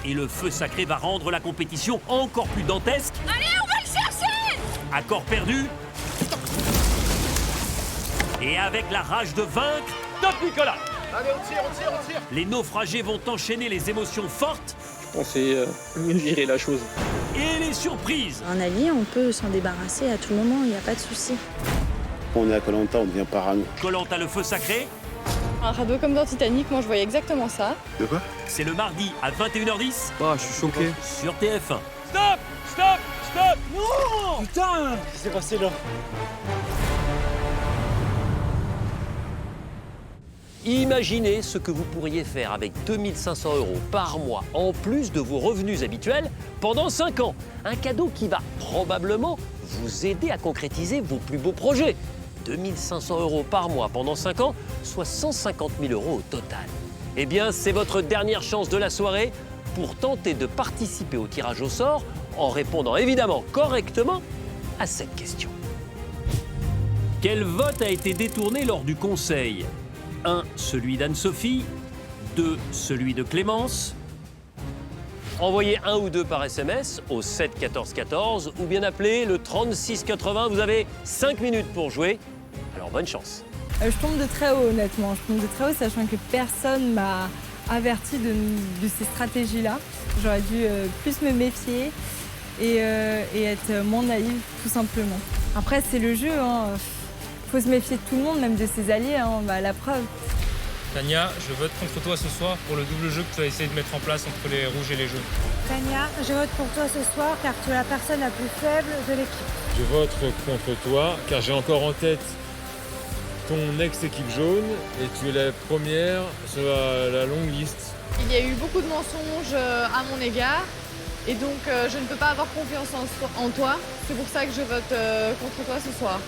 Et le feu sacré va rendre la compétition encore plus dantesque. Allez, on va le chercher! Accord perdu. Et avec la rage de vaincre, top Nicolas! Allez, on tire. Les naufragés vont enchaîner les émotions fortes. Je pensais mieux gérer la chose. Et les surprises. Un allié, on peut s'en débarrasser à tout moment, il n'y a pas de souci. On est à Koh Lanta, on devient parano. Koh Lanta, le feu sacré. Un radeau comme dans Titanic, moi je voyais exactement ça. De quoi? C'est le mardi à 21h10. Ah, je suis choqué. Sur TF1. Stop! Non! Putain! Qu'est-ce qui s'est passé là? Imaginez ce que vous pourriez faire avec 2500 € par mois en plus de vos revenus habituels pendant 5 ans. Un cadeau qui va probablement vous aider à concrétiser vos plus beaux projets. 2500 € par mois pendant 5 ans, soit 150 000 € au total. Eh bien, c'est votre dernière chance de la soirée pour tenter de participer au tirage au sort en répondant évidemment correctement à cette question. Quel vote a été détourné lors du conseil ? 1. Celui d'Anne-Sophie. 2. Celui de Clémence. Envoyez un ou deux par SMS au 7 14 14 ou bien appelez le 36 80. Vous avez 5 minutes pour jouer. Alors bonne chance. Je tombe de très haut, honnêtement. Je tombe de très haut, sachant que personne m'a averti de ces stratégies-là. J'aurais dû plus me méfier et être moins naïve, tout simplement. Après, c'est le jeu. Faut se méfier de tout le monde, même de ses alliés. La preuve. Tania, je vote contre toi ce soir pour le double jeu que tu as essayé de mettre en place entre les rouges et les jaunes. Tania, je vote pour toi ce soir car tu es la personne la plus faible de l'équipe. Je vote contre toi car j'ai encore en tête ton ex-équipe jaune et tu es la première sur la longue liste. Il y a eu beaucoup de mensonges à mon égard et donc je ne peux pas avoir confiance en toi. C'est pour ça que je vote contre toi ce soir.